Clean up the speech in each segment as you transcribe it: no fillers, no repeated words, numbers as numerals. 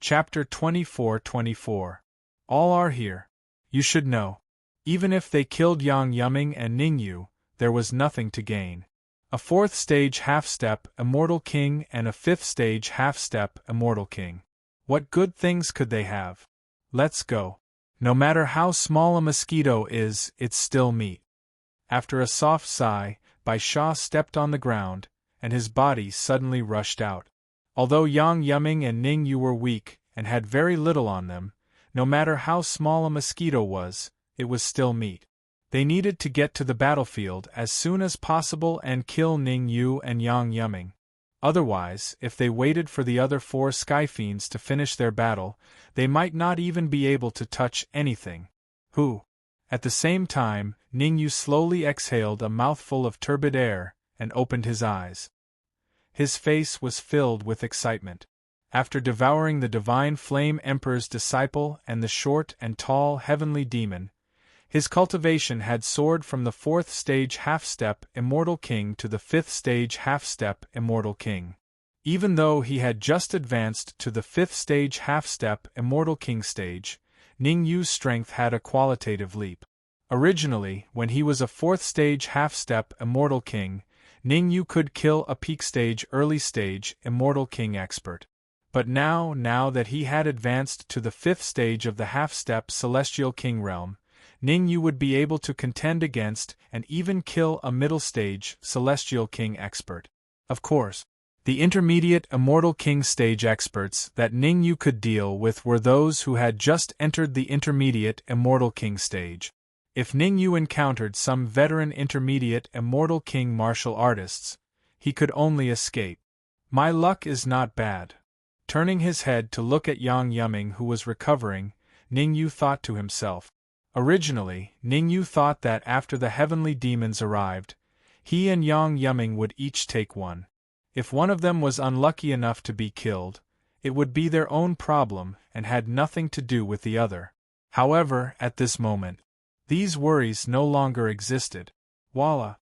Chapter 24-24. All are here. You should know. Even if they killed Yang Yumming and Ningyu, there was nothing to gain. A 4th stage half-step Immortal King and a 5th stage half-step Immortal King. What good things could they have? Let's go. No matter how small a mosquito is, it's still meat. After a soft sigh, Bai Sha stepped on the ground, and his body suddenly rushed out. Although Yang Yumming and Ningyu were weak, and had very little on them, no matter how small a mosquito was, it was still meat. They needed to get to the battlefield as soon as possible and kill Ningyu and Yang Yumming. Otherwise, if they waited for the other 4 Sky Fiends to finish their battle, they might not even be able to touch anything. At the same time, Ningyu slowly exhaled a mouthful of turbid air, and opened his eyes. His face was filled with excitement. After devouring the Divine Flame Emperor's disciple and the short and tall heavenly demon, his cultivation had soared from the 4th stage half-step Immortal King to the 5th stage half-step Immortal King. Even though he had just advanced to the 5th stage half-step Immortal King stage, Ningyu's strength had a qualitative leap. Originally, when he was a 4th stage half-step Immortal King, Ningyu could kill a peak stage early stage Immortal King expert. But now that he had advanced to the 5th stage of the half-step Celestial King realm, Ningyu would be able to contend against and even kill a middle stage Celestial King expert. Of course, the intermediate Immortal King stage experts that Ningyu could deal with were those who had just entered the intermediate Immortal King stage. If Ningyu encountered some veteran intermediate Immortal King martial artists, he could only escape. My luck is not bad. Turning his head to look at Yang Yumming, who was recovering, Ningyu thought to himself. Originally, Ningyu thought that after the heavenly demons arrived, he and Yang Yumming would each take one. If one of them was unlucky enough to be killed, it would be their own problem and had nothing to do with the other. However, at this moment, these worries no longer existed. Voila!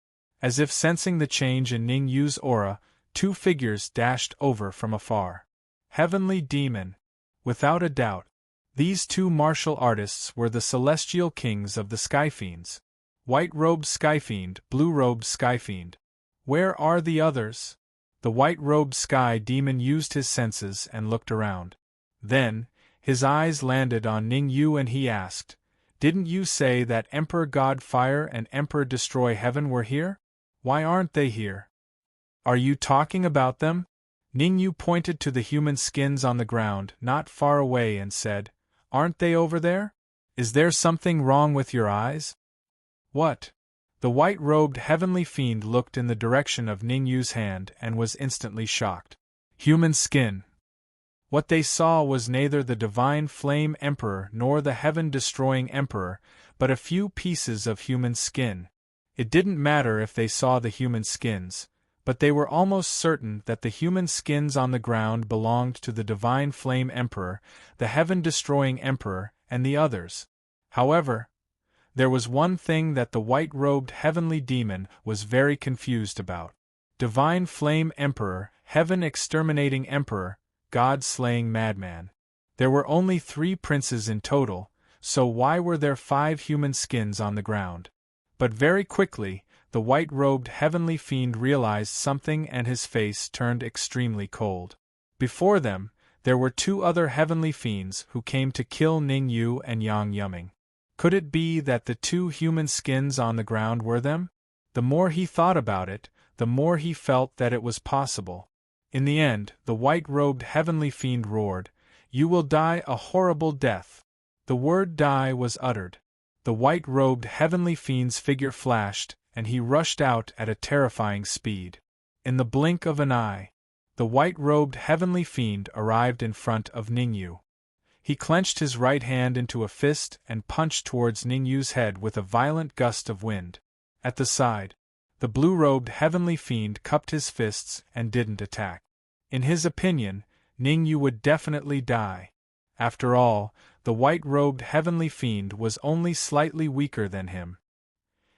As if sensing the change in Ningyu's aura, 2 figures dashed over from afar. Heavenly Demon! Without a doubt, these 2 martial artists were the Celestial Kings of the Skyfiends. White-robed Skyfiend, blue-robed Skyfiend. Where are the others? The white-robed Sky Demon used his senses and looked around. Then, his eyes landed on Ningyu and he asked, "Didn't you say that Emperor God Fire and Emperor Destroy Heaven were here? Why aren't they here?" "Are you talking about them?" Ningyu pointed to the human skins on the ground not far away and said, "Aren't they over there? Is there something wrong with your eyes?" "What?" The white-robed heavenly fiend looked in the direction of Ningyu's hand and was instantly shocked. Human skin. What they saw was neither the Divine Flame Emperor nor the Heaven-Destroying Emperor, but a few pieces of human skin. It didn't matter if they saw the human skins, but they were almost certain that the human skins on the ground belonged to the Divine Flame Emperor, the Heaven-Destroying Emperor, and the others. However, there was one thing that the white-robed heavenly demon was very confused about. Divine Flame Emperor, Heaven-Exterminating Emperor, God-Slaying Madman. There were only 3 princes in total, so why were there 5 human skins on the ground? But very quickly, the white-robed heavenly fiend realized something and his face turned extremely cold. Before them, there were 2 other heavenly fiends who came to kill Ningyu and Yang Yumming. Could it be that the 2 human skins on the ground were them? The more he thought about it, the more he felt that it was possible. In the end, the white-robed heavenly fiend roared, "You will die a horrible death." The word die was uttered. The white-robed heavenly fiend's figure flashed, and he rushed out at a terrifying speed. In the blink of an eye, the white-robed heavenly fiend arrived in front of Ningyu. He clenched his right hand into a fist and punched towards Ningyu's head with a violent gust of wind. At the side, the blue-robed heavenly fiend cupped his fists and didn't attack. In his opinion, Ningyu would definitely die. After all, the white-robed heavenly fiend was only slightly weaker than him.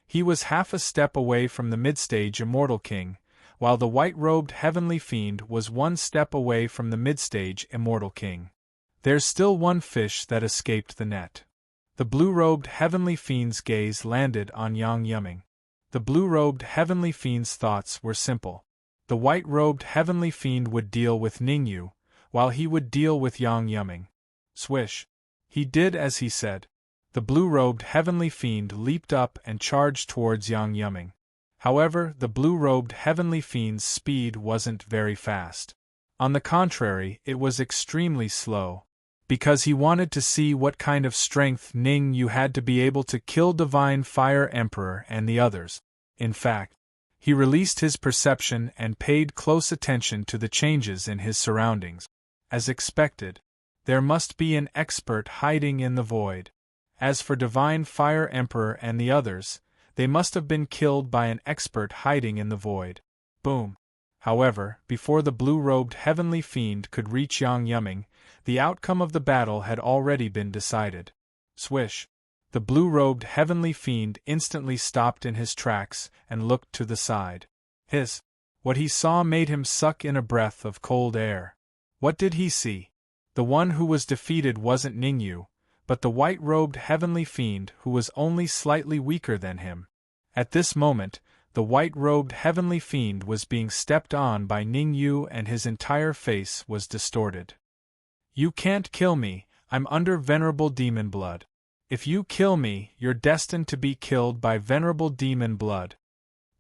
He was half a step away from the mid-stage Immortal King, while the white-robed heavenly fiend was 1 step away from the mid-stage Immortal King. There's still one fish that escaped the net. The blue-robed heavenly fiend's gaze landed on Yang Yuming. The blue-robed heavenly fiend's thoughts were simple. The white-robed heavenly fiend would deal with Ningyu, while he would deal with Yang Yuming. Swish. He did as he said. The blue-robed heavenly fiend leaped up and charged towards Yang Yuming. However, the blue-robed heavenly fiend's speed wasn't very fast. On the contrary, it was extremely slow. Because he wanted to see what kind of strength Ningyu had to be able to kill Divine Fire Emperor and the others. In fact, he released his perception and paid close attention to the changes in his surroundings. As expected, there must be an expert hiding in the void. As for Divine Fire Emperor and the others, they must have been killed by an expert hiding in the void. Boom. However, before the blue-robed heavenly fiend could reach Yang Yuming, the outcome of the battle had already been decided. Swish. The blue-robed heavenly fiend instantly stopped in his tracks and looked to the side. What he saw made him suck in a breath of cold air. What did he see? The one who was defeated wasn't Ningyu, but the white-robed heavenly fiend who was only slightly weaker than him. At this moment, the white-robed heavenly fiend was being stepped on by Ningyu and his entire face was distorted. You can't kill me, I'm under venerable demon blood. If you kill me, you're destined to be killed by venerable demon blood.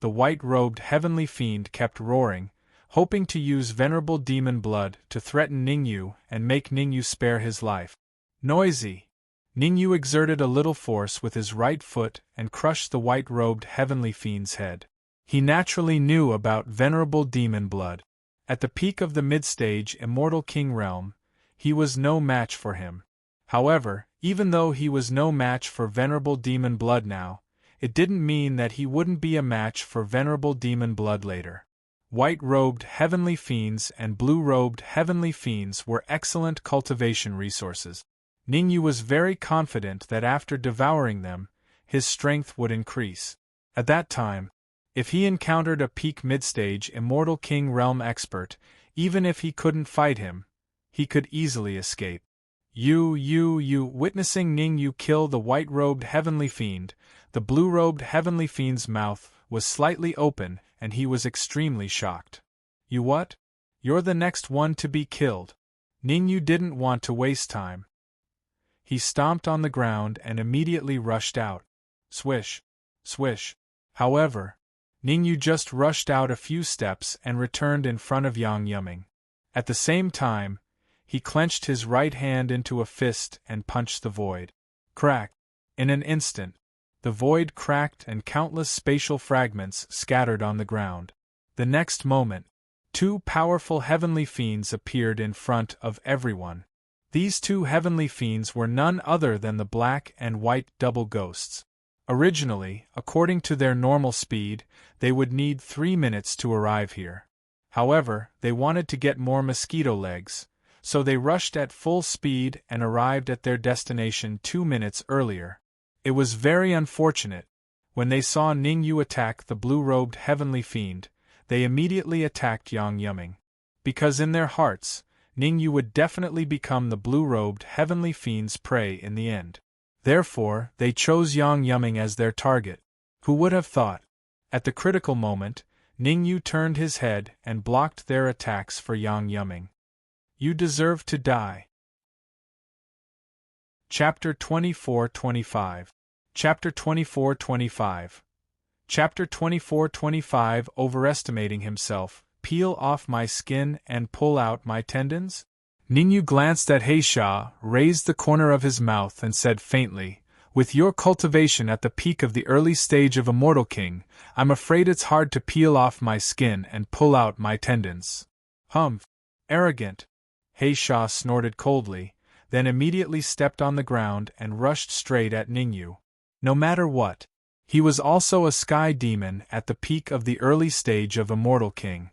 The white-robed heavenly fiend kept roaring, hoping to use venerable demon blood to threaten Ningyu and make Ningyu spare his life. Noisy. Ningyu exerted a little force with his right foot and crushed the white-robed heavenly fiend's head. He naturally knew about venerable demon blood. At the peak of the mid-stage Immortal King realm, he was no match for him. However, even though he was no match for venerable demon blood now, it didn't mean that he wouldn't be a match for venerable demon blood later. White-robed heavenly fiends and blue-robed heavenly fiends were excellent cultivation resources. Ningyu was very confident that after devouring them, his strength would increase. At that time, if he encountered a peak mid-stage Immortal King realm expert, even if he couldn't fight him, he could easily escape. Witnessing Ningyu kill the white-robed heavenly fiend, the blue-robed heavenly fiend's mouth was slightly open and he was extremely shocked. You what? You're the next one to be killed. Ningyu didn't want to waste time. He stomped on the ground and immediately rushed out. Swish. Swish. However, Ningyu just rushed out a few steps and returned in front of Yang Yuming. At the same time, he clenched his right hand into a fist and punched the void. Crack! In an instant, the void cracked and countless spatial fragments scattered on the ground. The next moment, two powerful heavenly fiends appeared in front of everyone. These two heavenly fiends were none other than the black and white double ghosts. Originally, according to their normal speed, they would need 3 minutes to arrive here. However, they wanted to get more mosquito legs, so they rushed at full speed and arrived at their destination 2 minutes earlier. It was very unfortunate. When they saw Ningyu attack the blue-robed heavenly fiend, they immediately attacked Yang Yuming. Because in their hearts, Ningyu would definitely become the blue-robed heavenly fiend's prey in the end. Therefore, they chose Yang Yuming as their target. Who would have thought? At the critical moment, Ningyu turned his head and blocked their attacks for Yang Yuming. You deserve to die. Chapter 24-25. Chapter 24-25. Chapter 24-25. Overestimating himself. Peel off my skin and pull out my tendons? Ningyu glanced at Heisha, raised the corner of his mouth and said faintly, with your cultivation at the peak of the early stage of Immortal King, I'm afraid it's hard to peel off my skin and pull out my tendons. Humph! Arrogant! Heisha snorted coldly, then immediately stepped on the ground and rushed straight at Ningyu. No matter what, he was also a sky demon at the peak of the early stage of Immortal King.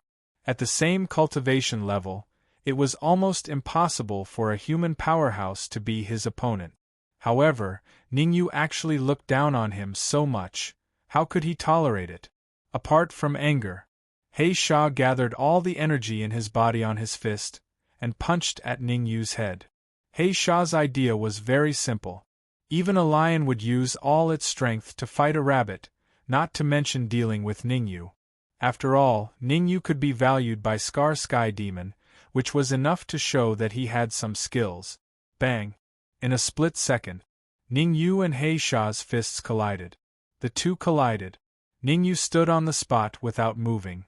At the same cultivation level, it was almost impossible for a human powerhouse to be his opponent. However, Ningyu actually looked down on him so much. How could he tolerate it? Apart from anger, Heisha gathered all the energy in his body on his fist and punched at Ningyu's head. He Shah's idea was very simple. Even a lion would use all its strength to fight a rabbit, not to mention dealing with Ningyu. After all, Ningyu could be valued by Scar Sky Demon, which was enough to show that he had some skills. Bang! In a split second, Ningyu and He Shah's fists collided. The two collided. Ningyu stood on the spot without moving.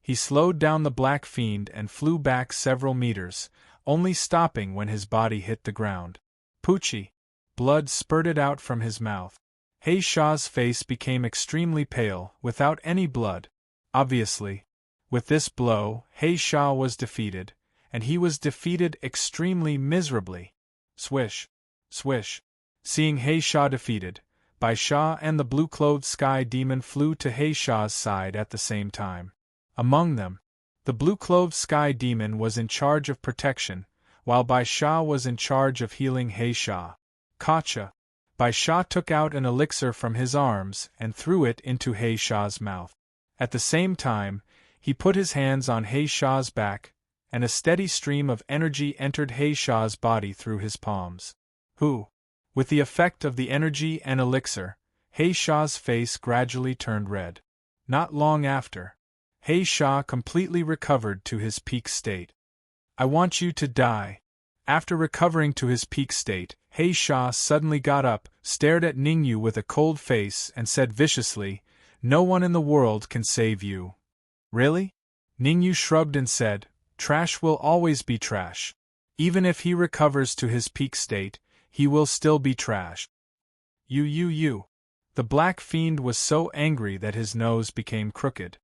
He slowed down the black fiend and flew back several meters, only stopping when his body hit the ground. Poochie! Blood spurted out from his mouth. He Shah's face became extremely pale, without any blood. Obviously, with this blow, He Shah was defeated, and he was defeated extremely miserably. Swish! Swish! Seeing He Shah defeated, Bai Sha and the blue-clothed sky demon flew to He Shah's side at the same time. Among them, the blue-clothed sky demon was in charge of protection, while Bai Sha was in charge of healing He Shah. Gotcha! Bai Sha took out an elixir from his arms and threw it into He Shah's mouth. At the same time, he put his hands on He Shah's back, and a steady stream of energy entered He Shah's body through his palms. With the effect of the energy and elixir, He Shah's face gradually turned red. Not long after, He Shah completely recovered to his peak state. I want you to die. After recovering to his peak state, He Shah suddenly got up, stared at Ningyu with a cold face and said viciously, "No one in the world can save you." Really? Ningyu shrugged and said, "Trash will always be trash. Even if he recovers to his peak state, he will still be trash." You. The black fiend was so angry that his nose became crooked.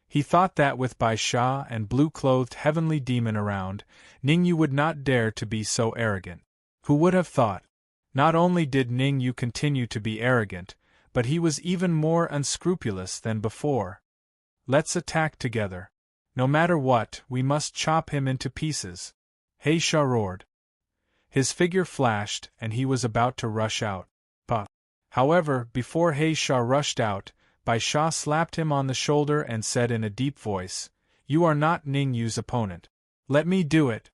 He thought that with Bai Sha and blue-clothed heavenly demon around, Ningyu would not dare to be so arrogant. Who would have thought? Not only did Ningyu continue to be arrogant, but he was even more unscrupulous than before. Let's attack together. No matter what, we must chop him into pieces. He Shah roared. His figure flashed and he was about to rush out. However, before He Shah rushed out, Bai Sha slapped him on the shoulder and said in a deep voice, "You are not Ningyu's opponent. Let me do it."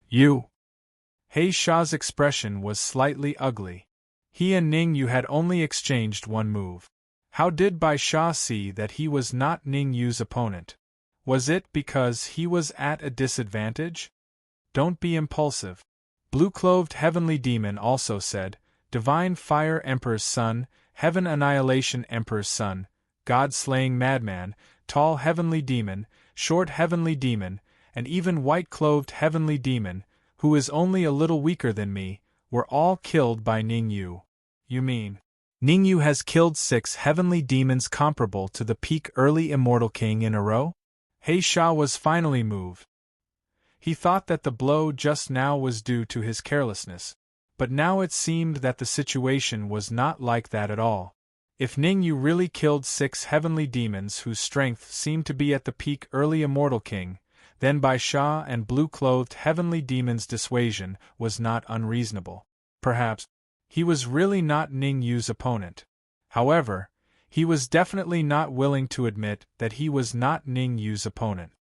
You. He Shah's expression was slightly ugly. He and Ningyu had only exchanged one move. How did Bai Sha see that he was not Ningyu's opponent? Was it because he was at a disadvantage? Don't be impulsive. Blue-clothed heavenly demon also said, "Divine Fire Emperor's son, Heaven Annihilation Emperor's son, God-slaying madman, tall heavenly demon, short heavenly demon, and even white-clothed heavenly demon, who is only a little weaker than me, were all killed by Ningyu." You mean, Ningyu has killed 6 heavenly demons comparable to the peak early immortal king in a row? He Shah was finally moved. He thought that the blow just now was due to his carelessness, but now it seemed that the situation was not like that at all. If Ningyu really killed 6 heavenly demons whose strength seemed to be at the peak early immortal king, then Bai Sha and blue-clothed heavenly demons' dissuasion was not unreasonable. Perhaps he was really not Ningyu's opponent. However, he was definitely not willing to admit that he was not Ningyu's opponent.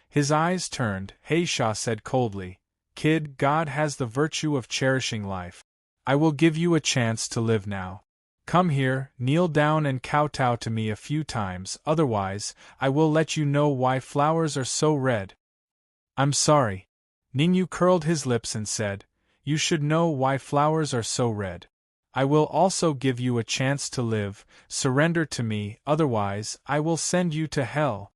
His eyes turned. He Shah said coldly, "Kid, God has the virtue of cherishing life. I will give you a chance to live now. Come here, kneel down and kowtow to me a few times, otherwise, I will let you know why flowers are so red." "I'm sorry." Ningyu curled his lips and said, "You should know why flowers are so red. I will also give you a chance to live, surrender to me, otherwise, I will send you to hell."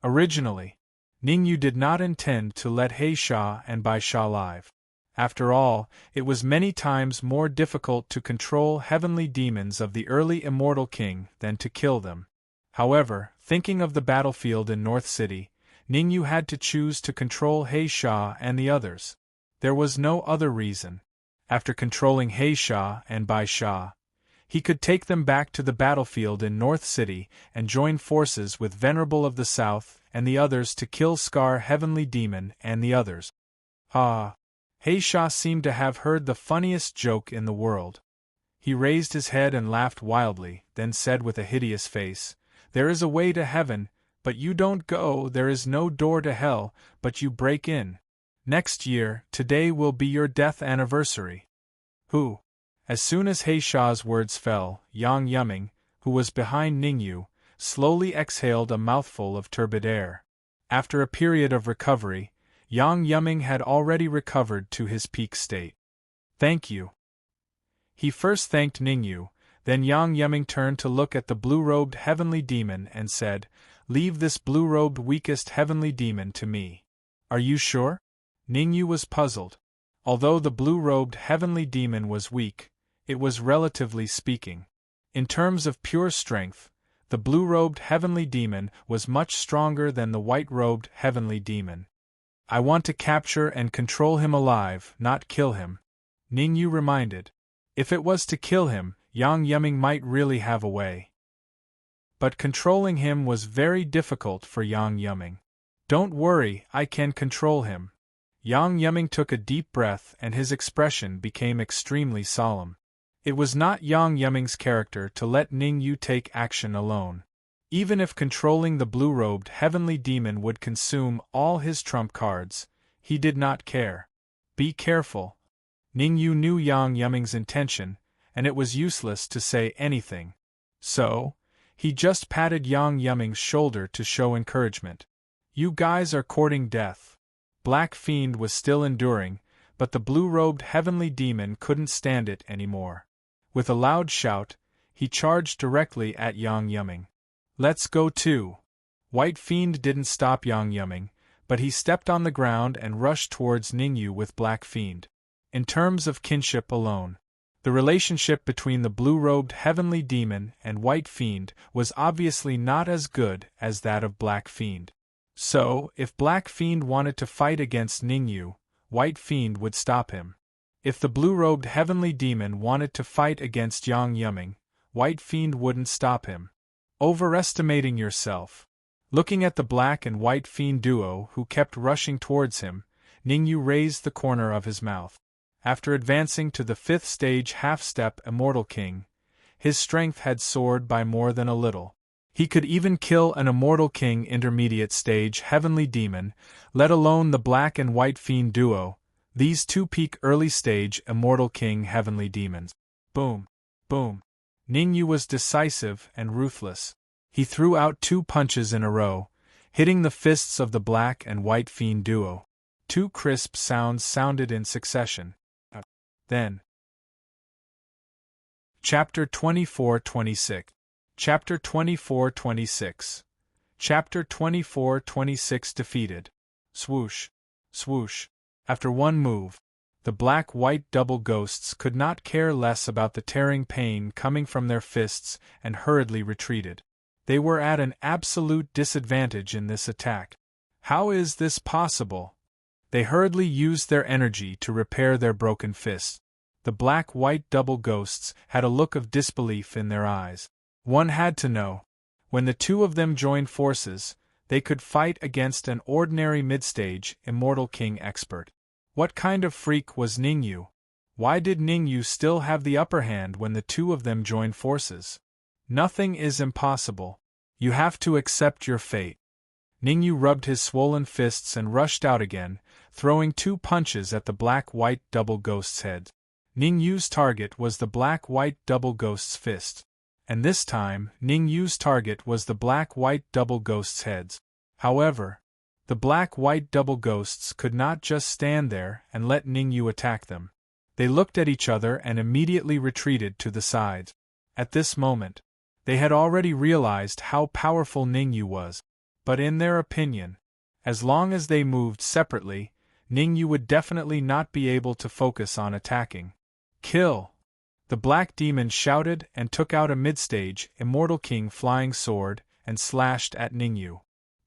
Originally, Ningyu did not intend to let He Shah and Bai Sha live. After all, it was many times more difficult to control heavenly demons of the early immortal king than to kill them. However, thinking of the battlefield in North City, Ningyu had to choose to control He Shah and the others. There was no other reason. After controlling He Shah and Bai Sha, he could take them back to the battlefield in North City and join forces with Venerable of the South and the others to kill Scar Heavenly Demon and the others. He Shah seemed to have heard the funniest joke in the world. He raised his head and laughed wildly, then said with a hideous face, "There is a way to heaven, but you don't go, there is no door to hell, but you break in." Next year, today will be your death anniversary. Who? As soon as Heisha's words fell, Yang Yuming, who was behind Ningyu, slowly exhaled a mouthful of turbid air. After a period of recovery, Yang Yuming had already recovered to his peak state. Thank you. He first thanked Ningyu, then Yang Yuming turned to look at the blue-robed heavenly demon and said, "Leave this blue-robed weakest heavenly demon to me." Are you sure? Ningyu was puzzled. Although the blue-robed heavenly demon was weak, it was relatively speaking. In terms of pure strength, the blue-robed heavenly demon was much stronger than the white-robed heavenly demon. I want to capture and control him alive, not kill him, Ningyu reminded. If it was to kill him, Yang Yuming might really have a way. But controlling him was very difficult for Yang Yuming. Don't worry, I can control him. Yang Yuming took a deep breath and his expression became extremely solemn. It was not Yang Yuming's character to let Ningyu take action alone. Even if controlling the blue-robed heavenly demon would consume all his trump cards, he did not care. Be careful. Ningyu knew Yang Yuming's intention, and it was useless to say anything. So, he just patted Yang Yuming's shoulder to show encouragement. You guys are courting death. Black Fiend was still enduring, but the blue-robed heavenly demon couldn't stand it anymore. With a loud shout, he charged directly at Yang Yuming. Let's go too. White Fiend didn't stop Yang Yuming, but he stepped on the ground and rushed towards Ningyu with Black Fiend. In terms of kinship alone, the relationship between the blue-robed heavenly demon and White Fiend was obviously not as good as that of Black Fiend. So, if Black Fiend wanted to fight against Ningyu, White Fiend would stop him. If the blue-robed heavenly demon wanted to fight against Yang Yuming, White Fiend wouldn't stop him. Overestimating yourself. Looking at the Black and White Fiend duo who kept rushing towards him, Ningyu raised the corner of his mouth. After advancing to the 5th stage half-step Immortal King, his strength had soared by more than a little. He could even kill an Immortal King intermediate stage heavenly demon, let alone the Black and White Fiend duo, these two peak early stage Immortal King heavenly demons. Boom! Boom! Ningyu was decisive and ruthless. He threw out 2 punches in a row, hitting the fists of the Black and White Fiend duo. 2 crisp sounds sounded in succession. Then. Chapter 24-26. Chapter 24-26. Chapter 24-26 defeated. Swoosh. Swoosh. After one move, the black-white double ghosts could not care less about the tearing pain coming from their fists and hurriedly retreated. They were at an absolute disadvantage in this attack. How is this possible? They hurriedly used their energy to repair their broken fists. The black-white double ghosts had a look of disbelief in their eyes. One had to know. When the two of them joined forces, they could fight against an ordinary mid-stage Immortal King expert. What kind of freak was Ningyu? Why did Ningyu still have the upper hand when the two of them joined forces? Nothing is impossible. You have to accept your fate. Ningyu rubbed his swollen fists and rushed out again, throwing 2 punches at the black-white double ghost's head. Ningyu's target was the black-white double ghost's fist. And this time, Ningyu's target was the black-white double ghost's heads. However, the black-white double ghosts could not just stand there and let Ningyu attack them. They looked at each other and immediately retreated to the sides. At this moment, they had already realized how powerful Ningyu was. But in their opinion, as long as they moved separately, Ningyu would definitely not be able to focus on attacking. Kill! The Black Demon shouted and took out a mid-stage Immortal King flying sword and slashed at Ningyu.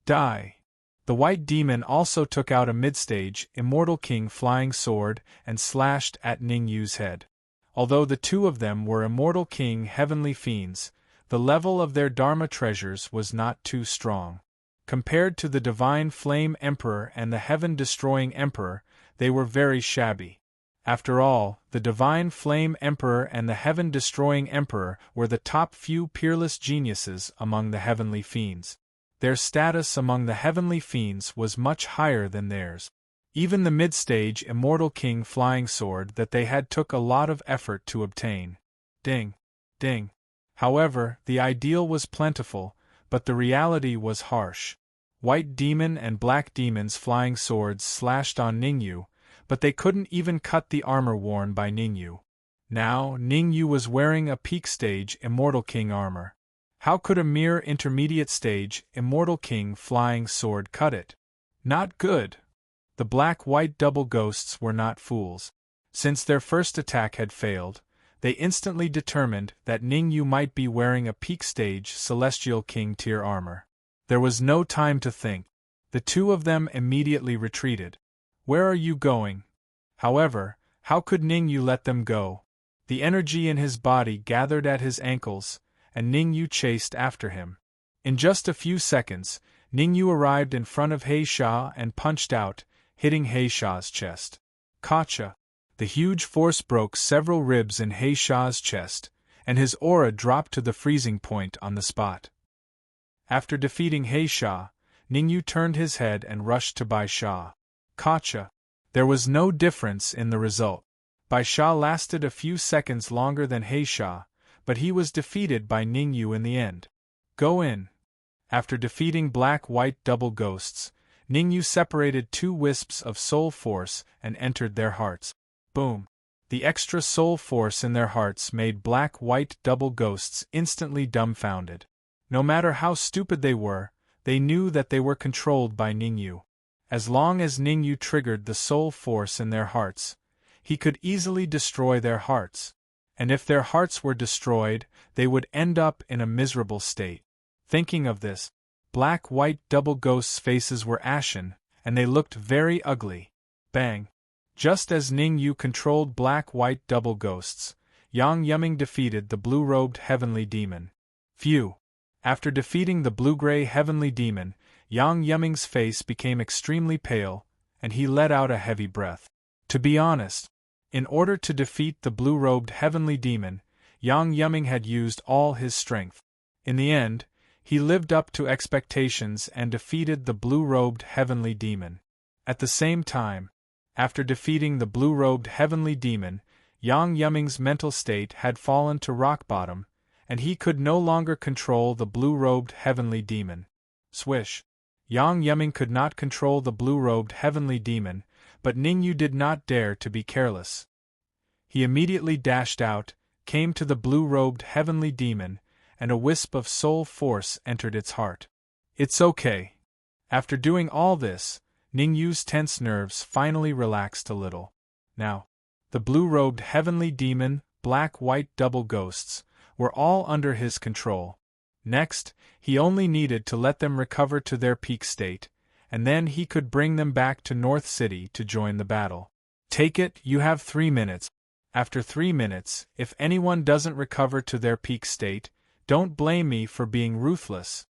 Die! The White Demon also took out a mid-stage Immortal King flying sword and slashed at Ningyu's head. Although the two of them were Immortal King heavenly fiends, the level of their Dharma treasures was not too strong. Compared to the Divine Flame Emperor and the Heaven-Destroying Emperor, they were very shabby. After all, the Divine Flame Emperor and the Heaven-Destroying Emperor were the top few peerless geniuses among the heavenly fiends. Their status among the heavenly fiends was much higher than theirs. Even the mid-stage Immortal King flying sword that they had took a lot of effort to obtain. Ding. Ding. However, the ideal was plentiful, but the reality was harsh. White Demon and Black Demon's flying swords slashed on Ningyu, but they couldn't even cut the armor worn by Ningyu. Now, Ningyu was wearing a peak stage Immortal King armor. How could a mere intermediate stage Immortal King flying sword cut it? Not good. The black-white double ghosts were not fools. Since their first attack had failed, they instantly determined that Ningyu might be wearing a peak stage Celestial King tier armor. There was no time to think. The two of them immediately retreated. Where are you going? However, how could Ningyu let them go? The energy in his body gathered at his ankles, and Ningyu chased after him. In just a few seconds, Ningyu arrived in front of Heisha and punched out, hitting Heisha's chest. Gotcha! The huge force broke several ribs in Heisha's chest, and his aura dropped to the freezing point on the spot. After defeating Heisha, Ningyu turned his head and rushed to Bai Sha. Gotcha! There was no difference in the result. Bai Sha lasted a few seconds longer than Heisha, but he was defeated by Ningyu in the end. Go in. After defeating black-white double ghosts, Ningyu separated two wisps of soul force and entered their hearts. Boom! The extra soul force in their hearts made black-white double ghosts instantly dumbfounded. No matter how stupid they knew that they were controlled by Ningyu. As long as Ningyu triggered the soul force in their hearts, he could easily destroy their hearts. And if their hearts were destroyed, they would end up in a miserable state. Thinking of this, black-white double ghosts' faces were ashen, and they looked very ugly. Bang! Just as Ningyu controlled black-white double ghosts, Yang Yuming defeated the blue-robed heavenly demon. Phew! After defeating the blue-gray heavenly demon, Yang Yuming's face became extremely pale, and he let out a heavy breath. To be honest, in order to defeat the blue-robed heavenly demon, Yang Yuming had used all his strength. In the end, he lived up to expectations and defeated the blue-robed heavenly demon. At the same time, after defeating the blue-robed heavenly demon, Yang Yuming's mental state had fallen to rock bottom, and he could no longer control the blue-robed heavenly demon. Swish! Yang Yuming could not control the blue-robed heavenly demon, but Ningyu did not dare to be careless. He immediately dashed out, came to the blue-robed heavenly demon, and a wisp of soul force entered its heart. It's okay. After doing all this, Ningyu's tense nerves finally relaxed a little. Now, the blue-robed heavenly demon, black-white double ghosts, were all under his control. Next, he only needed to let them recover to their peak state, and then he could bring them back to North City to join the battle. Take it, you have 3 minutes. After 3 minutes, if anyone doesn't recover to their peak state, don't blame me for being ruthless.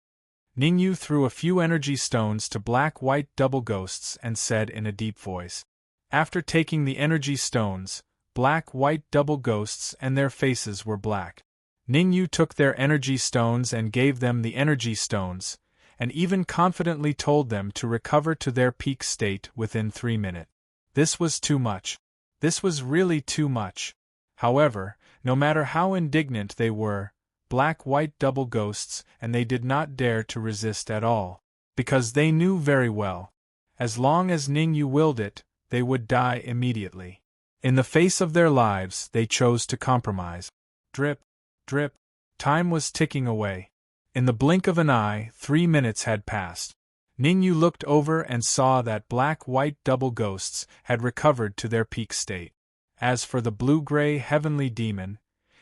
Ningyu threw a few energy stones to black-white double ghosts and said in a deep voice. After taking the energy stones, black-white double ghosts and their faces were black. Ningyu took their energy stones and gave them the energy stones, and even confidently told them to recover to their peak state within 3 minutes. This was too much. This was really too much. However, no matter how indignant they were, black-white double ghosts, and they did not dare to resist at all, because they knew very well, as long as Ningyu willed it, they would die immediately. In the face of their lives, they chose to compromise. Drip, drip, time was ticking away. In the blink of an eye, 3 minutes had passed. Ningyu looked over and saw that black-white double ghosts had recovered to their peak state. As for the blue-gray heavenly demon,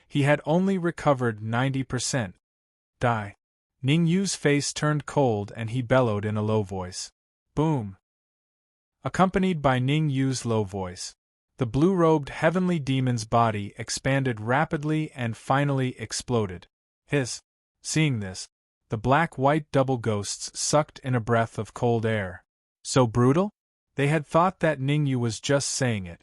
he had only recovered 90%. Die. Ningyu's face turned cold and he bellowed in a low voice. Boom! Accompanied by Ningyu's low voice, the blue-robed heavenly demon's body expanded rapidly and finally exploded. Hiss! Seeing this, the black-white double ghosts sucked in a breath of cold air. So brutal? They had thought that Ningyu was just saying it.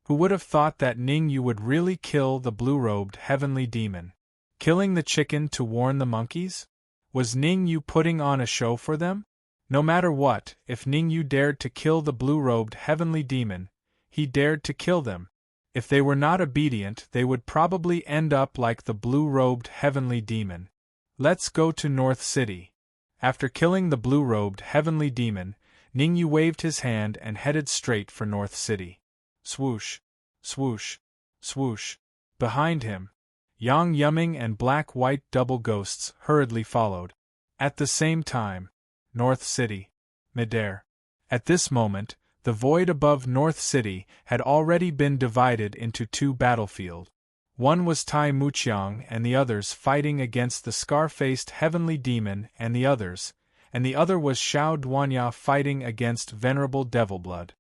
Who would have thought that Ningyu would really kill the blue-robed heavenly demon? Killing the chicken to warn the monkeys? Was Ningyu putting on a show for them? No matter what, if Ningyu dared to kill the blue-robed heavenly demon, he dared to kill them. If they were not obedient, they would probably end up like the blue-robed heavenly demon. Let's go to North City. After killing the blue-robed heavenly demon, Ningyu waved his hand and headed straight for North City. Swoosh, swoosh, swoosh. Behind him, Yang Yumming and black-white double ghosts hurriedly followed. At the same time, North City, midair. At this moment, the void above North City had already been divided into two battlefields. One was Tai Muqiang and the others fighting against the scar-faced heavenly demon and the other was Xiao Duanya fighting against Venerable Devilblood.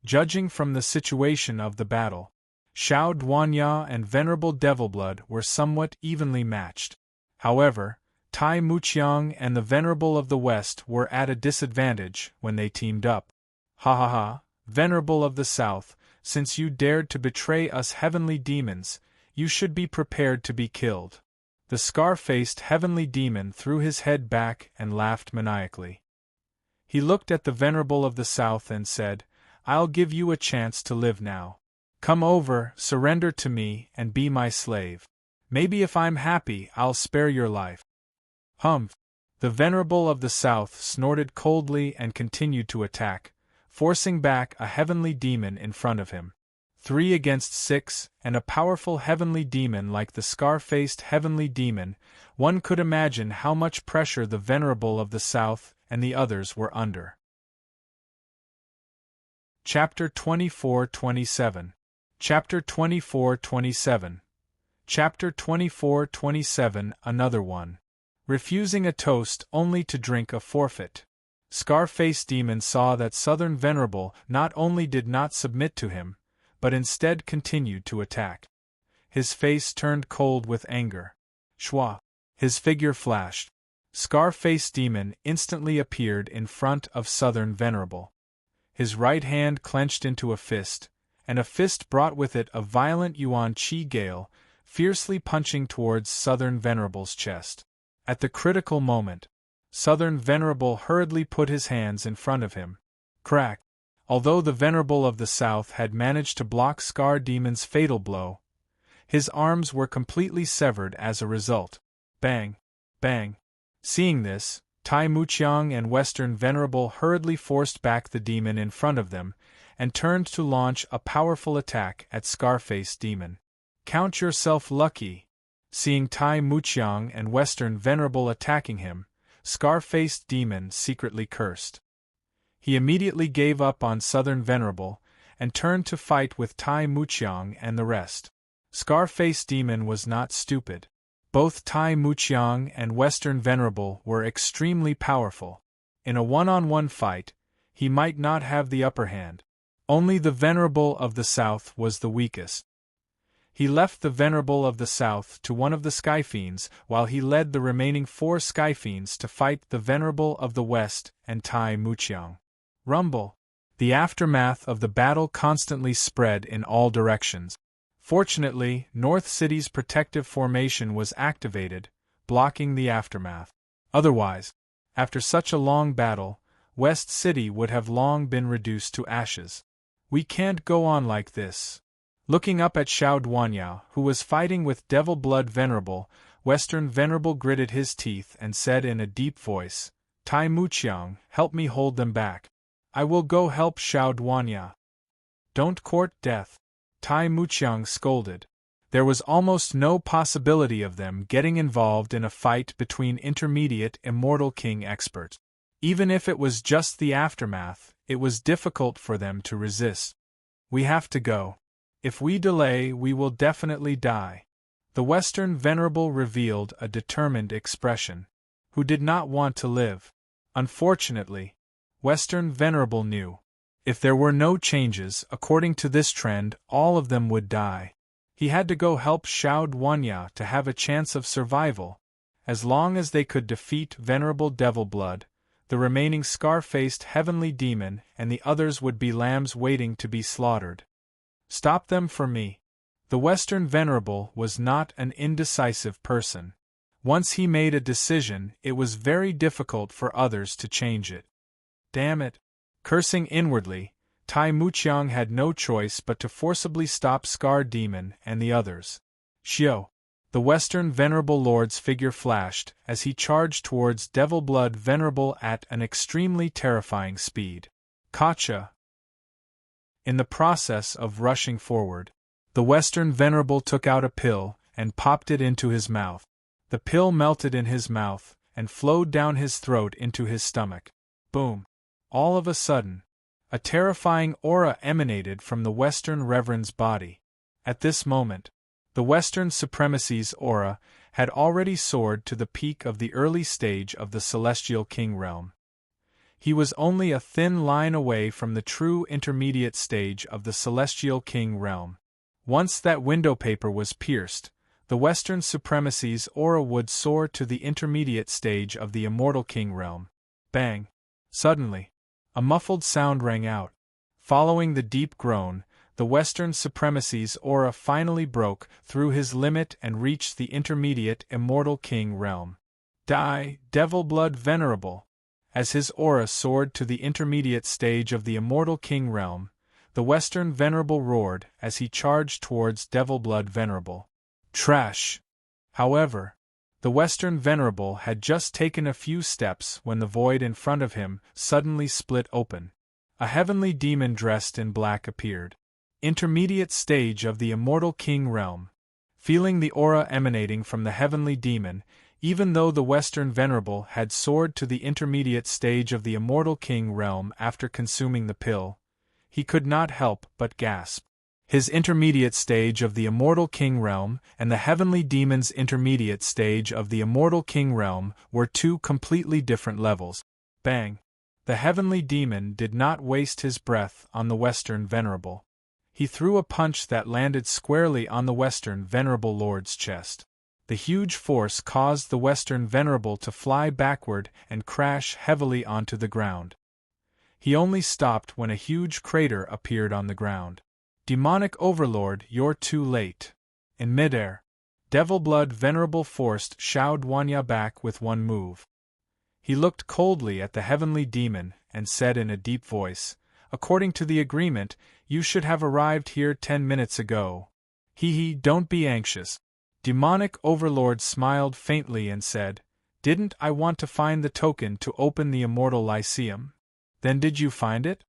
Judging from the situation of the battle, Xiao Duanya and Venerable Devilblood were somewhat evenly matched. However, Tai Muqiang and the Venerable of the West were at a disadvantage when they teamed up. Ha ha ha, Venerable of the South, since you dared to betray us heavenly demons, you should be prepared to be killed. The scar-faced heavenly demon threw his head back and laughed maniacally. He looked at the Venerable of the South and said, I'll give you a chance to live now. Come over, surrender to me, and be my slave. Maybe if I'm happy, I'll spare your life. Humph! The Venerable of the South snorted coldly and continued to attack, forcing back a heavenly demon in front of him. 3 against 6, and a powerful heavenly demon like the scar-faced heavenly demon, one could imagine how much pressure the Venerable of the South and the others were under. Chapter 24-27. Chapter 24-27. Chapter 24-27. Another one. Refusing a toast only to drink a forfeit. Scar-face Demon saw that Southern Venerable not only did not submit to him, but instead continued to attack. His face turned cold with anger. Shwa! His figure flashed. Scar-face Demon instantly appeared in front of Southern Venerable. His right hand clenched into a fist, and a fist brought with it a violent Yuan Qi gale, fiercely punching towards Southern Venerable's chest. At the critical moment, Southern Venerable hurriedly put his hands in front of him. Crack! Although the Venerable of the South had managed to block Scar Demon's fatal blow, his arms were completely severed as a result. Bang! Bang! Seeing this, Tai Muqiang and Western Venerable hurriedly forced back the demon in front of them, and turned to launch a powerful attack at Scarface Demon. Count yourself lucky! Seeing Tai Muqiang and Western Venerable attacking him, Scar-faced Demon secretly cursed. He immediately gave up on Southern Venerable, and turned to fight with Tai Muqiang and the rest. Scar-faced Demon was not stupid. Both Tai Muqiang and Western Venerable were extremely powerful. In a one-on-one fight, he might not have the upper hand. Only the Venerable of the South was the weakest. He left the Venerable of the South to one of the Skyfiends, while he led the remaining 4 Skyfiends to fight the Venerable of the West and Tai Muqiang. Rumble! The aftermath of the battle constantly spread in all directions. Fortunately, North City's protective formation was activated, blocking the aftermath. Otherwise, after such a long battle, West City would have long been reduced to ashes. We can't go on like this. Looking up at Xiao Duanya, who was fighting with Devil Blood Venerable, Western Venerable gritted his teeth and said in a deep voice, Tai Muqiang, help me hold them back. I will go help Xiao Duanya. Don't court death. Tai Muqiang scolded. There was almost no possibility of them getting involved in a fight between intermediate Immortal King experts. Even if it was just the aftermath, it was difficult for them to resist. We have to go. If we delay, we will definitely die. The Western Venerable revealed a determined expression. Who did not want to live? Unfortunately, Western Venerable knew. If there were no changes, according to this trend, all of them would die. He had to go help Xiao Duanya to have a chance of survival. As long as they could defeat Venerable Devil Blood, the remaining scar-faced heavenly demon and the others would be lambs waiting to be slaughtered. Stop them for me. The Western Venerable was not an indecisive person. Once he made a decision, it was very difficult for others to change it. Damn it! Cursing inwardly, Tai Muqiang had no choice but to forcibly stop Scar Demon and the others. Xiao! The Western Venerable Lord's figure flashed as he charged towards Devil Blood Venerable at an extremely terrifying speed. Gotcha! In the process of rushing forward, the Western Venerable took out a pill and popped it into his mouth. The pill melted in his mouth and flowed down his throat into his stomach. Boom! All of a sudden, a terrifying aura emanated from the Western Reverend's body. At this moment, the Western Supremacy's aura had already soared to the peak of the early stage of the Celestial King realm. He was only a thin line away from the true intermediate stage of the Celestial King realm. Once that window paper was pierced, the Western Supremacy's aura would soar to the intermediate stage of the Immortal King realm. Bang! Suddenly, a muffled sound rang out. Following the deep groan, the Western Supremacy's aura finally broke through his limit and reached the intermediate Immortal King realm. Die, Devil Blood Venerable! As his aura soared to the intermediate stage of the Immortal King realm, the Western Venerable roared as he charged towards Devil Blood Venerable. Trash! However, the Western Venerable had just taken a few steps when the void in front of him suddenly split open. A heavenly demon dressed in black appeared. Intermediate stage of the Immortal King realm. Feeling the aura emanating from the heavenly demon, even though the Western Venerable had soared to the intermediate stage of the Immortal King realm after consuming the pill, he could not help but gasp. His intermediate stage of the Immortal King realm and the heavenly demon's intermediate stage of the Immortal King realm were two completely different levels. Bang! The heavenly demon did not waste his breath on the Western Venerable. He threw a punch that landed squarely on the Western Venerable Lord's chest. The huge force caused the Western Venerable to fly backward and crash heavily onto the ground. He only stopped when a huge crater appeared on the ground. Demonic Overlord, you're too late. In midair, Devil Blood Venerable forced Xiao Duanya back with one move. He looked coldly at the heavenly demon and said in a deep voice, "According to the agreement, you should have arrived here 10 minutes ago." Hee, don't be anxious. Demonic Overlord smiled faintly and said, "Didn't I want to find the token to open the Immortal Lyceum? Then did you find it?"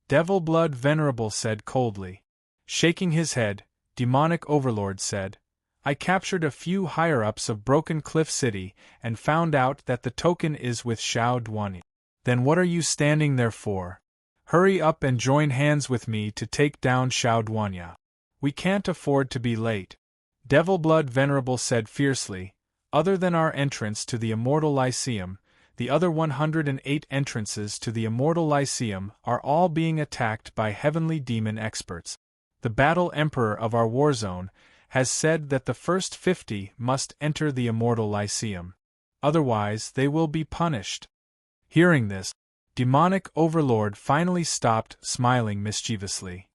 Devil Blood Venerable said coldly. Shaking his head, Demonic Overlord said, "I captured a few higher-ups of Broken Cliff City and found out that the token is with Xiao Duanya." "Then what are you standing there for? Hurry up and join hands with me to take down Xiao Duanya. We can't afford to be late." Devil Blood Venerable said fiercely, "Other than our entrance to the Immortal Lyceum, the other 108 entrances to the Immortal Lyceum are all being attacked by heavenly demon experts. The Battle Emperor of our war zone has said that the first 50 must enter the Immortal Lyceum. Otherwise, they will be punished." Hearing this, Demonic Overlord finally stopped smiling mischievously.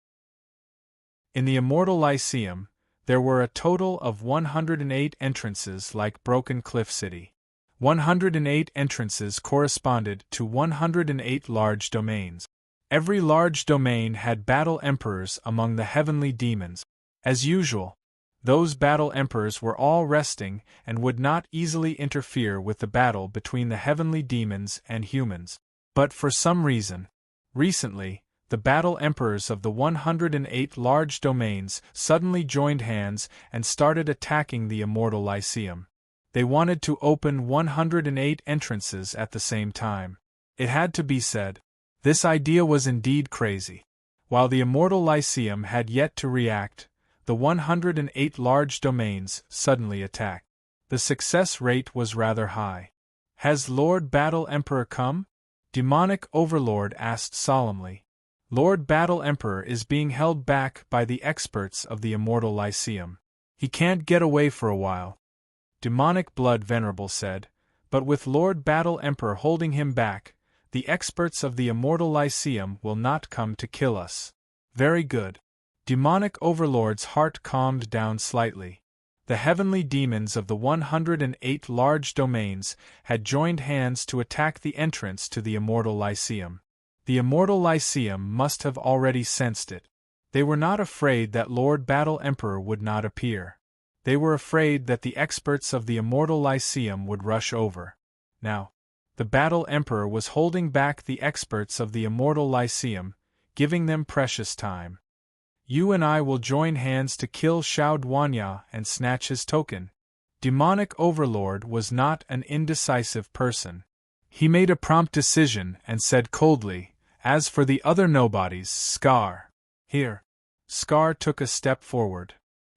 In the Immortal Lyceum, there were a total of 108 entrances like Broken Cliff City. 108 entrances corresponded to 108 large domains. Every large domain had battle emperors among the heavenly demons. As usual, those battle emperors were all resting and would not easily interfere with the battle between the heavenly demons and humans. But for some reason, recently, the battle emperors of the 108 large domains suddenly joined hands and started attacking the Immortal Lyceum. They wanted to open 108 entrances at the same time. It had to be said, this idea was indeed crazy. While the Immortal Lyceum had yet to react, the 108 large domains suddenly attacked. The success rate was rather high. "Has Lord Battle Emperor come?" Demonic Overlord asked solemnly. "Lord Battle Emperor is being held back by the experts of the Immortal Lyceum. He can't get away for a while," Demonic Blood Venerable said, "but with Lord Battle Emperor holding him back, the experts of the Immortal Lyceum will not come to kill us." Very good. Demonic Overlord's heart calmed down slightly. The heavenly demons of the 108 large domains had joined hands to attack the entrance to the Immortal Lyceum. The immortal Lyceum must have already sensed it. They were not afraid that Lord Battle Emperor would not appear. They were afraid that the experts of the immortal Lyceum would rush over. Now, the Battle Emperor was holding back the experts of the immortal Lyceum, giving them precious time. You and I will join hands to kill Xiao Duanya and snatch his token. Demonic Overlord was not an indecisive person. He made a prompt decision and said coldly, "As for the other nobodies, Scar." Here. Scar took a step forward.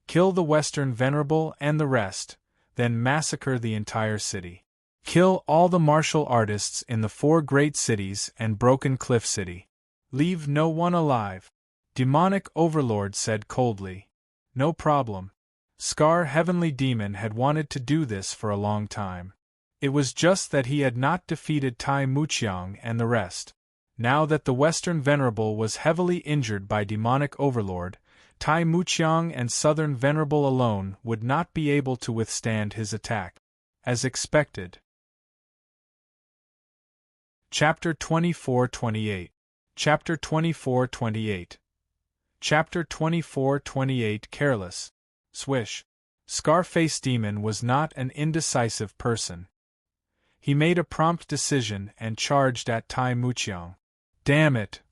"Kill the Western Venerable and the rest, then massacre the entire city. Kill all the martial artists in the 4 great cities and Broken Cliff City. Leave no one alive." Demonic Overlord said coldly. "No problem." Scar Heavenly Demon had wanted to do this for a long time. It was just that he had not defeated Tai Muqiang and the rest. Now that the Western Venerable was heavily injured by Demonic Overlord, Tai Muqiang and Southern Venerable alone would not be able to withstand his attack. As expected. Chapter 24-28. Chapter 24-28. Chapter 24-28 Careless. Swish. Scarface Demon was not an indecisive person. He made a prompt decision and charged at Tai Muqiang. Damn it!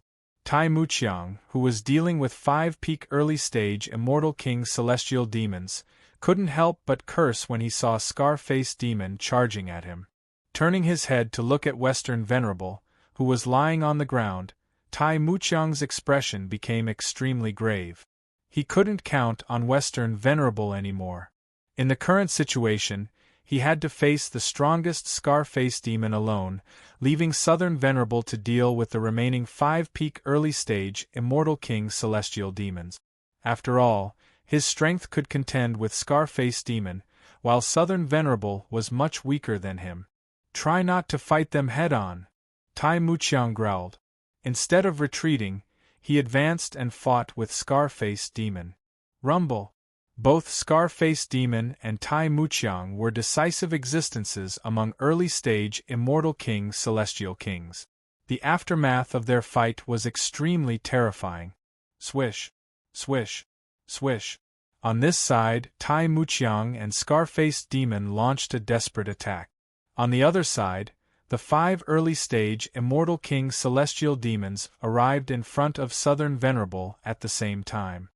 Tai Muqiang, who was dealing with 5 peak early-stage Immortal King Celestial Demons, couldn't help but curse when he saw Scarface Demon charging at him. Turning his head to look at Western Venerable, who was lying on the ground, Tai Muqiang's expression became extremely grave. He couldn't count on Western Venerable anymore. In the current situation, he had to face the strongest Scarface Demon alone, leaving Southern Venerable to deal with the remaining 5 peak early-stage Immortal King Celestial Demons. After all, his strength could contend with Scarface Demon, while Southern Venerable was much weaker than him. Try not to fight them head-on, Tai Muqiang growled. Instead of retreating, he advanced and fought with Scarface Demon. Rumble. Both Scarface Demon and Tai Muqiang were decisive existences among early-stage Immortal King Celestial Kings. The aftermath of their fight was extremely terrifying. Swish. Swish. Swish. On this side, Tai Muqiang and Scarface Demon launched a desperate attack. On the other side, the 5 early-stage Immortal King Celestial Demons arrived in front of Southern Venerable at the same time.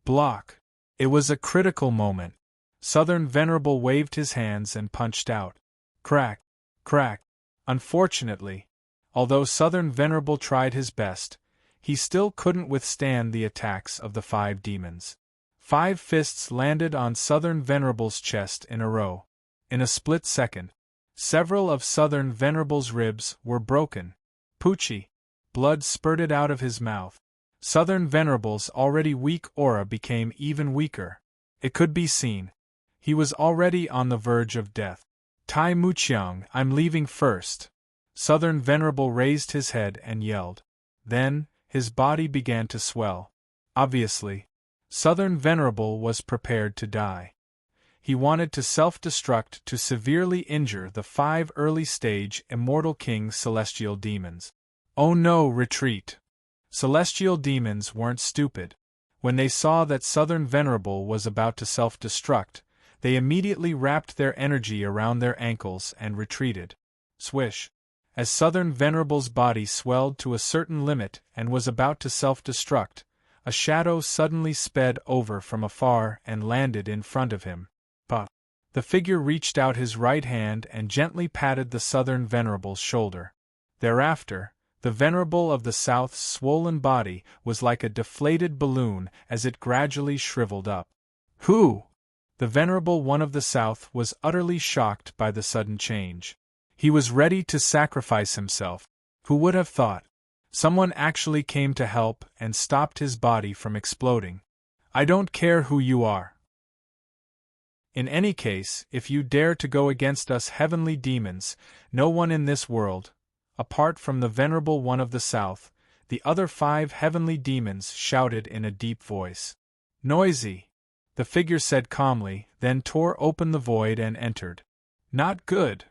Block. It was a critical moment. Southern Venerable waved his hands and punched out. Crack. Crack. Unfortunately, although Southern Venerable tried his best, he still couldn't withstand the attacks of the 5 demons. 5 fists landed on Southern Venerable's chest in a row. In a split second, several of Southern Venerable's ribs were broken. Poochie. Blood spurted out of his mouth. Southern Venerable's already weak aura became even weaker. It could be seen. He was already on the verge of death. Tai Muqiang, I'm leaving first. Southern Venerable raised his head and yelled. Then, his body began to swell. Obviously, Southern Venerable was prepared to die. He wanted to self-destruct to severely injure the 5 early-stage Immortal King Celestial Demons. Oh no, retreat! Celestial Demons weren't stupid. When they saw that Southern Venerable was about to self-destruct, they immediately wrapped their energy around their ankles and retreated. Swish! As Southern Venerable's body swelled to a certain limit and was about to self-destruct, a shadow suddenly sped over from afar and landed in front of him. Puff! The figure reached out his right hand and gently patted the Southern Venerable's shoulder. Thereafter, the Venerable of the South's swollen body was like a deflated balloon as it gradually shriveled up. Who? The Venerable One of the South was utterly shocked by the sudden change. He was ready to sacrifice himself. Who would have thought? Someone actually came to help and stopped his body from exploding. I don't care who you are. In any case, if you dare to go against us heavenly demons, no one in this world, apart from the Venerable One of the South, the other 5 heavenly demons shouted in a deep voice. Noisy! The figure said calmly, then tore open the void and entered. Not good!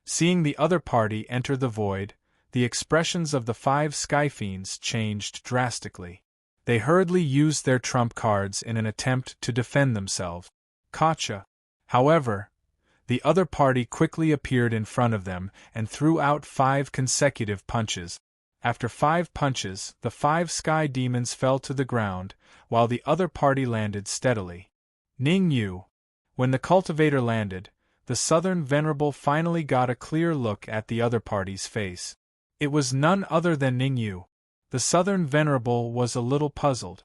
Seeing the other party enter the void, the expressions of the 5 sky fiends changed drastically. They hurriedly used their trump cards in an attempt to defend themselves. Gotcha! However, the other party quickly appeared in front of them and threw out 5 consecutive punches. After 5 punches, the 5 sky demons fell to the ground, while the other party landed steadily. Ning Yu. When the cultivator landed, the Southern Venerable finally got a clear look at the other party's face. It was none other than Ning Yu. The Southern Venerable was a little puzzled.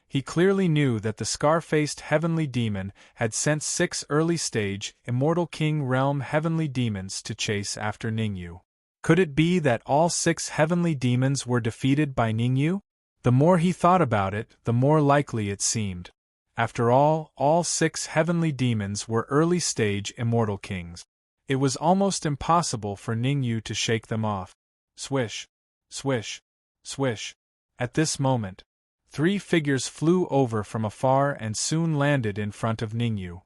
He clearly knew that the scar-faced heavenly demon had sent 6 early-stage, Immortal King Realm heavenly demons to chase after Ningyu. Could it be that all 6 heavenly demons were defeated by Ningyu? The more he thought about it, the more likely it seemed. After all 6 heavenly demons were early-stage Immortal Kings. It was almost impossible for Ningyu to shake them off. Swish, swish, swish. At this moment, 3 figures flew over from afar and soon landed in front of Ningyu.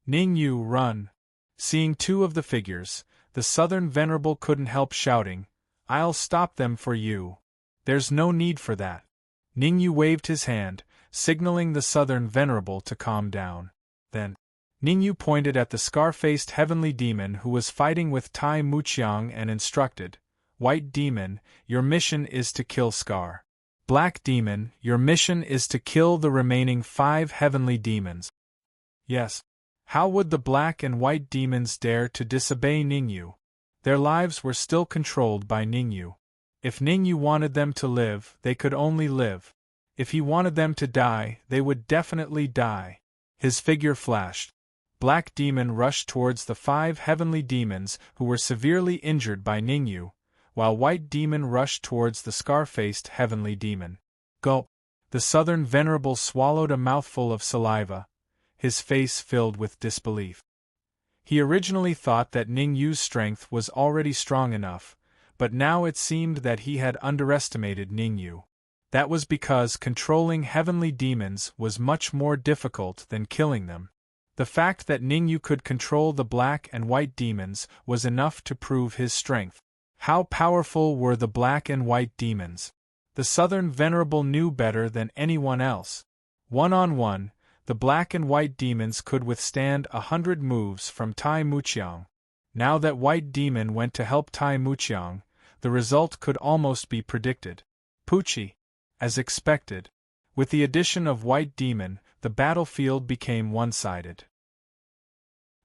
Ningyu, run! Seeing 2 of the figures, the Southern Venerable couldn't help shouting, I'll stop them for you. There's no need for that. Ningyu waved his hand, signaling the Southern Venerable to calm down. Then, Ningyu pointed at the scar-faced heavenly demon who was fighting with Tai Muqiang and instructed, White Demon, your mission is to kill Scar. Black Demon, your mission is to kill the remaining 5 heavenly demons. Yes. How would the black and white demons dare to disobey Ningyu? Their lives were still controlled by Ningyu. If Ningyu wanted them to live, they could only live. If he wanted them to die, they would definitely die. His figure flashed. Black Demon rushed towards the 5 heavenly demons who were severely injured by Ningyu, while White Demon rushed towards the scar-faced heavenly demon. Gulp! The Southern Venerable swallowed a mouthful of saliva, his face filled with disbelief. He originally thought that Ningyu's strength was already strong enough, but now it seemed that he had underestimated Ningyu. That was because controlling heavenly demons was much more difficult than killing them. The fact that Ningyu could control the black and white demons was enough to prove his strength. How powerful were the black and white demons? The Southern Venerable knew better than anyone else. One-on-one, the black and white demons could withstand 100 moves from Tai Muqiang. Now that White Demon went to help Tai Muqiang, the result could almost be predicted. Pucci. As expected. With the addition of White Demon, the battlefield became one-sided.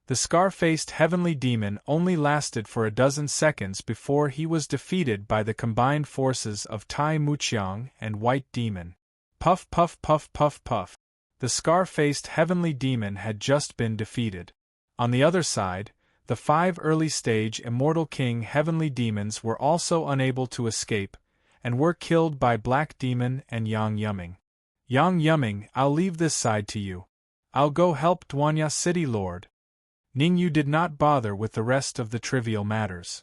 The scar-faced heavenly demon only lasted for a dozen seconds before he was defeated by the combined forces of Tai Muqiang and White Demon. Puff puff puff puff puff. The scar-faced heavenly demon had just been defeated. On the other side, the 5 early-stage Immortal King heavenly demons were also unable to escape, and were killed by Black Demon and Yang Yuming. Yang Yuming, I'll leave this side to you. I'll go help Duanya City Lord. Ningyu did not bother with the rest of the trivial matters.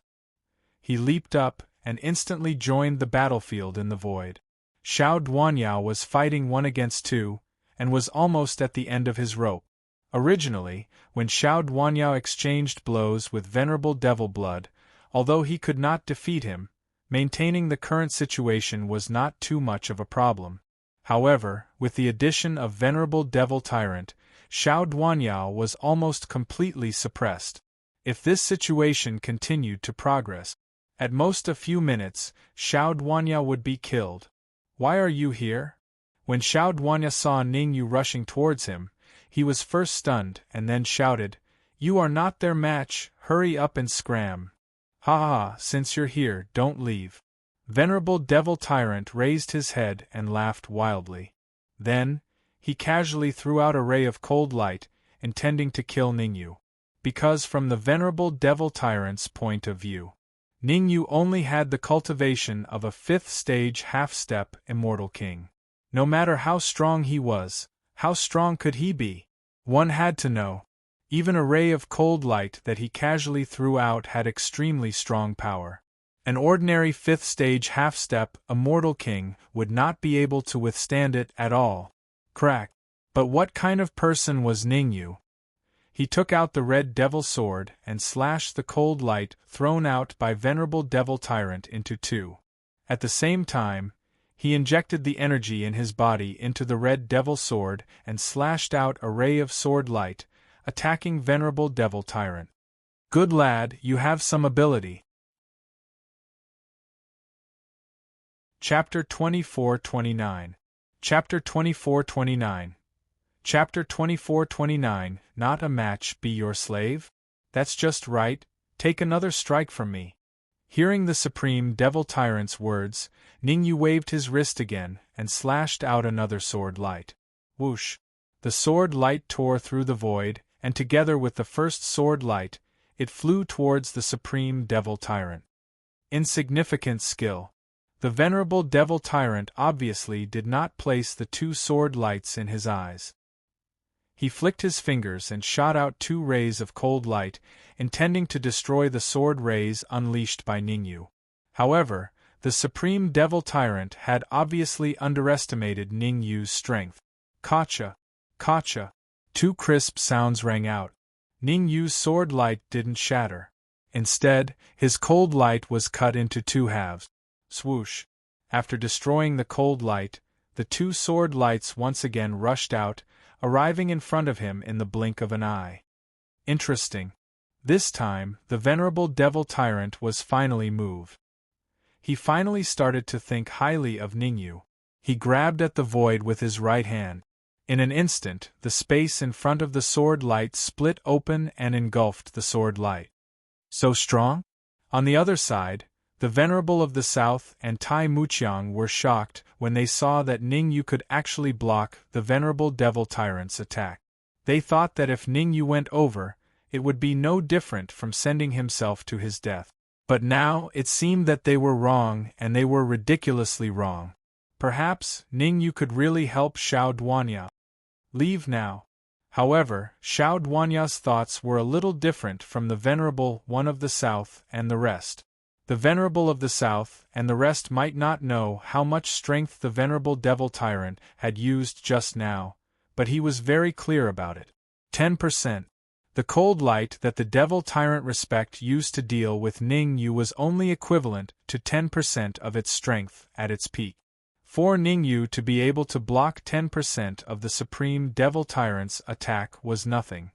He leaped up and instantly joined the battlefield in the void. Xiao Duanyao was fighting 1 against 2, and was almost at the end of his rope. Originally, when Xiao Duanyao exchanged blows with Venerable Devil Blood, although he could not defeat him, maintaining the current situation was not too much of a problem. However, with the addition of Venerable Devil Tyrant, Xiao Duanyao was almost completely suppressed. If this situation continued to progress, at most a few minutes, Xiao Duanyao would be killed. Why are you here? When Xiao Duanyao saw Ningyu rushing towards him, he was first stunned and then shouted, You are not their match, hurry up and scram. Ha ha, since you're here, don't leave. Venerable Devil Tyrant raised his head and laughed wildly. Then, he casually threw out a ray of cold light, intending to kill Ningyu. Because from the Venerable Devil Tyrant's point of view, Ningyu only had the cultivation of a 5th stage half-step Immortal King. No matter how strong he was, how strong could he be? One had to know. Even a ray of cold light that he casually threw out had extremely strong power. An ordinary 5th stage half-step Immortal King would not be able to withstand it at all. Crack. But what kind of person was Ningyu? He took out the red devil sword and slashed the cold light thrown out by venerable devil tyrant into two. At the same time, he injected the energy in his body into the red devil sword and slashed out a ray of sword light, attacking venerable devil tyrant. Good lad, you have some ability. Chapter 24-29. Chapter 24-29. Chapter 24-29. Not a match be your slave? That's just right, take another strike from me. Hearing the supreme devil tyrant's words, Ningyu waved his wrist again and slashed out another sword light. Whoosh! The sword light tore through the void, and together with the first sword light, it flew towards the supreme devil tyrant. Insignificant skill. The venerable devil tyrant obviously did not place the two sword lights in his eyes. He flicked his fingers and shot out two rays of cold light, intending to destroy the sword rays unleashed by Ningyu. However, the supreme devil tyrant had obviously underestimated Ningyu's strength. Kacha! Kacha! Two crisp sounds rang out. Ningyu's sword light didn't shatter. Instead, his cold light was cut into two halves. Swoosh! After destroying the cold light, the two sword lights once again rushed out, arriving in front of him in the blink of an eye. Interesting. This time, the venerable devil tyrant was finally moved. He finally started to think highly of Ningyu. He grabbed at the void with his right hand. In an instant, the space in front of the sword light split open and engulfed the sword light. So strong? On the other side, the Venerable of the South and Tai Muqiang were shocked when they saw that Ningyu could actually block the venerable devil tyrant's attack. They thought that if Ningyu went over, it would be no different from sending himself to his death. But now it seemed that they were wrong, and they were ridiculously wrong. Perhaps Ningyu could really help Xiao Duanya. Leave now. However, Xiao Duanya's thoughts were a little different from the Venerable One of the South and the rest. The Venerable of the South and the rest might not know how much strength the Venerable Devil Tyrant had used just now, but he was very clear about it. 10%. The cold light that the Devil Tyrant Respect used to deal with Ningyu was only equivalent to 10% of its strength at its peak. For Ningyu to be able to block 10% of the Supreme Devil Tyrant's attack was nothing.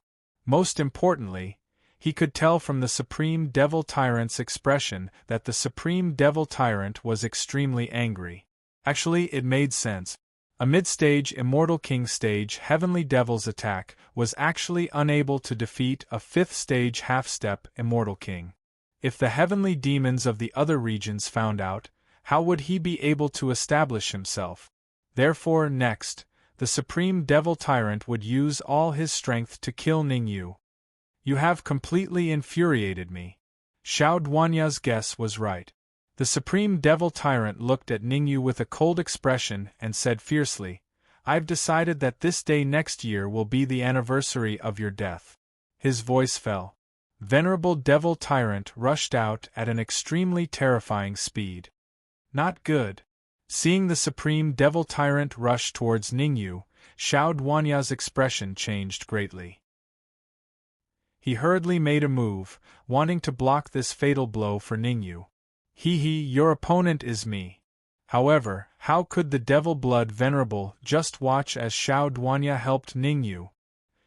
Most importantly, he could tell from the Supreme Devil Tyrant's expression that the Supreme Devil Tyrant was extremely angry. Actually, it made sense. A mid-stage Immortal King stage Heavenly Devil's attack was actually unable to defeat a 5th stage half-step Immortal King. If the heavenly demons of the other regions found out, how would he be able to establish himself? Therefore, next, the Supreme Devil Tyrant would use all his strength to kill Ningyu. You have completely infuriated me. Xiao Duanya's guess was right. The Supreme Devil Tyrant looked at Ningyu with a cold expression and said fiercely, "I've decided that this day next year will be the anniversary of your death." His voice fell. Venerable Devil Tyrant rushed out at an extremely terrifying speed. Not good. Seeing the Supreme Devil Tyrant rush towards Ningyu, Xiao Duanya's expression changed greatly. He hurriedly made a move, wanting to block this fatal blow for Ningyu. Your opponent is me. However, how could the Devil Blood Venerable just watch as Xiao Duanya helped Ningyu?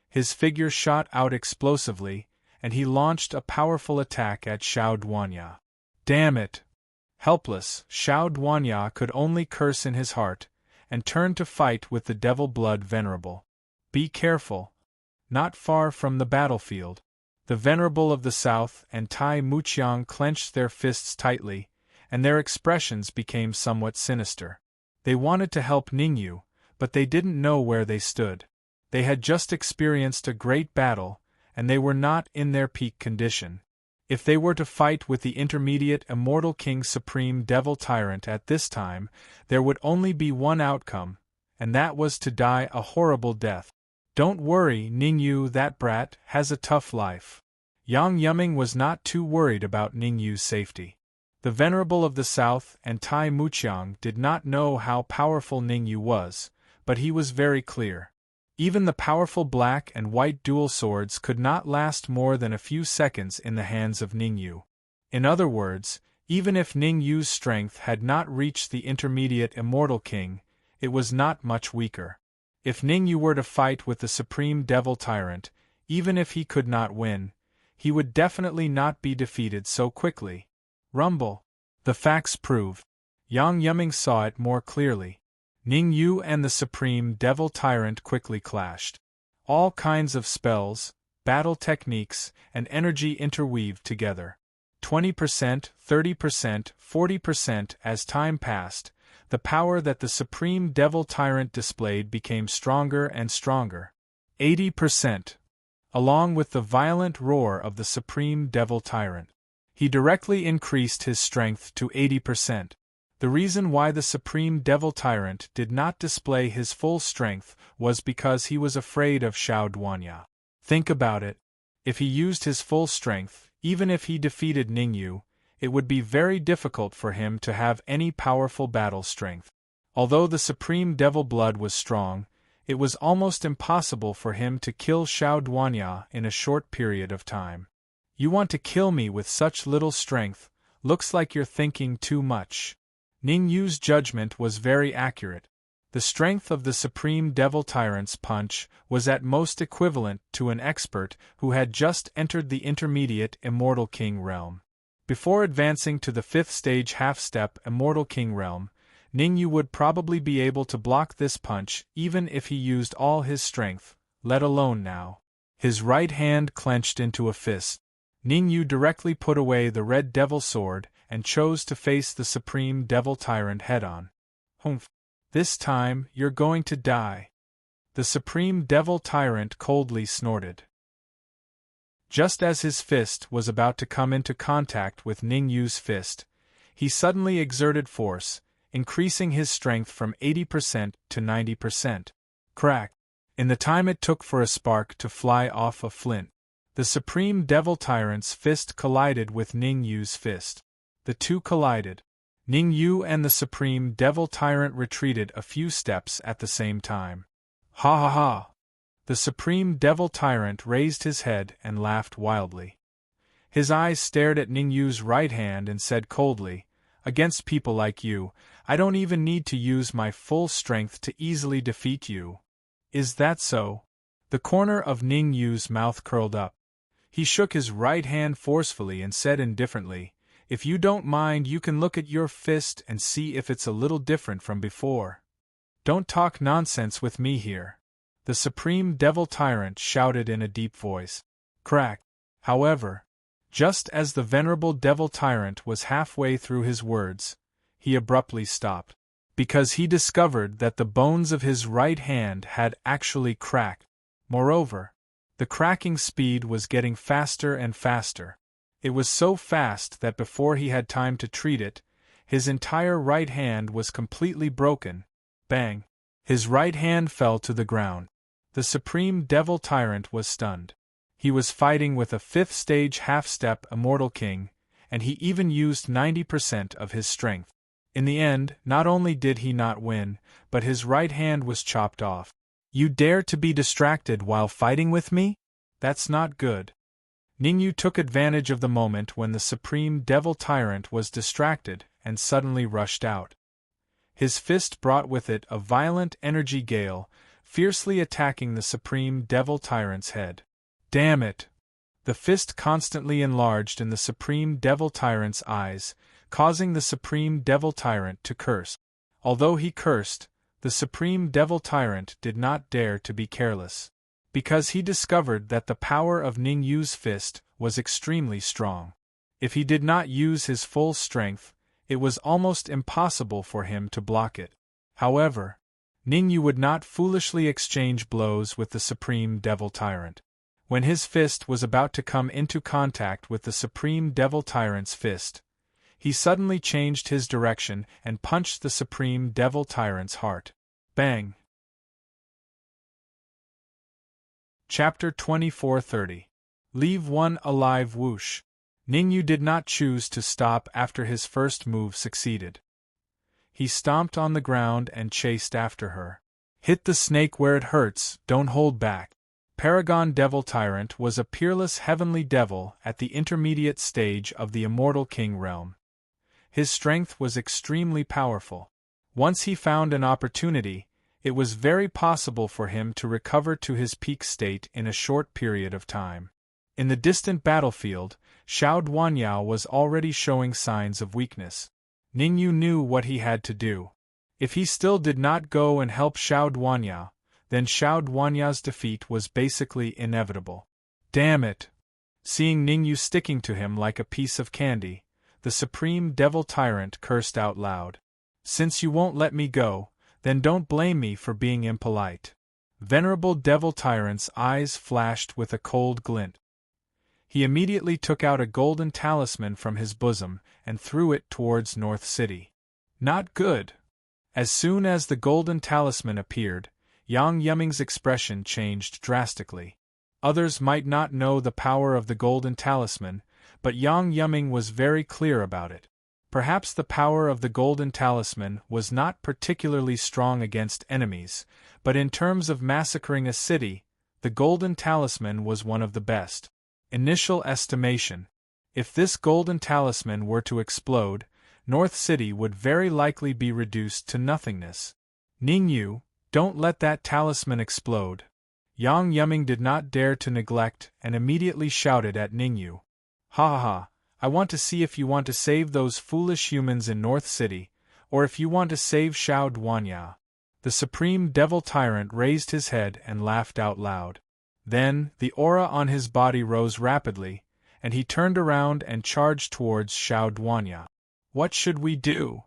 His figure shot out explosively, and he launched a powerful attack at Xiao Duanya. Damn it! Helpless, Xiao Duanya could only curse in his heart, and turned to fight with the Devil Blood Venerable. Be careful. Not far from the battlefield, the Venerable of the South and Tai Muqiang clenched their fists tightly, and their expressions became somewhat sinister. They wanted to help Ningyu, but they didn't know where they stood. They had just experienced a great battle, and they were not in their peak condition. If they were to fight with the intermediate Immortal King Supreme Devil Tyrant at this time, there would only be one outcome, and that was to die a horrible death. Don't worry, Ningyu, that brat has a tough life. Yang Yuming was not too worried about Ningyu's safety. The Venerable of the South and Tai Muqiang did not know how powerful Ningyu was, but he was very clear. Even the powerful black and white dual swords could not last more than a few seconds in the hands of Ningyu. In other words, even if Ningyu's strength had not reached the intermediate Immortal King, it was not much weaker. If Ningyu were to fight with the Supreme Devil Tyrant, even if he could not win, he would definitely not be defeated so quickly. Rumble. The facts proved. Yang Yuming saw it more clearly. Ningyu and the Supreme Devil Tyrant quickly clashed. All kinds of spells, battle techniques, and energy interweaved together. 20%, 30%, 40% as time passed, the power that the Supreme Devil Tyrant displayed became stronger and stronger. 80%. Along with the violent roar of the Supreme Devil Tyrant, he directly increased his strength to 80%. The reason why the Supreme Devil Tyrant did not display his full strength was because he was afraid of Xiao Duanya. Think about it. If he used his full strength, even if he defeated Ningyu, it would be very difficult for him to have any powerful battle strength. Although the Supreme Devil blood was strong, it was almost impossible for him to kill Xiao Duanya in a short period of time. You want to kill me with such little strength? Looks like you're thinking too much. Ningyu's judgment was very accurate. The strength of the Supreme Devil Tyrant's punch was at most equivalent to an expert who had just entered the intermediate Immortal King realm. Before advancing to the 5th stage half-step Immortal King realm, Ningyu would probably be able to block this punch even if he used all his strength, let alone now. His right hand clenched into a fist. Ningyu directly put away the Red Devil Sword and chose to face the Supreme Devil Tyrant head-on. Humph! This time, you're going to die. The Supreme Devil Tyrant coldly snorted. Just as his fist was about to come into contact with Ningyu's fist, he suddenly exerted force, increasing his strength from 80% to 90%. Crack! In the time it took for a spark to fly off a flint, the Supreme Devil Tyrant's fist collided with Ningyu's fist. The two collided. Ningyu and the Supreme Devil Tyrant retreated a few steps at the same time. Ha ha ha! The Supreme Devil Tyrant raised his head and laughed wildly. His eyes stared at Ningyu's right hand and said coldly, "Against people like you, I don't even need to use my full strength to easily defeat you." Is that so? The corner of Ningyu's mouth curled up. He shook his right hand forcefully and said indifferently, "If you don't mind, you can look at your fist and see if it's a little different from before. Don't talk nonsense with me here." The Supreme Devil Tyrant shouted in a deep voice. Crack! However, just as the venerable Devil Tyrant was halfway through his words, he abruptly stopped, because he discovered that the bones of his right hand had actually cracked. Moreover, the cracking speed was getting faster and faster. It was so fast that before he had time to treat it, his entire right hand was completely broken. Bang! His right hand fell to the ground. The Supreme Devil Tyrant was stunned. He was fighting with a 5th stage half-step Immortal King, and he even used 90% of his strength. In the end, not only did he not win, but his right hand was chopped off. You dare to be distracted while fighting with me? That's not good. Ningyu took advantage of the moment when the Supreme Devil Tyrant was distracted and suddenly rushed out. His fist brought with it a violent energy gale, fiercely attacking the Supreme Devil Tyrant's head. Damn it! The fist constantly enlarged in the Supreme Devil Tyrant's eyes, causing the Supreme Devil Tyrant to curse. Although he cursed, the Supreme Devil Tyrant did not dare to be careless, because he discovered that the power of Ningyu's fist was extremely strong. If he did not use his full strength, it was almost impossible for him to block it. However, Ningyu would not foolishly exchange blows with the Supreme Devil Tyrant. When his fist was about to come into contact with the Supreme Devil Tyrant's fist, he suddenly changed his direction and punched the Supreme Devil Tyrant's heart. Bang! Chapter 2430. Leave One Alive. Whoosh! Ningyu did not choose to stop after his first move succeeded. He stomped on the ground and chased after her. Hit the snake where it hurts, don't hold back. Paragon Devil Tyrant was a peerless heavenly devil at the intermediate stage of the immortal king realm. His strength was extremely powerful. Once he found an opportunity, it was very possible for him to recover to his peak state in a short period of time. In the distant battlefield, Xiao Duanyao was already showing signs of weakness. Ningyu knew what he had to do. If he still did not go and help Xiao Duanyao, then Xiao Duanyao's defeat was basically inevitable. Damn it! Seeing Ningyu sticking to him like a piece of candy, the Supreme Devil Tyrant cursed out loud. Since you won't let me go, then don't blame me for being impolite. Venerable Devil Tyrant's eyes flashed with a cold glint. He immediately took out a golden talisman from his bosom and threw it towards North City. Not good! As soon as the golden talisman appeared, Yang Yuming's expression changed drastically. Others might not know the power of the golden talisman, but Yang Yuming was very clear about it. Perhaps the power of the golden talisman was not particularly strong against enemies, but in terms of massacring a city, the golden talisman was one of the best. Initial estimation: if this golden talisman were to explode, North City would very likely be reduced to nothingness. Ningyu, don't let that talisman explode. Yang Yuming did not dare to neglect and immediately shouted at Ningyu. Ha ha ha, I want to see if you want to save those foolish humans in North City, or if you want to save Xiao Duanyao. The Supreme Devil Tyrant raised his head and laughed out loud. Then, the aura on his body rose rapidly, and he turned around and charged towards Xiao Duanyao. What should we do?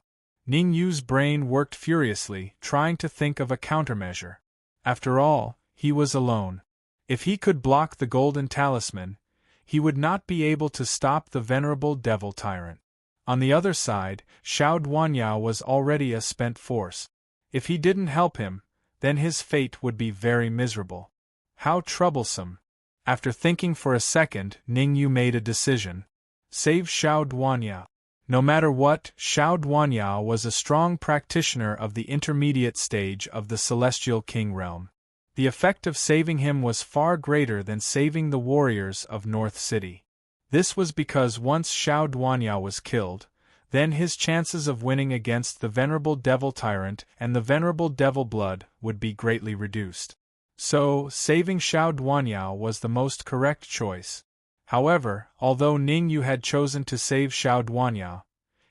Ningyu's brain worked furiously, trying to think of a countermeasure. After all, he was alone. If he could block the golden talisman, he would not be able to stop the venerable Devil Tyrant. On the other side, Xiao Duanyao was already a spent force. If he didn't help him, then his fate would be very miserable. How troublesome! After thinking for a second, Ningyu made a decision. Save Xiao Duanyao. No matter what, Xiao Duanyao was a strong practitioner of the intermediate stage of the Celestial King realm. The effect of saving him was far greater than saving the warriors of North City. This was because once Xiao Duanyao was killed, then his chances of winning against the Venerable Devil Tyrant and the Venerable Devil Blood would be greatly reduced. So, saving Xiao Duanyao was the most correct choice. However, although Ningyu had chosen to save Xiao Duanyao,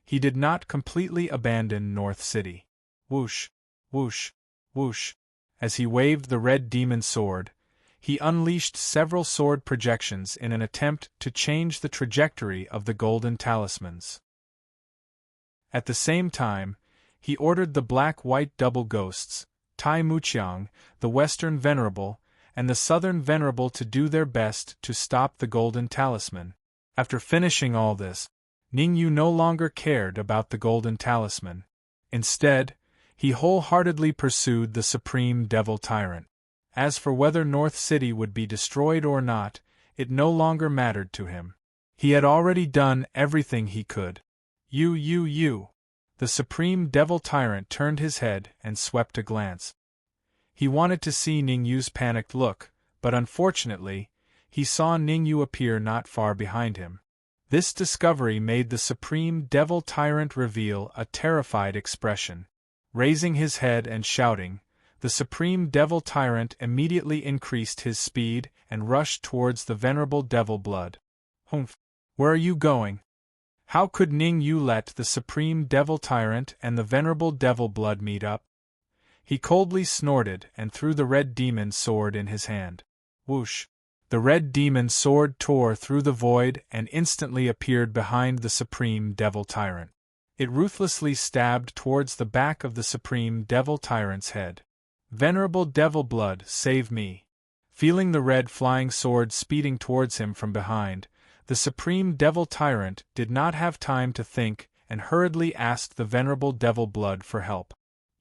he did not completely abandon North City. Whoosh, whoosh, whoosh. As he waved the red demon sword, he unleashed several sword projections in an attempt to change the trajectory of the golden talismans. At the same time, he ordered the black-white double ghosts, Tai Muqiang, the Western Venerable, and the Southern Venerable to do their best to stop the golden talisman. After finishing all this, Ningyu no longer cared about the golden talisman. Instead, he wholeheartedly pursued the Supreme Devil Tyrant. As for whether North City would be destroyed or not, it no longer mattered to him. He had already done everything he could. You. The Supreme Devil Tyrant turned his head and swept a glance. He wanted to see Ningyu's panicked look, but unfortunately, he saw Ningyu appear not far behind him. This discovery made the Supreme Devil Tyrant reveal a terrified expression. Raising his head and shouting, the Supreme Devil Tyrant immediately increased his speed and rushed towards the Venerable Devil Blood. Humph! Where are you going? How could Ningyu let the Supreme Devil Tyrant and the Venerable Devil Blood meet up? He coldly snorted and threw the red demon sword in his hand. Whoosh! The red demon sword tore through the void and instantly appeared behind the Supreme Devil Tyrant. It ruthlessly stabbed towards the back of the Supreme Devil Tyrant's head. Venerable Devil Blood, save me! Feeling the red flying sword speeding towards him from behind, the Supreme Devil Tyrant did not have time to think and hurriedly asked the Venerable Devil Blood for help.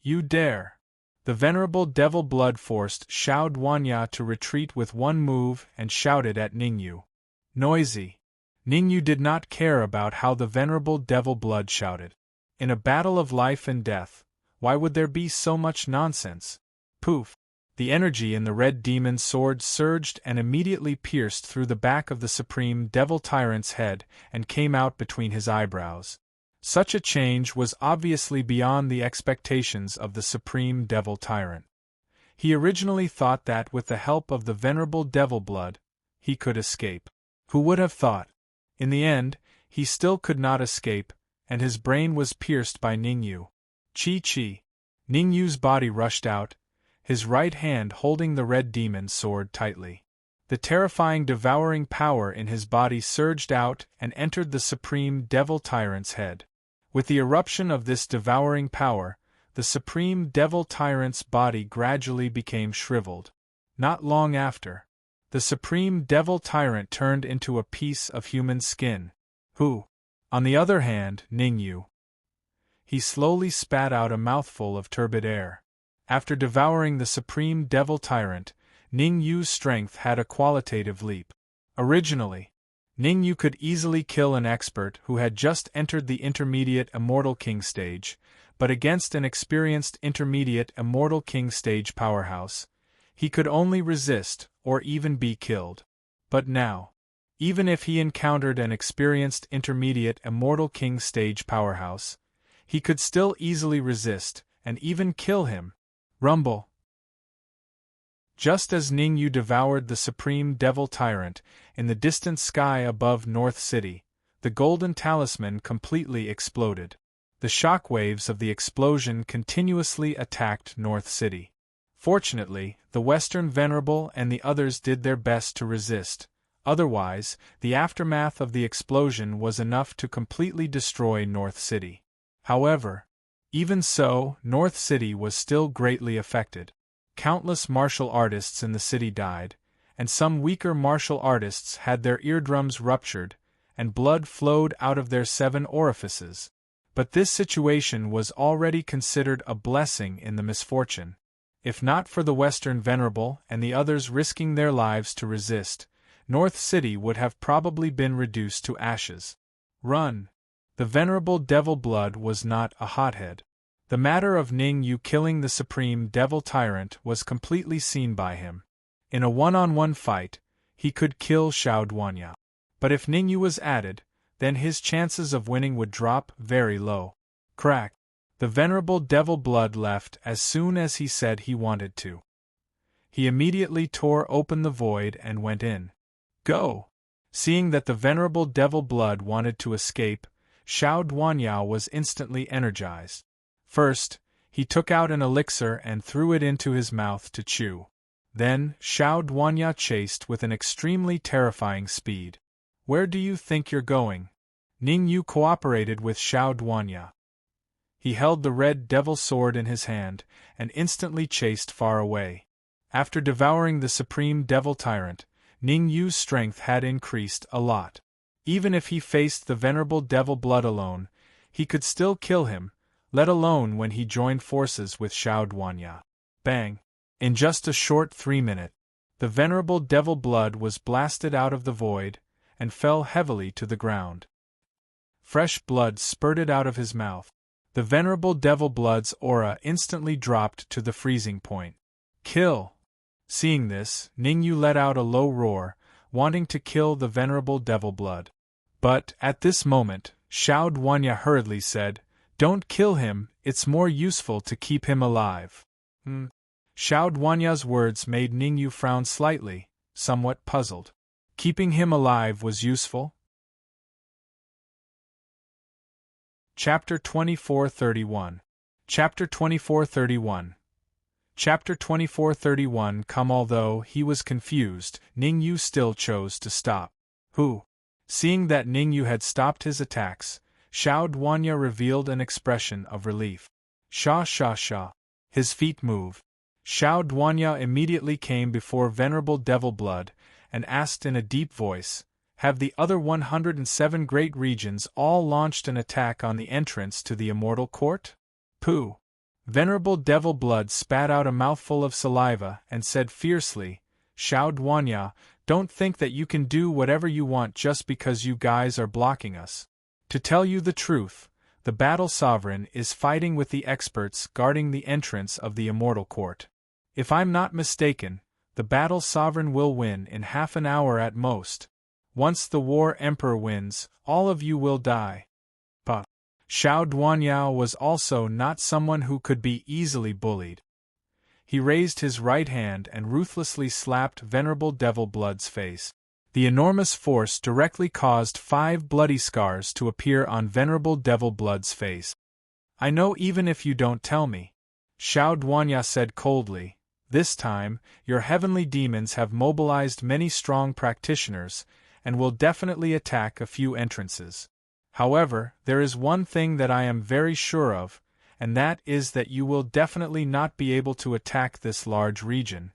You dare! The Venerable Devil Blood forced Xiao Duanyao to retreat with one move and shouted at Ningyu. Noisy! Ningyu did not care about how the Venerable Devil Blood shouted. In a battle of life and death, why would there be so much nonsense? Poof! The energy in the red demon's sword surged and immediately pierced through the back of the Supreme Devil Tyrant's head and came out between his eyebrows. Such a change was obviously beyond the expectations of the Supreme Devil Tyrant. He originally thought that with the help of the venerable devil blood, he could escape. Who would have thought? In the end, he still could not escape, and his brain was pierced by Ningyu. Chi. Ningyu's body rushed out, his right hand holding the red demon's sword tightly. The terrifying devouring power in his body surged out and entered the Supreme Devil Tyrant's head. With the eruption of this devouring power, the Supreme Devil Tyrant's body gradually became shriveled. Not long after, the Supreme Devil Tyrant turned into a piece of human skin. Who? On the other hand, Ningyu. He slowly spat out a mouthful of turbid air. After devouring the Supreme Devil Tyrant, Ningyu's strength had a qualitative leap. Originally, Ningyu could easily kill an expert who had just entered the Intermediate Immortal King stage, but against an experienced Intermediate Immortal King stage powerhouse, he could only resist or even be killed. But now, even if he encountered an experienced Intermediate Immortal King stage powerhouse, he could still easily resist and even kill him. Rumble. Just as Ningyu devoured the Supreme Devil Tyrant in the distant sky above North City, the golden talisman completely exploded. The shockwaves of the explosion continuously attacked North City. Fortunately, the Western Venerable and the others did their best to resist, otherwise, the aftermath of the explosion was enough to completely destroy North City. However, even so, North City was still greatly affected. Countless martial artists in the city died, and some weaker martial artists had their eardrums ruptured, and blood flowed out of their 7 orifices. But this situation was already considered a blessing in the misfortune. If not for the Western Venerable and the others risking their lives to resist, North City would have probably been reduced to ashes. Run! The Venerable Devil Blood was not a hothead. The matter of Ningyu killing the Supreme Devil Tyrant was completely seen by him. In a one-on-one fight, he could kill Xiao Duanya. But if Ningyu was added, then his chances of winning would drop very low. Crack! The Venerable Devil Blood left as soon as he said he wanted to. He immediately tore open the void and went in. Go! Seeing that the Venerable Devil Blood wanted to escape, Xiao Duanya was instantly energized. First, he took out an elixir and threw it into his mouth to chew. Then, Xiao Duanya chased with an extremely terrifying speed. Where do you think you're going? Ningyu cooperated with Xiao Duanya. He held the red devil sword in his hand and instantly chased far away. After devouring the Supreme Devil Tyrant, Ningyu's strength had increased a lot. Even if he faced the Venerable Devil Blood alone, he could still kill him, let alone when he joined forces with Xiao Duanya. Bang! In just a short 3-minute, the Venerable Devil Blood was blasted out of the void and fell heavily to the ground. Fresh blood spurted out of his mouth. The Venerable Devil Blood's aura instantly dropped to the freezing point. Kill! Seeing this, Ningyu let out a low roar, wanting to kill the Venerable Devil Blood. But, at this moment, Xiao Duanya hurriedly said, "Don't kill him, it's more useful to keep him alive." Xiao Duanya's words made Ningyu frown slightly, somewhat puzzled. Keeping him alive was useful? Chapter 2431. Chapter 2431. Chapter 2431. Although he was confused, Ningyu still chose to stop. Who? Seeing that Ningyu had stopped his attacks, Xiao Duanya revealed an expression of relief. Sha. His feet moved. Xiao Duanya immediately came before Venerable Devil Blood and asked in a deep voice, "Have the other 107 great regions all launched an attack on the entrance to the Immortal Court?" Pooh! Venerable Devil Blood spat out a mouthful of saliva and said fiercely, "Xiao Duanya, don't think that you can do whatever you want just because you guys are blocking us. To tell you the truth, the Battle Sovereign is fighting with the experts guarding the entrance of the Immortal Court. If I'm not mistaken, the battle sovereign will win in half an hour at most. Once the war emperor wins, all of you will die. Pa. Xiao Duanyao was also not someone who could be easily bullied. He raised his right hand and ruthlessly slapped Venerable Devil Blood's face. The enormous force directly caused 5 bloody scars to appear on Venerable Devil Blood's face. I know even if you don't tell me, Xiao Duanya said coldly. This time, your heavenly demons have mobilized many strong practitioners, and will definitely attack a few entrances. However, there is one thing that I am very sure of, and that is that you will definitely not be able to attack this large region.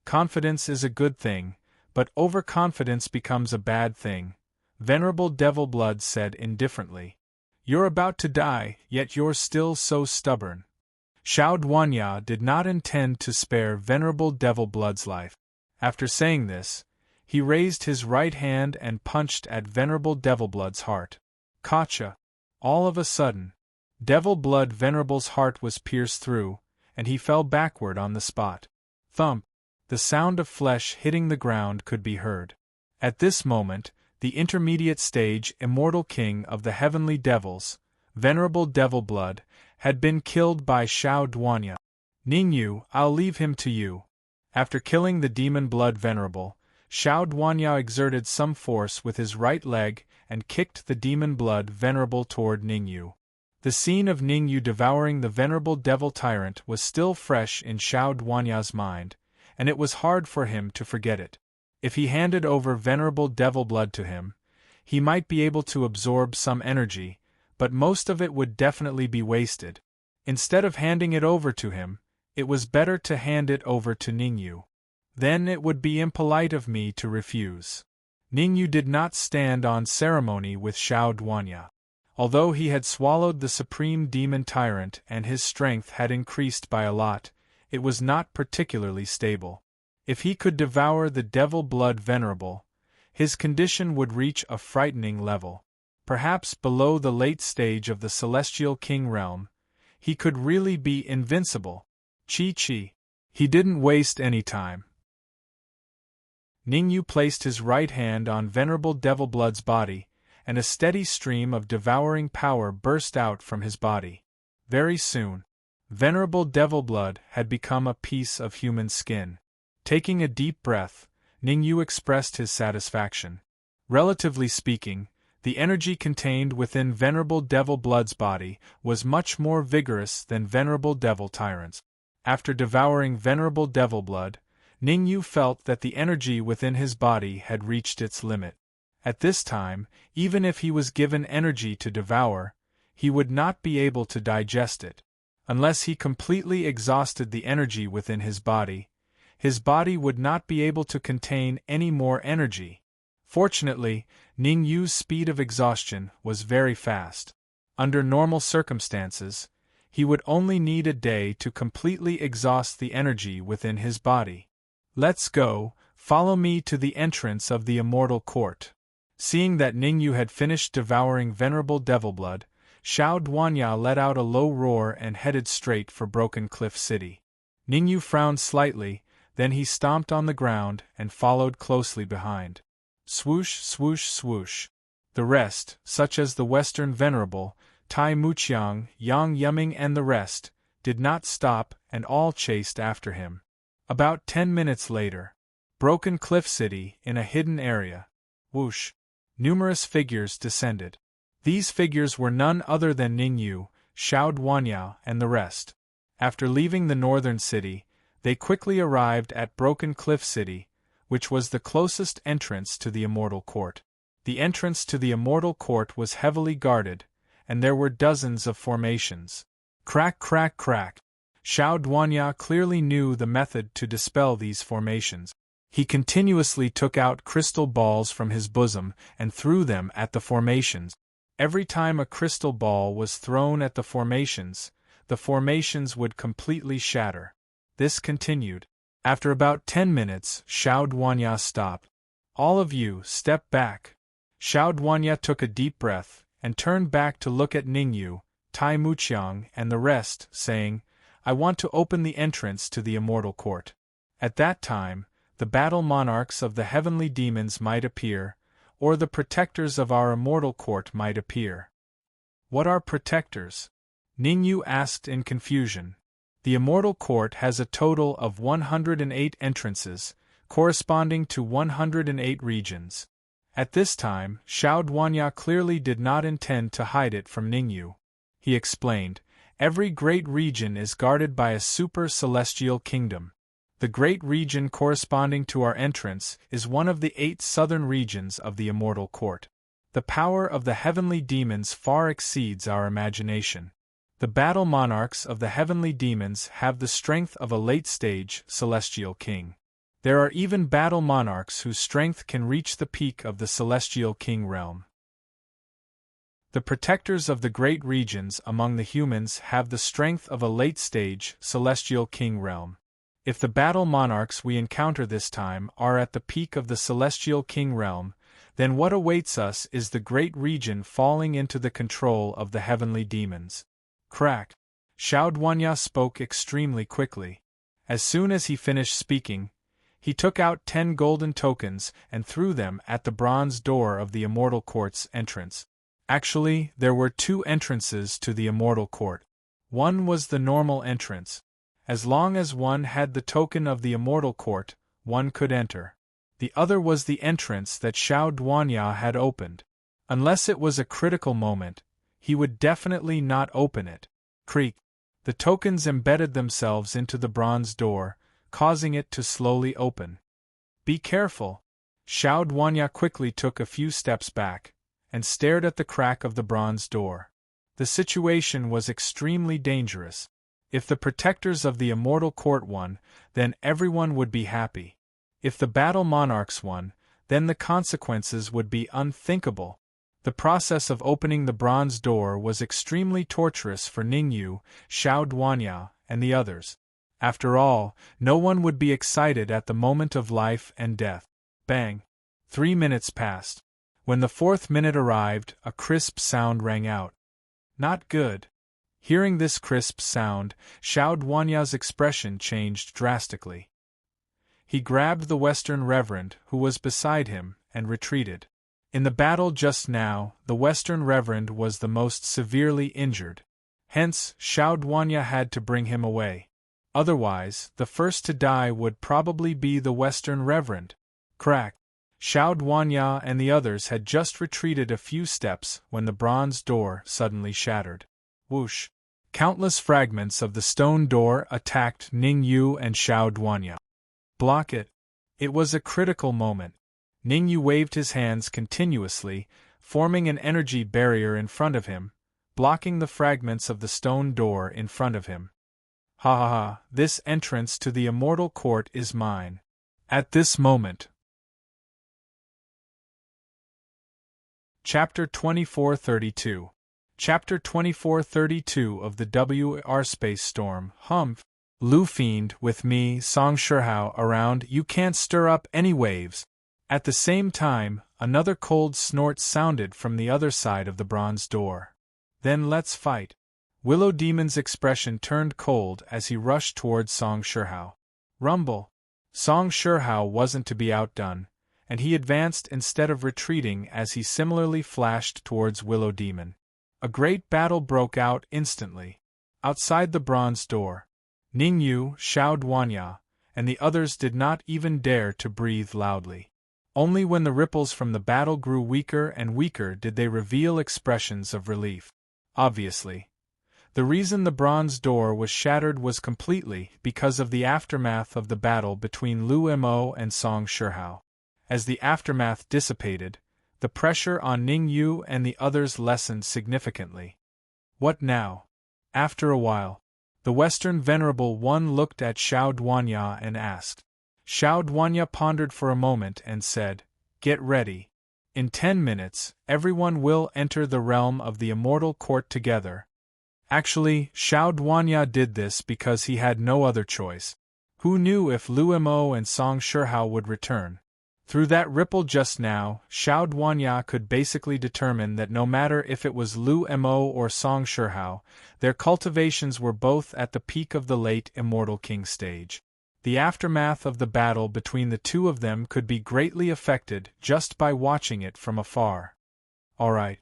Confidence is a good thing, but overconfidence becomes a bad thing, Venerable Devil Blood said indifferently. You're about to die, yet you're still so stubborn. Xiao Duanya did not intend to spare Venerable Devil Blood's life. After saying this, he raised his right hand and punched at Venerable Devil Blood's heart. Gotcha! All of a sudden, Devil Blood Venerable's heart was pierced through, and he fell backward on the spot. Thump! The sound of flesh hitting the ground could be heard. At this moment, the intermediate stage Immortal King of the Heavenly Devils, Venerable Devil Blood, had been killed by Xiao Duanya. Ningyu, I'll leave him to you. After killing the Demon Blood Venerable, Xiao Duanya exerted some force with his right leg and kicked the Demon Blood Venerable toward Ningyu. The scene of Ningyu devouring the Venerable Devil Tyrant was still fresh in Xiao Duanya's mind, and it was hard for him to forget it. If he handed over Venerable Devil Blood to him, he might be able to absorb some energy, but most of it would definitely be wasted. Instead of handing it over to him, it was better to hand it over to Ningyu. Then it would be impolite of me to refuse. Ningyu did not stand on ceremony with Xiao Duanya. Although he had swallowed the Supreme Demon Tyrant and his strength had increased by a lot, it was not particularly stable. If he could devour the Devil Blood Venerable, his condition would reach a frightening level. Perhaps below the late stage of the Celestial King realm, he could really be invincible. Chi. He didn't waste any time. Ningyu placed his right hand on Venerable Devil Blood's body, and a steady stream of devouring power burst out from his body. Very soon, Venerable Devil Blood had become a piece of human skin. Taking a deep breath, Ningyu expressed his satisfaction. Relatively speaking, the energy contained within Venerable Devil Blood's body was much more vigorous than Venerable Devil Tyrant's. After devouring Venerable Devil Blood, Ningyu felt that the energy within his body had reached its limit. At this time, even if he was given energy to devour, he would not be able to digest it. Unless he completely exhausted the energy within his body would not be able to contain any more energy. Fortunately, Ningyu's speed of exhaustion was very fast. Under normal circumstances, he would only need a day to completely exhaust the energy within his body. Let's go, follow me to the entrance of the Immortal Court. Seeing that Ningyu had finished devouring Venerable Devil Blood, Xiao Duanya let out a low roar and headed straight for Broken Cliff City. Ningyu frowned slightly, then he stomped on the ground and followed closely behind. Swoosh, swoosh, swoosh. The rest, such as the Western Venerable, Tai Muqiang, Yang Yuming and the rest, did not stop and all chased after him. About 10 minutes later, Broken Cliff City in a hidden area. Whoosh. Numerous figures descended. These figures were none other than Ningyu, Xiao Duanya and the rest. After leaving the northern city, they quickly arrived at Broken Cliff City, which was the closest entrance to the Immortal Court. The entrance to the Immortal Court was heavily guarded, and there were dozens of formations. Crack, crack, crack. Xiao Duanya clearly knew the method to dispel these formations. He continuously took out crystal balls from his bosom and threw them at the formations. Every time a crystal ball was thrown at the formations would completely shatter. This continued. After about 10 minutes, Xiao Duanya stopped. All of you, step back. Xiao Duanya took a deep breath and turned back to look at Ningyu, Tai Muqiang and the rest, saying, I want to open the entrance to the immortal court. At that time, the battle monarchs of the heavenly demons might appear, or the protectors of our immortal court might appear. What are protectors? Ningyu asked in confusion. The immortal court has a total of 108 entrances, corresponding to 108 regions. At this time, Xiao Duanya clearly did not intend to hide it from Ningyu. He explained, every great region is guarded by a super-celestial kingdom. The great region corresponding to our entrance is one of the 8 southern regions of the immortal court. The power of the heavenly demons far exceeds our imagination. The battle monarchs of the heavenly demons have the strength of a late-stage celestial king. There are even battle monarchs whose strength can reach the peak of the celestial king realm. The protectors of the great regions among the humans have the strength of a late-stage celestial king realm. If the battle monarchs we encounter this time are at the peak of the celestial king realm, then what awaits us is the great region falling into the control of the heavenly demons. Crack! Xiao Duanya spoke extremely quickly. As soon as he finished speaking, he took out 10 golden tokens and threw them at the bronze door of the immortal court's entrance. Actually, there were 2 entrances to the immortal court. One was the normal entrance. As long as one had the token of the immortal court, one could enter. The other was the entrance that Xiao Duanya had opened. Unless it was a critical moment, he would definitely not open it. Creak! The tokens embedded themselves into the bronze door, causing it to slowly open. Be careful! Xiao Duanya quickly took a few steps back, and stared at the crack of the bronze door. The situation was extremely dangerous. If the protectors of the immortal court won, then everyone would be happy. If the battle monarchs won, then the consequences would be unthinkable. The process of opening the bronze door was extremely torturous for Ningyu, Xiao Duanya, and the others. After all, no one would be excited at the moment of life and death. Bang! 3 minutes passed. When the 4th minute arrived, a crisp sound rang out. Not good. Hearing this crisp sound, Xiao Duanya's expression changed drastically. He grabbed the Western Reverend, who was beside him, and retreated. In the battle just now, the Western Reverend was the most severely injured. Hence, Xiao Duanya had to bring him away. Otherwise, the first to die would probably be the Western Reverend. Crack! Xiao Duanya and the others had just retreated a few steps when the bronze door suddenly shattered. Whoosh! Countless fragments of the stone door attacked Ningyu and Xiao Duanya. Block it! It was a critical moment. Ningyu waved his hands continuously, forming an energy barrier in front of him, blocking the fragments of the stone door in front of him. Ha ha ha, this entrance to the immortal court is mine. At this moment. Chapter 2432. Chapter 2432 of the W.R. Space Storm. Humph! Lu Fiend, with me, Song Shihao, around, you can't stir up any waves. At the same time, another cold snort sounded from the other side of the bronze door. Then let's fight. Willow Demon's expression turned cold as he rushed towards Song Shihao. Rumble! Song Shihao wasn't to be outdone, and he advanced instead of retreating as he similarly flashed towards Willow Demon. A great battle broke out instantly. Outside the bronze door, Ningyu, Xiao Duanya, and the others did not even dare to breathe loudly. Only when the ripples from the battle grew weaker and weaker did they reveal expressions of relief. Obviously, the reason the bronze door was shattered was completely because of the aftermath of the battle between Lu Mo and Song Shihao. As the aftermath dissipated, the pressure on Ningyu and the others lessened significantly. What now? After a while, the Western Venerable One looked at Xiao Duanya and asked. Xiao Duanya pondered for a moment and said, "Get ready. In 10 minutes, everyone will enter the realm of the immortal court together." Actually, Xiao Duanya did this because he had no other choice. Who knew if Lu Mo and Song Shihao would return? Through that ripple just now, Xiao Duanya could basically determine that no matter if it was Lu Mo or Song Shihao, their cultivations were both at the peak of the late Immortal King stage. The aftermath of the battle between the two of them could be greatly affected just by watching it from afar. All right.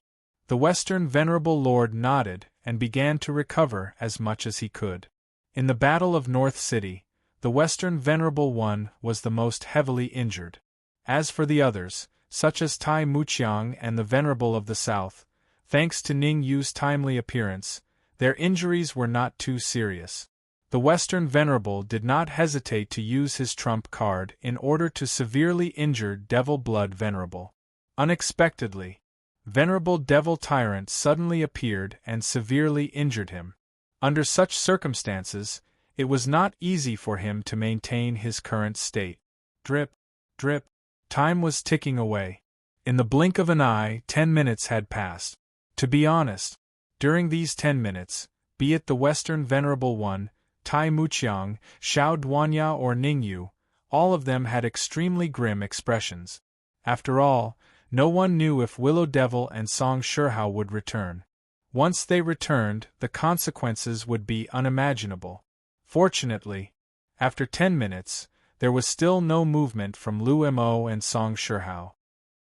The Western Venerable Lord nodded and began to recover as much as he could. In the Battle of North City, the Western Venerable One was the most heavily injured. As for the others, such as Tai Muqiang and the Venerable of the South, thanks to Ning Yu's timely appearance, their injuries were not too serious. The Western Venerable did not hesitate to use his trump card in order to severely injure Devil Blood Venerable. Unexpectedly, Venerable Devil Tyrant suddenly appeared and severely injured him. Under such circumstances, it was not easy for him to maintain his current state. Drip, drip. Time was ticking away. In the blink of an eye, 10 minutes had passed. To be honest, during these 10 minutes, be it the Western Venerable One, Tai Muqiang, Xiao Duanya or Ning Yu, all of them had extremely grim expressions. After all, no one knew if Willow Devil and Song Shihao would return. Once they returned, the consequences would be unimaginable. Fortunately, after 10 minutes, there was still no movement from Lu Mo and Song Shihao.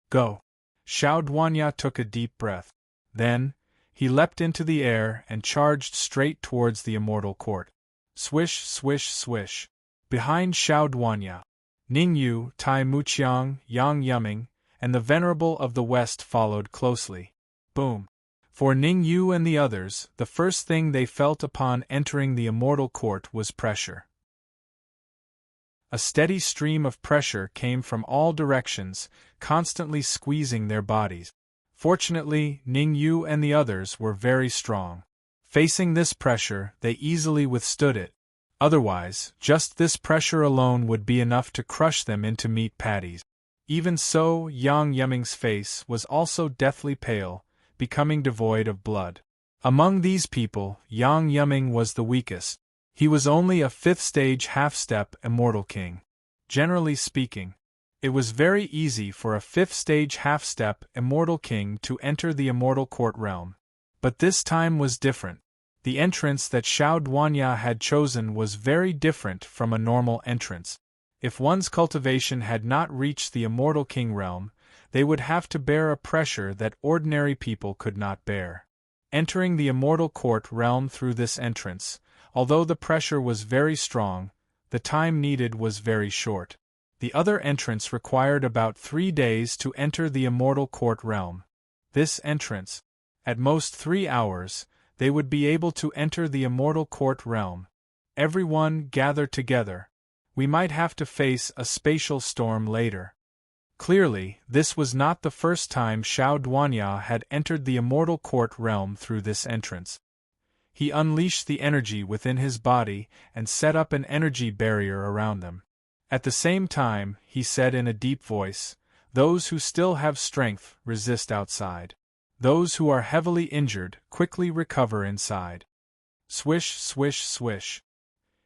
Go! Xiao Duanya took a deep breath. Then, he leapt into the air and charged straight towards the Immortal Court. Swish, swish, swish. Behind Xiao Duanya, Ning Yu, Tai Muqiang, Yang Yuming, and the Venerable of the West followed closely. Boom! For Ning Yu and the others, the first thing they felt upon entering the Immortal Court was pressure. A steady stream of pressure came from all directions, constantly squeezing their bodies. Fortunately, Ning Yu and the others were very strong. Facing this pressure, they easily withstood it. Otherwise, just this pressure alone would be enough to crush them into meat patties. Even so, Yang Yuming's face was also deathly pale, becoming devoid of blood. Among these people, Yang Yuming was the weakest. He was only a 5th-stage half-step Immortal King. Generally speaking, it was very easy for a 5th-stage half-step Immortal King to enter the Immortal Court realm. But this time was different. The entrance that Xiao Duanya had chosen was very different from a normal entrance. If one's cultivation had not reached the Immortal King realm, they would have to bear a pressure that ordinary people could not bear. Entering the Immortal Court realm through this entrance, although the pressure was very strong, the time needed was very short. The other entrance required about 3 days to enter the Immortal Court realm. This entrance, at most 3 hours, they would be able to enter the Immortal Court realm. Everyone gather together. We might have to face a spatial storm later. Clearly, this was not the first time Xiao Duanya had entered the Immortal Court realm through this entrance. He unleashed the energy within his body and set up an energy barrier around them. At the same time, he said in a deep voice, "Those who still have strength, resist outside. Those who are heavily injured, quickly recover inside." Swish, swish, swish.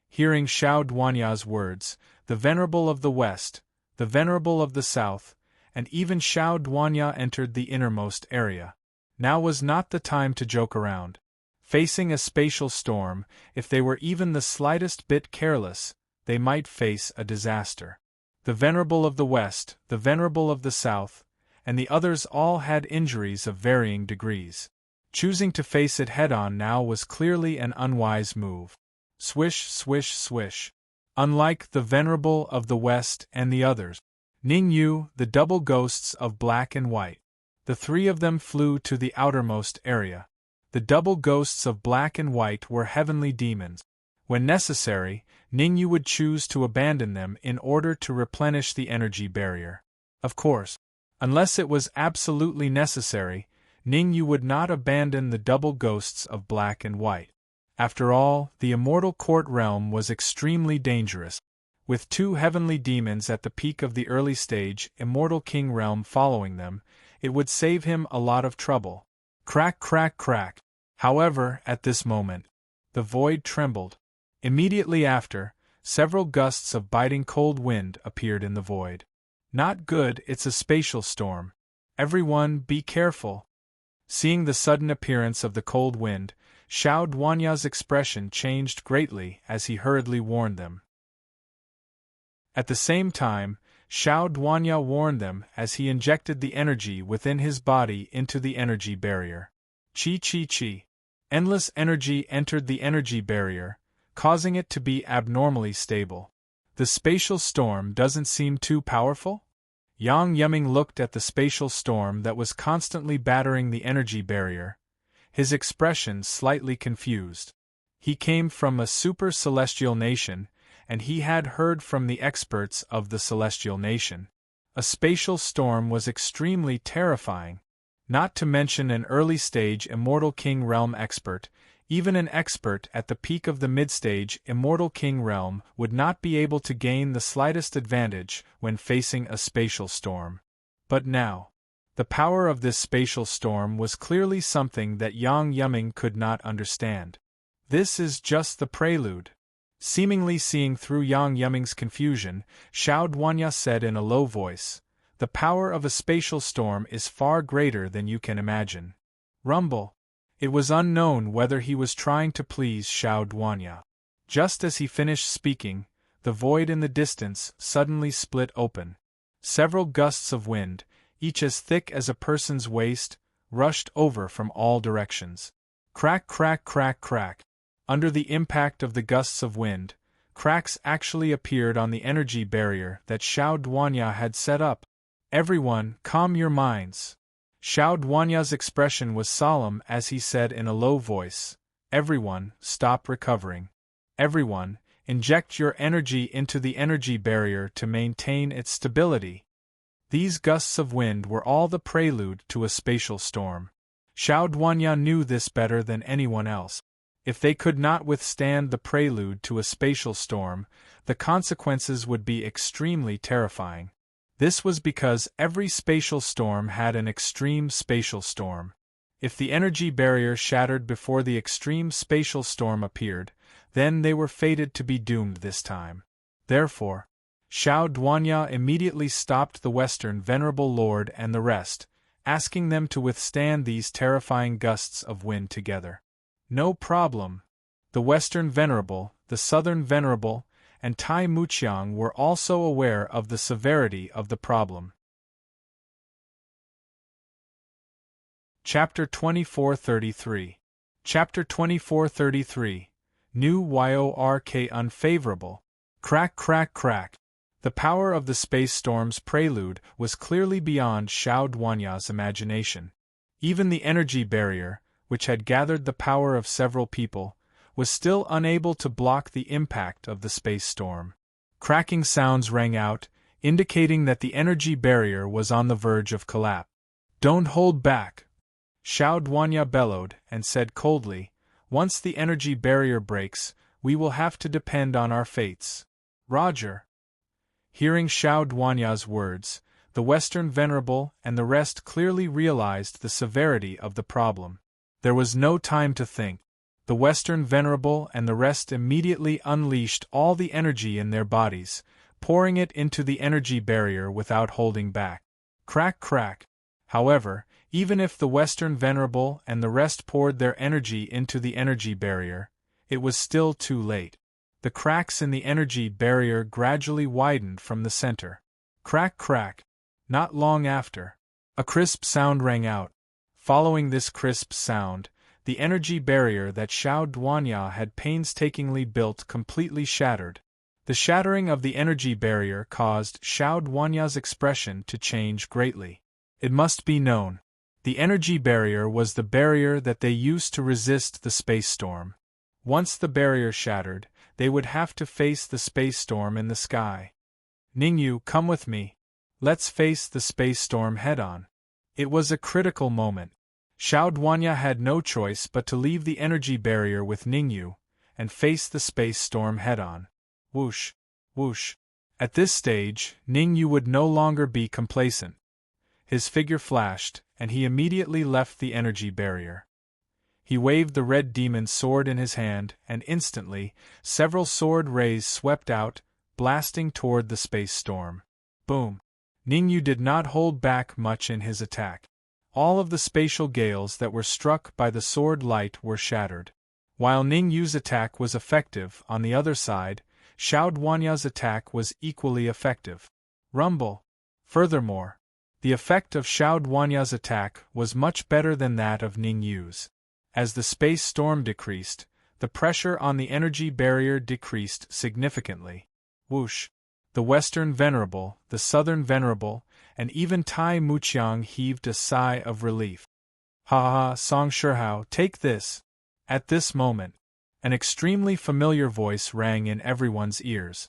Hearing Xiao Duanya's words, the Venerable of the West, the Venerable of the South, and even Xiao Duanya entered the innermost area. Now was not the time to joke around. Facing a spatial storm, if they were even the slightest bit careless, they might face a disaster. The Venerable of the West, the Venerable of the South, and the others all had injuries of varying degrees. Choosing to face it head-on now was clearly an unwise move. Swish, swish, swish. Unlike the Venerable of the West and the others, Ning Yu, the double ghosts of black and white, the 3 of them flew to the outermost area. The double ghosts of black and white were heavenly demons. When necessary, Ning Yu would choose to abandon them in order to replenish the energy barrier. Of course, unless it was absolutely necessary, Ning Yu would not abandon the double ghosts of black and white. After all, the Immortal Court realm was extremely dangerous. With 2 heavenly demons at the peak of the early stage Immortal King realm following them, it would save him a lot of trouble. Crack, crack, crack. However, at this moment, the void trembled. Immediately after, several gusts of biting cold wind appeared in the void. Not good, it's a spatial storm. Everyone, be careful. Seeing the sudden appearance of the cold wind, Xiao Duanya's expression changed greatly as he hurriedly warned them. At the same time, Xiao Duanya warned them as he injected the energy within his body into the energy barrier. Chi. Endless energy entered the energy barrier, causing it to be abnormally stable. The spatial storm doesn't seem too powerful? Yang Yiming looked at the spatial storm that was constantly battering the energy barrier, his expression slightly confused. He came from a super-celestial nation, and he had heard from the experts of the celestial nation. A spatial storm was extremely terrifying. Not to mention an early-stage Immortal King Realm expert, even an expert at the peak of the mid-stage Immortal King Realm would not be able to gain the slightest advantage when facing a spatial storm. But now, the power of this spatial storm was clearly something that Yang Yiming could not understand. This is just the prelude. Seemingly seeing through Yang Yiming's confusion, Xiao Duanya said in a low voice, "The power of a spatial storm is far greater than you can imagine." Rumble. It was unknown whether he was trying to please Xiao Duanya. Just as he finished speaking, the void in the distance suddenly split open. Several gusts of wind, each as thick as a person's waist, rushed over from all directions. Crack, crack, crack, crack. Under the impact of the gusts of wind, cracks actually appeared on the energy barrier that Xiao Duanya had set up. "Everyone, calm your minds." Xiao Duanya's expression was solemn as he said in a low voice, "Everyone, stop recovering. Everyone, inject your energy into the energy barrier to maintain its stability." These gusts of wind were all the prelude to a spatial storm. Xiao Duanya knew this better than anyone else. If they could not withstand the prelude to a spatial storm, the consequences would be extremely terrifying. This was because every spatial storm had an extreme spatial storm. If the energy barrier shattered before the extreme spatial storm appeared, then they were fated to be doomed this time. Therefore, Xiao Duanya immediately stopped the Western Venerable Lord and the rest, asking them to withstand these terrifying gusts of wind together. No problem. The Western Venerable, the Southern Venerable, and Tai Muqiang were also aware of the severity of the problem. Chapter 2433. Chapter 2433. New York Unfavorable. Crack, crack, crack. The power of the space storm's prelude was clearly beyond Xiao Duanya's imagination. Even the energy barrier, which had gathered the power of several people, was still unable to block the impact of the space storm. Cracking sounds rang out, indicating that the energy barrier was on the verge of collapse. "Don't hold back," Xiao Duanya bellowed and said coldly, "Once the energy barrier breaks, we will have to depend on our fates." "Roger." Hearing Xiao Duanya's words, the Western Venerable and the rest clearly realized the severity of the problem. There was no time to think. The Western Venerable and the rest immediately unleashed all the energy in their bodies, pouring it into the energy barrier without holding back. Crack, crack. However, even if the Western Venerable and the rest poured their energy into the energy barrier, it was still too late. The cracks in the energy barrier gradually widened from the center. Crack, crack. Not long after, a crisp sound rang out. Following this crisp sound, the energy barrier that Xiao Duanya had painstakingly built completely shattered. The shattering of the energy barrier caused Xiao Duanya's expression to change greatly. It must be known, the energy barrier was the barrier that they used to resist the space storm. Once the barrier shattered, they would have to face the space storm in the sky. "Ningyu, come with me. Let's face the space storm head-on." It was a critical moment. Xiao Duanya had no choice but to leave the energy barrier with Ningyu, and face the space storm head-on. Whoosh, whoosh. At this stage, Ningyu would no longer be complacent. His figure flashed, and he immediately left the energy barrier. He waved the red demon's sword in his hand, and instantly, several sword rays swept out, blasting toward the space storm. Boom! Ningyu did not hold back much in his attack. All of the spatial gales that were struck by the sword light were shattered. While Ningyu's attack was effective, on the other side, Xiao Duanya's attack was equally effective. Rumble. Furthermore, the effect of Xiao Duanya's attack was much better than that of Ningyu's. As the space storm decreased, the pressure on the energy barrier decreased significantly. Whoosh! The Western Venerable, the Southern Venerable, and even Tai Muqiang heaved a sigh of relief. Ha ha, Song Shihao, take this! At this moment, an extremely familiar voice rang in everyone's ears.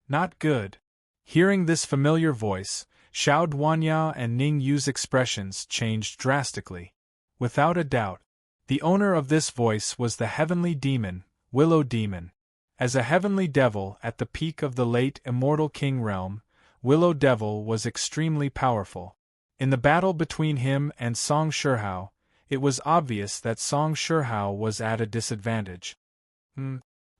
Not good. Hearing this familiar voice, Xiao Duanya and Ningyu's expressions changed drastically. Without a doubt, the owner of this voice was the heavenly demon, Willow Demon. As a heavenly devil at the peak of the late immortal king realm, Willow Devil was extremely powerful. In the battle between him and Song Shihao, it was obvious that Song Shihao was at a disadvantage.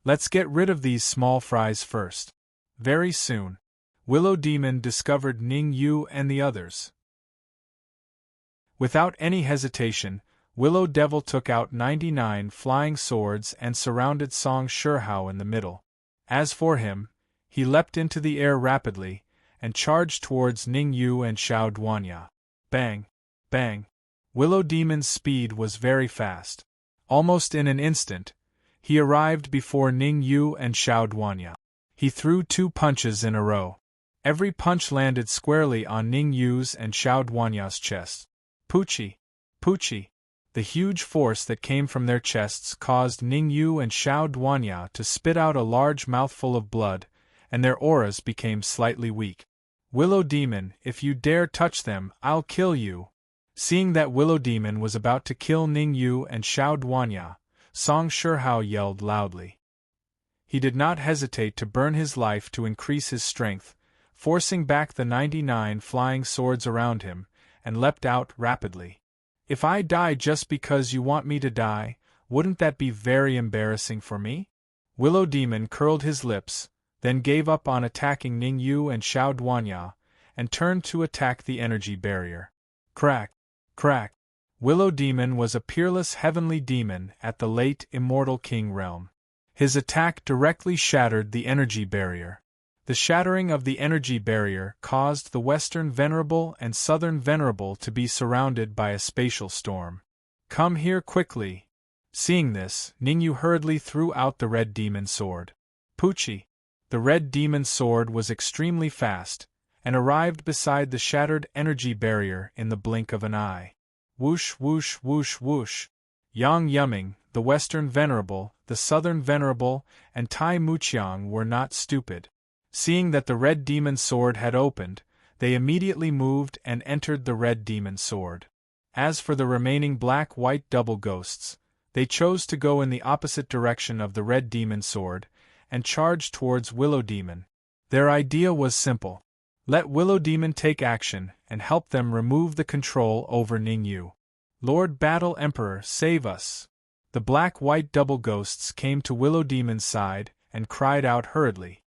Let's get rid of these small fries first. Very soon, Willow Demon discovered Ningyu and the others. Without any hesitation, Willow Devil took out 99 flying swords and surrounded Song Shihao in the middle. As for him, he leapt into the air rapidly, and charged towards Ningyu and Xiao Duanya. Bang! Bang! Willow Demon's speed was very fast. Almost in an instant, he arrived before Ningyu and Xiao Duanya. He threw 2 punches in a row. Every punch landed squarely on Ningyu's and Xiao Duanya's chest. Poochie! Poochie! The huge force that came from their chests caused Ningyu and Xiao Duanya to spit out a large mouthful of blood, and their auras became slightly weak. Willow Demon, if you dare touch them, I'll kill you! Seeing that Willow Demon was about to kill Ningyu and Xiao Duanya, Song Shihao yelled loudly. He did not hesitate to burn his life to increase his strength, forcing back the 99 flying swords around him, and leapt out rapidly. If I die just because you want me to die, wouldn't that be very embarrassing for me? Willow Demon curled his lips, then gave up on attacking Ningyu and Xiao Duanya, and turned to attack the energy barrier. Crack! Crack! Willow Demon was a peerless heavenly demon at the late immortal king realm. His attack directly shattered the energy barrier. The shattering of the energy barrier caused the Western Venerable and Southern Venerable to be surrounded by a spatial storm. Come here quickly! Seeing this, Ningyu hurriedly threw out the red demon sword. Poochie! The red demon sword was extremely fast, and arrived beside the shattered energy barrier in the blink of an eye. Whoosh whoosh whoosh whoosh! Yang Yuming, the Western Venerable, the Southern Venerable, and Tai Muqiang were not stupid. Seeing that the red demon sword had opened, they immediately moved and entered the red demon sword. As for the remaining black-white double ghosts, they chose to go in the opposite direction of the red demon sword, and charged towards Willow Demon. Their idea was simple. Let Willow Demon take action, and help them remove the control over Ningyu. Lord Battle Emperor, save us! The black-white double ghosts came to Willow Demon's side, and cried out hurriedly.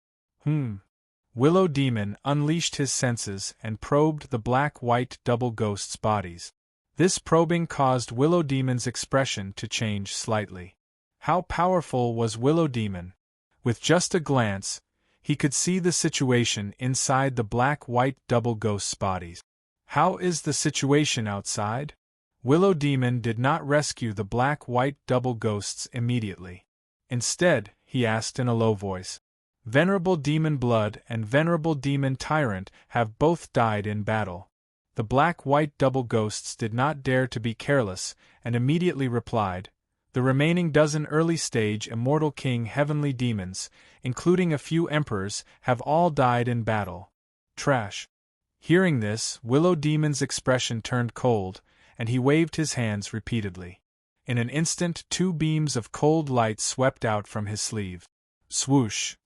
Willow Demon unleashed his senses and probed the black-white double ghosts' bodies. This probing caused Willow Demon's expression to change slightly. How powerful was Willow Demon? With just a glance, he could see the situation inside the black-white double ghosts' bodies. How is the situation outside? Willow Demon did not rescue the black-white double ghosts immediately. Instead, he asked in a low voice, Venerable Demon Blood and Venerable Demon Tyrant have both died in battle. The black-white double ghosts did not dare to be careless, and immediately replied, The remaining dozen early-stage Immortal King heavenly demons, including a few emperors, have all died in battle. Trash. Hearing this, Willow Demon's expression turned cold, and he waved his hands repeatedly. In an instant 2 beams of cold light swept out from his sleeve. Swoosh!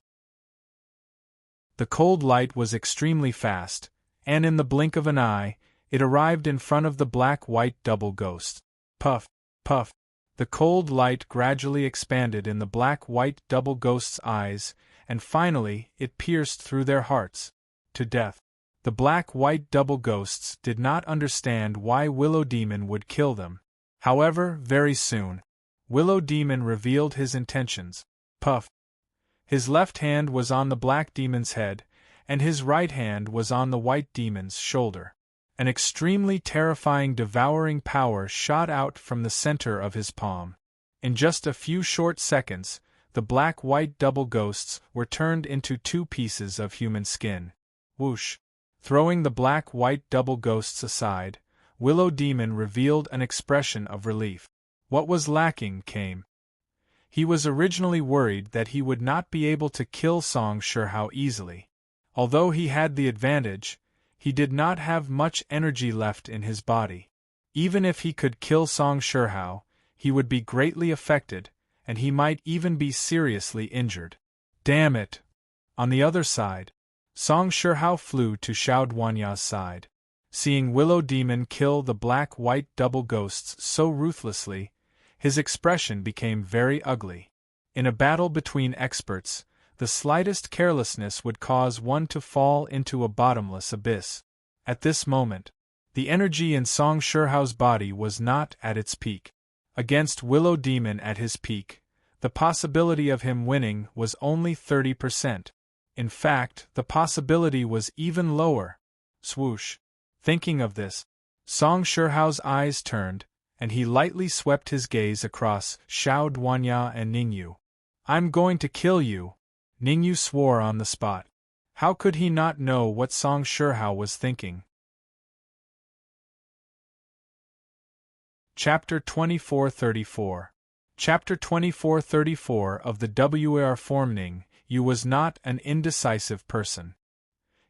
The cold light was extremely fast, and in the blink of an eye, it arrived in front of the black-white double ghost. Puff! Puff! The cold light gradually expanded in the black-white double ghost's eyes, and finally it pierced through their hearts. To death! The black-white double ghosts did not understand why Willow Demon would kill them. However, very soon, Willow Demon revealed his intentions. Puff! His left hand was on the black demon's head, and his right hand was on the white demon's shoulder. An extremely terrifying devouring power shot out from the center of his palm. In just a few short seconds, the black-white double ghosts were turned into two pieces of human skin. Whoosh! Throwing the black-white double ghosts aside, Willow Demon revealed an expression of relief. What was lacking came. He was originally worried that he would not be able to kill Song Shihao easily. Although he had the advantage, he did not have much energy left in his body. Even if he could kill Song Shihao, he would be greatly affected, and he might even be seriously injured. Damn it! On the other side, Song Shihao flew to Xiao Duanya's side. Seeing Willow Demon kill the black-white double ghosts so ruthlessly, his expression became very ugly. In a battle between experts, the slightest carelessness would cause one to fall into a bottomless abyss. At this moment, the energy in Song Shihao's body was not at its peak. Against Willow Demon at his peak, the possibility of him winning was only 30%. In fact, the possibility was even lower. Swoosh! Thinking of this, Song Shihao's eyes turned, and he lightly swept his gaze across Xiao Duanya and Ningyu. "I'm going to kill you," Ningyu swore on the spot. How could he not know what Song Shihao was thinking? Chapter 2434. Chapter 2434 of the WAR form. Ningyu was not an indecisive person.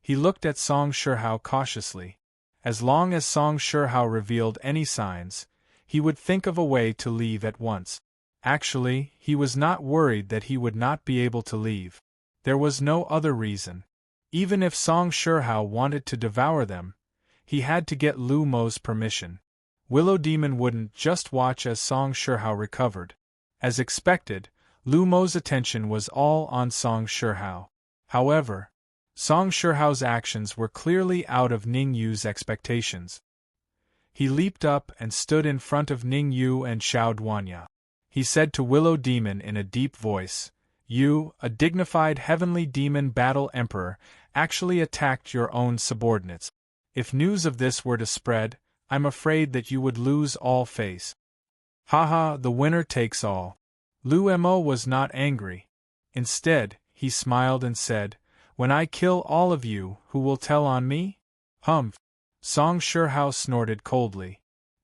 He looked at Song Shihao cautiously. As long as Song Shihao revealed any signs, he would think of a way to leave at once. Actually, he was not worried that he would not be able to leave. There was no other reason. Even if Song Shihao wanted to devour them, he had to get Lu Mo's permission. Willow Demon wouldn't just watch as Song Shihao recovered. As expected, Lu Mo's attention was all on Song Shihao. However, Song Shihao's actions were clearly out of Ningyu's expectations. He leaped up and stood in front of Ningyu and Xiao Duanya. He said to Willow Demon in a deep voice, "You, a dignified heavenly demon battle emperor, actually attacked your own subordinates. If news of this were to spread, I'm afraid that you would lose all face. Haha, the winner takes all." Lu Mo was not angry. Instead, he smiled and said, "When I kill all of you, who will tell on me?" Humph! Song Shihao snorted coldly.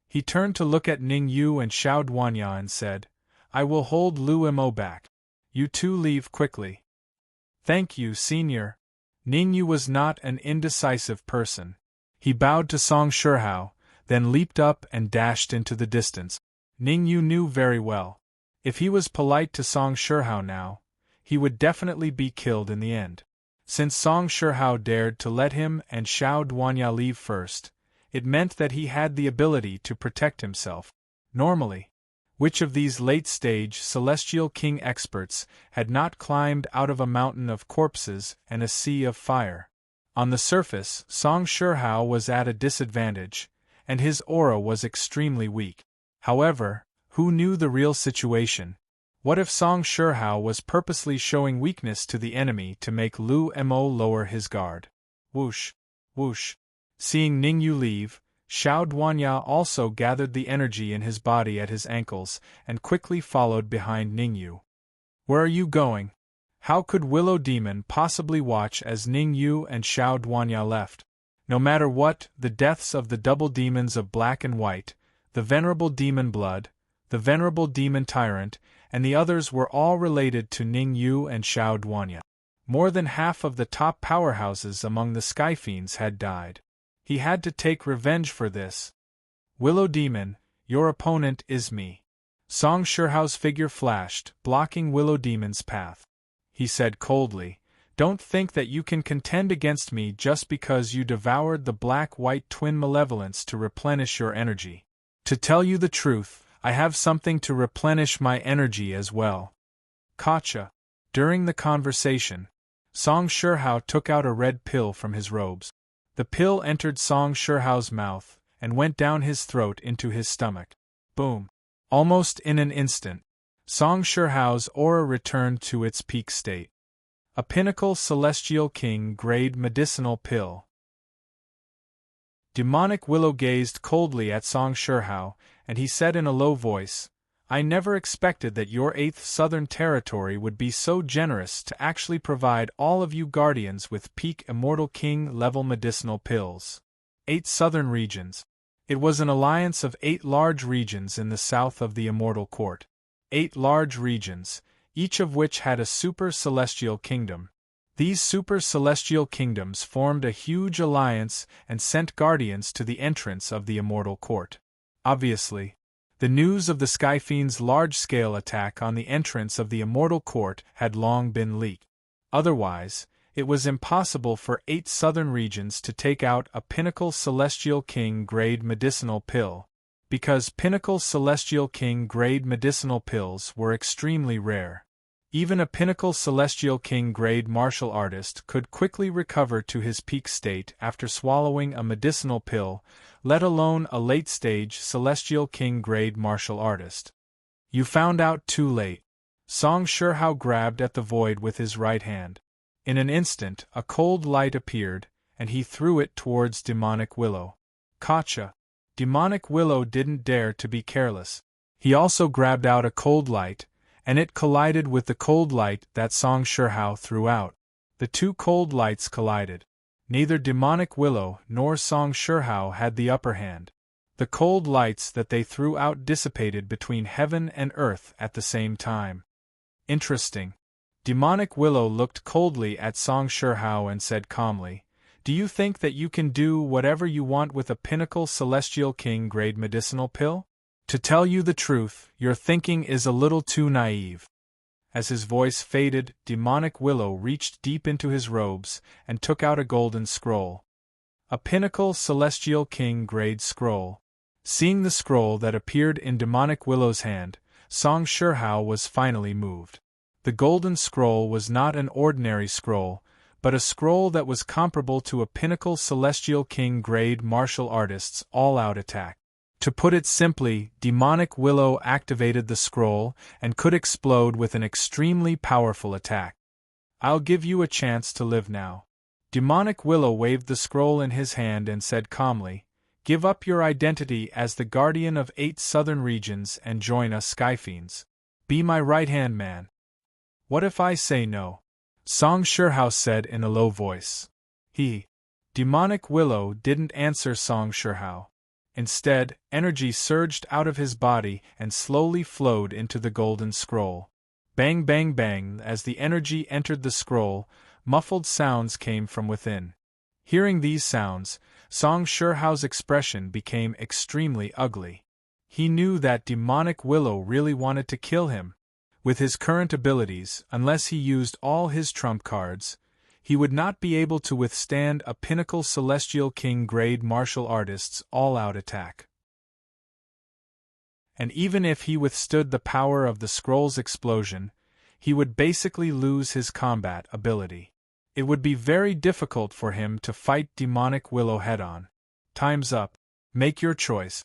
He turned to look at Ningyu and Xiao Duanya and said, "I will hold Lu Mo back. You two leave quickly." "Thank you, senior." Ningyu was not an indecisive person. He bowed to Song Shihao, then leaped up and dashed into the distance. Ningyu knew very well. If he was polite to Song Shihao now, he would definitely be killed in the end. Since Song Shihao dared to let him and Xiao Duanya leave first, it meant that he had the ability to protect himself. Normally, which of these late-stage Celestial King experts had not climbed out of a mountain of corpses and a sea of fire? On the surface, Song Shihao was at a disadvantage, and his aura was extremely weak. However, who knew the real situation? What if Song Shihao was purposely showing weakness to the enemy to make Lu Mo lower his guard? Whoosh! Whoosh! Seeing Ningyu leave, Xiao Duanya also gathered the energy in his body at his ankles and quickly followed behind Ningyu. "Where are you going?" How could Willow Demon possibly watch as Ningyu and Xiao Duanya left? No matter what, the deaths of the double demons of Black and White, the Venerable Demon Blood, the Venerable Demon Tyrant, and the others were all related to Ningyu and Xiao Duanya. More than half of the top powerhouses among the Sky Fiends had died. He had to take revenge for this. "Willow Demon, your opponent is me." Song Shihao's figure flashed, blocking Willow Demon's path. He said coldly, "Don't think that you can contend against me just because you devoured the black-white twin malevolence to replenish your energy. To tell you the truth, I have something to replenish my energy as well." Gotcha. During the conversation, Song Shihao took out a red pill from his robes. The pill entered Song Shihao's mouth, and went down his throat into his stomach. Boom! Almost in an instant, Song Shihao's aura returned to its peak state. A pinnacle celestial king grade medicinal pill. Demonic Willow gazed coldly at Song Shihao, and he said in a low voice, "I never expected that your 8th Southern Territory would be so generous to actually provide all of you Guardians with peak Immortal King level medicinal pills. 8 Southern regions. It was an alliance of 8 large regions in the south of the Immortal Court. 8 large regions, each of which had a super celestial kingdom. These super celestial kingdoms formed a huge alliance and sent guardians to the entrance of the Immortal Court. Obviously, the news of the Skyfiend's large-scale attack on the entrance of the Immortal Court had long been leaked. Otherwise, it was impossible for 8 southern regions to take out a Pinnacle Celestial King grade medicinal pill, because Pinnacle Celestial King grade medicinal pills were extremely rare. Even a Pinnacle Celestial King grade martial artist could quickly recover to his peak state after swallowing a medicinal pill, let alone a late-stage Celestial King grade martial artist. You found out too late. Song Shihao grabbed at the void with his right hand. In an instant, a cold light appeared, and he threw it towards Demonic Willow. Gotcha! Demonic Willow didn't dare to be careless. He also grabbed out a cold light, and it collided with the cold light that Song Shihao threw out. The 2 cold lights collided. Neither Demonic Willow nor Song Shihao had the upper hand. The cold lights that they threw out dissipated between heaven and earth at the same time. Interesting. Demonic Willow looked coldly at Song Shihao and said calmly, "Do you think that you can do whatever you want with a Pinnacle Celestial King grade medicinal pill? To tell you the truth, your thinking is a little too naive." As his voice faded, Demonic Willow reached deep into his robes and took out a golden scroll. A Pinnacle Celestial King grade scroll. Seeing the scroll that appeared in Demonic Willow's hand, Song Shihao was finally moved. The golden scroll was not an ordinary scroll, but a scroll that was comparable to a Pinnacle Celestial King grade martial artist's all-out attack. To put it simply, Demonic Willow activated the scroll and could explode with an extremely powerful attack. "I'll give you a chance to live now." Demonic Willow waved the scroll in his hand and said calmly, "Give up your identity as the guardian of 8 southern regions and join us Skyfiends. Be my right-hand man." "What if I say no?" Song Shihao said in a low voice. Demonic Willow didn't answer Song Shihao. Instead, energy surged out of his body and slowly flowed into the golden scroll. Bang bang bang, as the energy entered the scroll, muffled sounds came from within. Hearing these sounds, Song Shihao's expression became extremely ugly. He knew that Demonic Willow really wanted to kill him. With his current abilities, unless he used all his trump cards, he would not be able to withstand a Pinnacle Celestial King grade martial artist's all-out attack. And even if he withstood the power of the scroll's explosion, he would basically lose his combat ability. It would be very difficult for him to fight Demonic Willow head-on. "Time's up. Make your choice."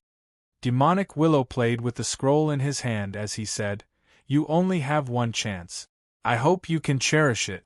Demonic Willow played with the scroll in his hand as he said, "You only have one chance. I hope you can cherish it."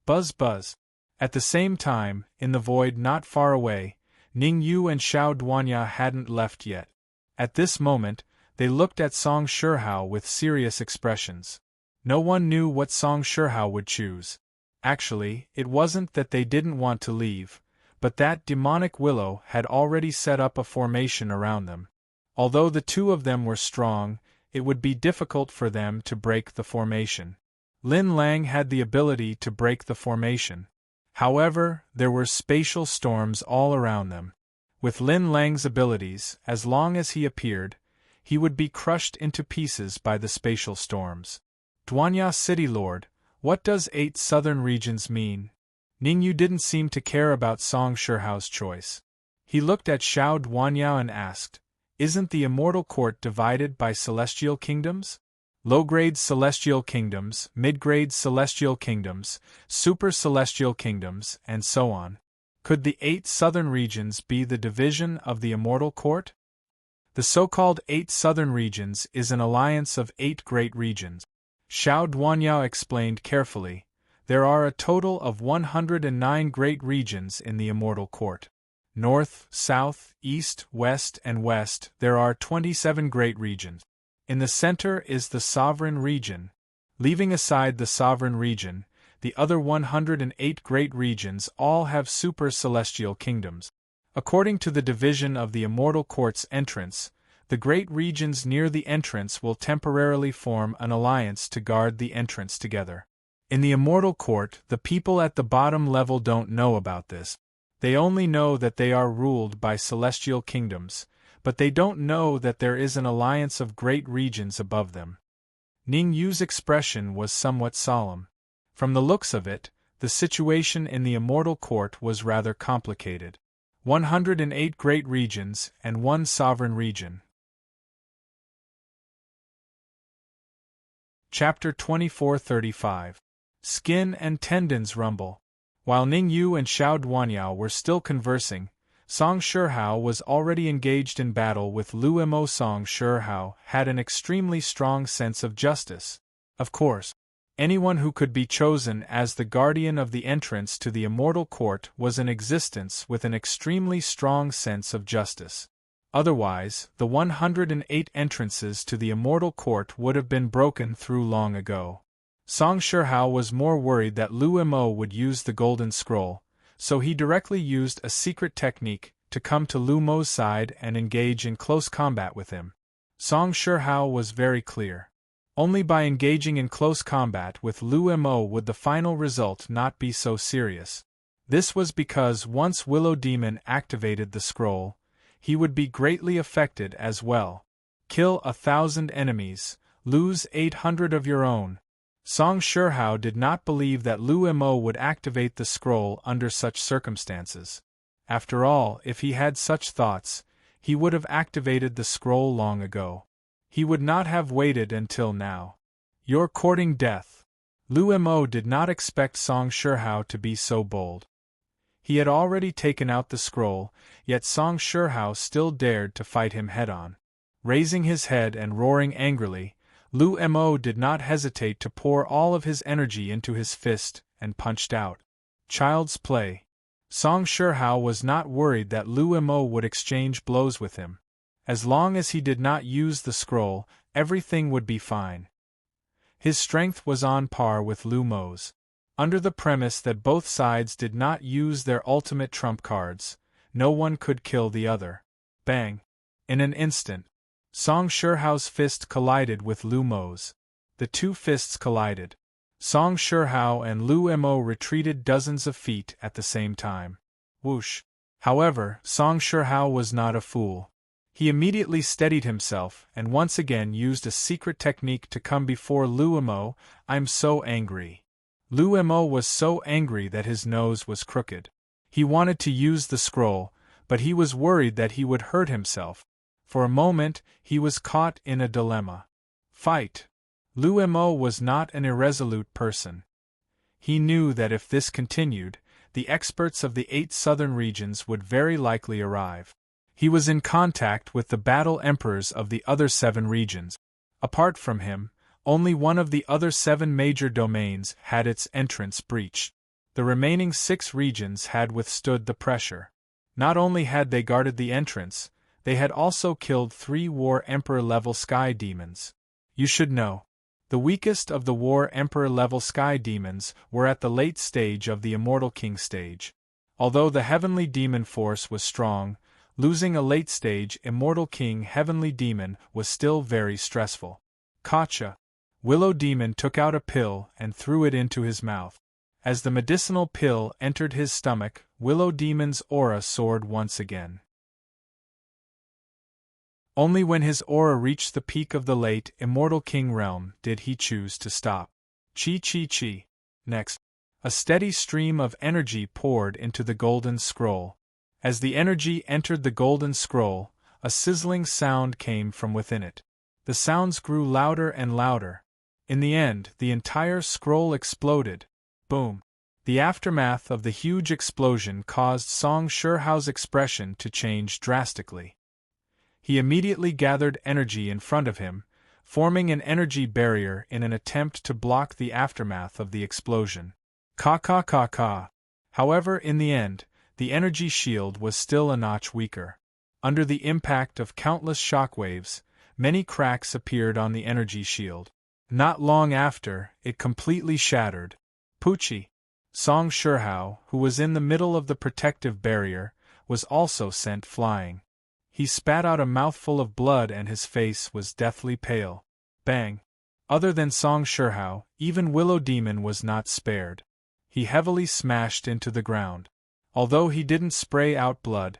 Buzz buzz. At the same time, in the void not far away, Ning Yu and Xiao Duanya hadn't left yet. At this moment, they looked at Song Shihao with serious expressions. No one knew what Song Shihao would choose. Actually, it wasn't that they didn't want to leave, but that Demonic Willow had already set up a formation around them. Although the 2 of them were strong, it would be difficult for them to break the formation. Lin Lang had the ability to break the formation. However, there were spatial storms all around them. With Lin Lang's abilities, as long as he appeared, he would be crushed into pieces by the spatial storms. "Duanya City Lord, what does 8 southern regions mean?" Ningyu didn't seem to care about Song Shihao's choice. He looked at Xiao Duanya and asked, "Isn't the Immortal Court divided by celestial kingdoms? Low-grade celestial kingdoms, mid-grade celestial kingdoms, super celestial kingdoms, and so on. Could the 8 southern regions be the division of the immortal court? The so-called 8 southern regions is an alliance of 8 great regions. Xiao Duanyao explained carefully, there are a total of 109 great regions in the immortal court. North, south, east, west, and west, there are 27 great regions. In the center is the sovereign region. Leaving aside the sovereign region, the other 108 great regions all have super-celestial kingdoms. According to the division of the immortal court's entrance, the great regions near the entrance will temporarily form an alliance to guard the entrance together. In the immortal court, the people at the bottom level don't know about this. They only know that they are ruled by celestial kingdoms, but they don't know that there is an alliance of great regions above them. Ning Yu's expression was somewhat solemn. From the looks of it, the situation in the immortal court was rather complicated. 108 great regions and 1 sovereign region. Chapter 24:35. Skin and tendons rumble. While Ning Yu and Xiao Duanyao were still conversing, Song Shihao was already engaged in battle with Lu Mo. Song Shihao had an extremely strong sense of justice. Of course, anyone who could be chosen as the guardian of the entrance to the immortal court was in existence with an extremely strong sense of justice. Otherwise, the 108 entrances to the immortal court would have been broken through long ago. Song Shihao was more worried that Lu Mo would use the golden scroll, so he directly used a secret technique to come to Lu Mo's side and engage in close combat with him. Song Shihao was very clear. Only by engaging in close combat with Lu Mo would the final result not be so serious. This was because once Willow Demon activated the scroll, he would be greatly affected as well. Kill 1,000 enemies, lose 800 of your own. Song Shihao did not believe that Lu Mo would activate the scroll under such circumstances. After all, if he had such thoughts, he would have activated the scroll long ago. He would not have waited until now. You're courting death. Lu Mo did not expect Song Shihao to be so bold. He had already taken out the scroll, yet Song Shihao still dared to fight him head-on. Raising his head and roaring angrily, Lu Mo did not hesitate to pour all of his energy into his fist and punched out. Child's play. Song Shihao was not worried that Lu Mo would exchange blows with him. As long as he did not use the scroll, everything would be fine. His strength was on par with Lu Mo's. Under the premise that both sides did not use their ultimate trump cards, no one could kill the other. Bang! In an instant, Song Shihao's fist collided with Lu Mo's. The two fists collided. Song Shihao and Lu Mo retreated dozens of feet at the same time. Whoosh! However, Song Shihao was not a fool. He immediately steadied himself and once again used a secret technique to come before Lu Mo. I'm so angry. Lu Mo was so angry that his nose was crooked. He wanted to use the scroll, but he was worried that he would hurt himself. For a moment, he was caught in a dilemma. Fight! Lu Mo was not an irresolute person. He knew that if this continued, the experts of the 8 southern regions would very likely arrive. He was in contact with the battle emperors of the other 7 regions. Apart from him, only one of the other 7 major domains had its entrance breached. The remaining 6 regions had withstood the pressure. Not only had they guarded the entrance, they had also killed 3 War Emperor-level sky demons. You should know. The weakest of the War Emperor-level sky demons were at the late stage of the Immortal King stage. Although the Heavenly Demon force was strong, losing a late-stage Immortal King Heavenly Demon was still very stressful. Gotcha! Willow Demon took out a pill and threw it into his mouth. As the medicinal pill entered his stomach, Willow Demon's aura soared once again. Only when his aura reached the peak of the late Immortal King realm did he choose to stop. Chi. Next, a steady stream of energy poured into the golden scroll. As the energy entered the golden scroll, a sizzling sound came from within it. The sounds grew louder and louder. In the end, the entire scroll exploded. Boom! The aftermath of the huge explosion caused Song Shihao's expression to change drastically. He immediately gathered energy in front of him, forming an energy barrier in an attempt to block the aftermath of the explosion. Ka. However, in the end, the energy shield was still a notch weaker. Under the impact of countless shockwaves, many cracks appeared on the energy shield. Not long after, it completely shattered. Pucci. Song Shihao, who was in the middle of the protective barrier, was also sent flying. He spat out a mouthful of blood and his face was deathly pale. Bang! Other than Song Shihao, even Willow Demon was not spared. He heavily smashed into the ground. Although he didn't spray out blood,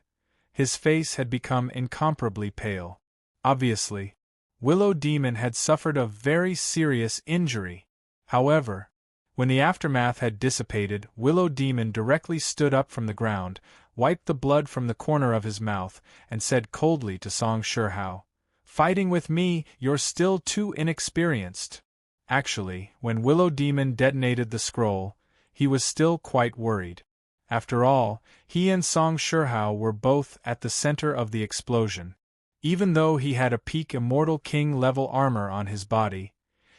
his face had become incomparably pale. Obviously, Willow Demon had suffered a very serious injury. However, when the aftermath had dissipated, Willow Demon directly stood up from the ground, wiped the blood from the corner of his mouth, and said coldly to Song Shihao, "Fighting with me, you're still too inexperienced." Actually, when Willow Demon detonated the scroll, he was still quite worried. After all, he and Song Shihao were both at the center of the explosion. Even though he had a peak Immortal King level armor on his body,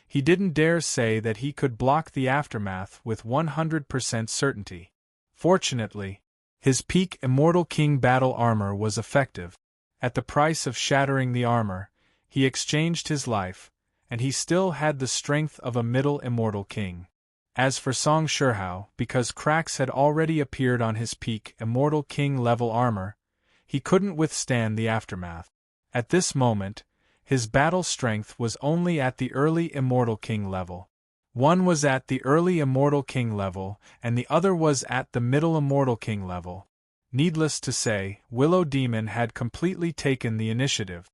he didn't dare say that he could block the aftermath with 100% certainty. Fortunately, his peak Immortal King battle armor was effective. At the price of shattering the armor, he exchanged his life, and he still had the strength of a middle Immortal King. As for Song Shihao, because cracks had already appeared on his peak Immortal King level armor, he couldn't withstand the aftermath. At this moment, his battle strength was only at the early Immortal King level. One was at the early Immortal King level, and the other was at the middle Immortal King level. Needless to say, Willow Demon had completely taken the initiative.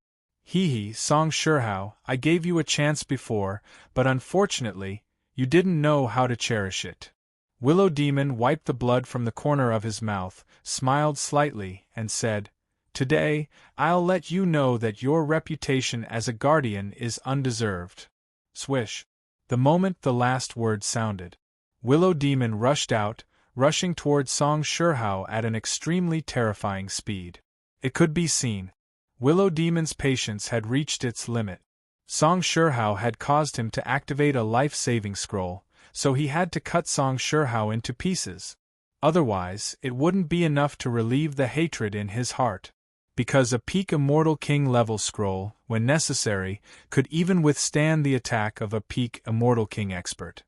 Song Shihao, I gave you a chance before, but unfortunately, you didn't know how to cherish it. Willow Demon wiped the blood from the corner of his mouth, smiled slightly, and said, "Today, I'll let you know that your reputation as a guardian is undeserved." Swish! The moment the last word sounded, Willow Demon rushed out, rushing towards Song Shihao at an extremely terrifying speed. It could be seen. Willow Demon's patience had reached its limit. Song Shihao had caused him to activate a life-saving scroll, so he had to cut Song Shihao into pieces. Otherwise, it wouldn't be enough to relieve the hatred in his heart. Because a peak Immortal King level scroll, when necessary, could even withstand the attack of a peak Immortal King expert.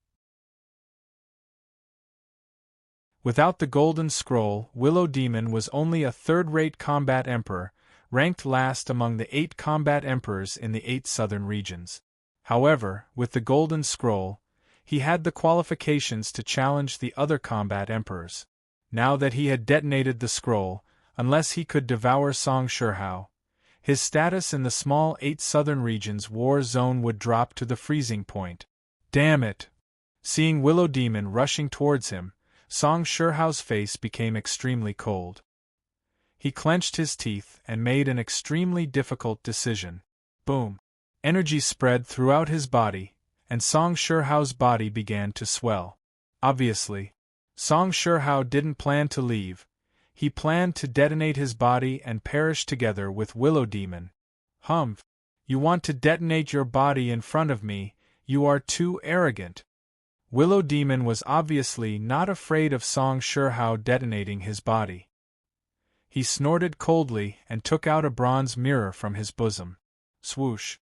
Without the golden scroll, Willow Demon was only a third-rate combat emperor, ranked last among the 8 combat emperors in the 8 southern regions. However, with the golden scroll, he had the qualifications to challenge the other combat emperors. Now that he had detonated the scroll, unless he could devour Song Shihao, his status in the small 8 southern regions war zone would drop to the freezing point. Damn it! Seeing Willow Demon rushing towards him, Song Shihao's face became extremely cold. He clenched his teeth and made an extremely difficult decision. Boom! Energy spread throughout his body, and Song Shihao's body began to swell. Obviously, Song Shihao didn't plan to leave. He planned to detonate his body and perish together with Willow Demon. Humph! You want to detonate your body in front of me, you are too arrogant. Willow Demon was obviously not afraid of Song Shihao detonating his body. He snorted coldly and took out a bronze mirror from his bosom. Swoosh!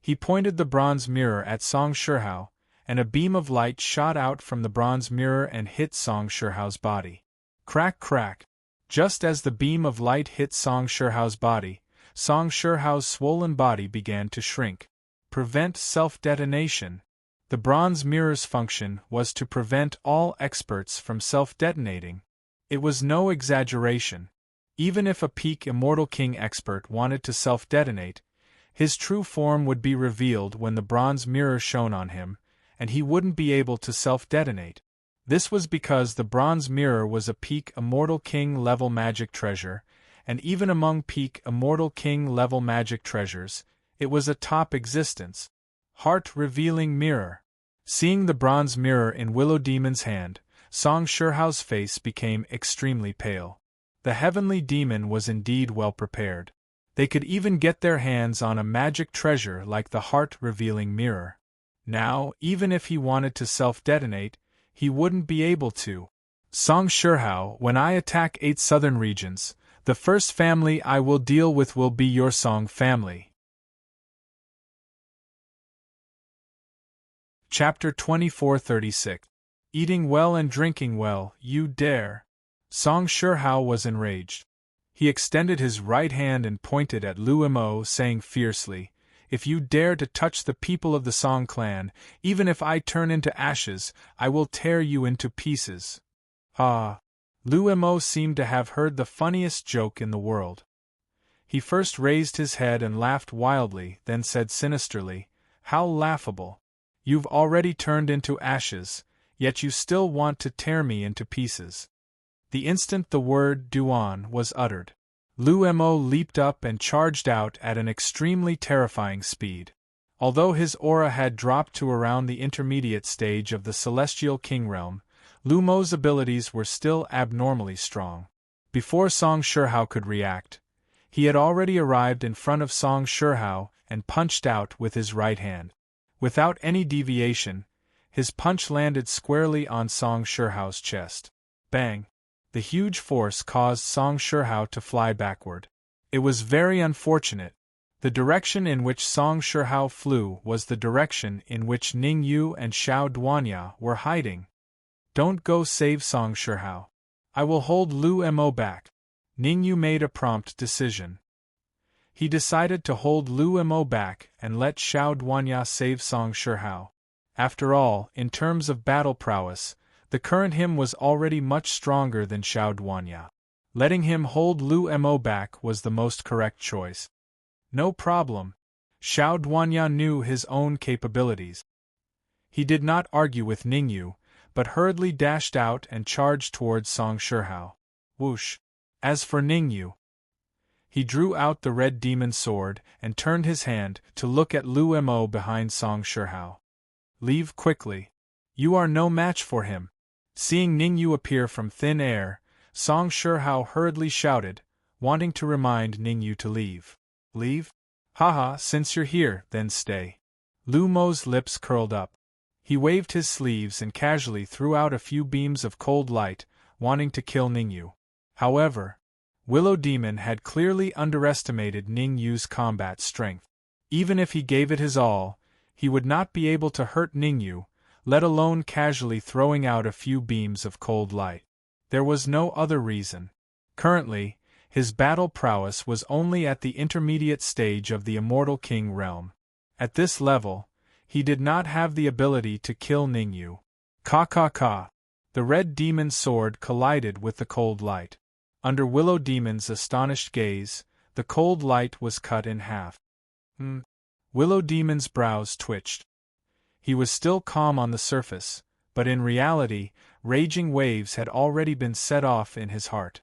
He pointed the bronze mirror at Song Shihao, and a beam of light shot out from the bronze mirror and hit Song Shihao's body. Crack crack! Just as the beam of light hit Song Shihao's body, Song Shihao's swollen body began to shrink. Prevent self-detonation. The bronze mirror's function was to prevent all experts from self-detonating. It was no exaggeration. Even if a peak Immortal King expert wanted to self-detonate, his true form would be revealed when the bronze mirror shone on him, and he wouldn't be able to self-detonate. This was because the bronze mirror was a peak Immortal King level magic treasure, and even among peak Immortal King level magic treasures, it was a top existence. Heart-revealing mirror. Seeing the bronze mirror in Willow Demon's hand, Song Shihao's face became extremely pale. The heavenly demon was indeed well prepared. They could even get their hands on a magic treasure like the heart-revealing mirror. Now, even if he wanted to self-detonate, he wouldn't be able to. Song Shihao, when I attack 8 southern regions, the first family I will deal with will be your Song family. Chapter 2436. Eating well and drinking well, you dare. Song Shihao was enraged. He extended his right hand and pointed at Lu Mo, saying fiercely, "If you dare to touch the people of the Song clan, even if I turn into ashes, I will tear you into pieces." Ah! Lu Mo seemed to have heard the funniest joke in the world. He first raised his head and laughed wildly, then said sinisterly, "How laughable! You've already turned into ashes, yet you still want to tear me into pieces." The instant the word Duan was uttered, Lu Mo leaped up and charged out at an extremely terrifying speed. Although his aura had dropped to around the intermediate stage of the Celestial King realm, Lu Mo's abilities were still abnormally strong. Before Song Shihao could react, he had already arrived in front of Song Shihao and punched out with his right hand. Without any deviation, his punch landed squarely on Song Shihao's chest. Bang! The huge force caused Song Shihao to fly backward. It was very unfortunate. The direction in which Song Shihao flew was the direction in which Ning Yu and Xiao Duanya were hiding. "Don't go save Song Shihao. I will hold Lu Mo back." Ning Yu made a prompt decision. He decided to hold Lu Mo back and let Xiao Duanya save Song Shihao. After all, in terms of battle prowess, the current him was already much stronger than Xiao Duanya. Letting him hold Lu Mo back was the most correct choice. No problem. Xiao Duanya knew his own capabilities. He did not argue with Ning Yu, but hurriedly dashed out and charged towards Song Shihao. Whoosh! As for Ning Yu, he drew out the red demon sword and turned his hand to look at Lu Mo behind Song Shihao. "Leave quickly. You are no match for him." Seeing Ning Yu appear from thin air, Song Shihao hurriedly shouted, wanting to remind Ning Yu to leave. "Leave? Haha, since you're here, then stay." Lu Mo's lips curled up. He waved his sleeves and casually threw out a few beams of cold light, wanting to kill Ning Yu. However, Willow Demon had clearly underestimated Ning Yu's combat strength. Even if he gave it his all, he would not be able to hurt Ning Yu, let alone casually throwing out a few beams of cold light. There was no other reason. Currently, his battle prowess was only at the intermediate stage of the Immortal King realm. At this level, he did not have the ability to kill Ning Yu. Ka ka ka! The red demon sword collided with the cold light. Under Willow Demon's astonished gaze, the cold light was cut in half. Willow Demon's brows twitched. He was still calm on the surface, but in reality, raging waves had already been set off in his heart.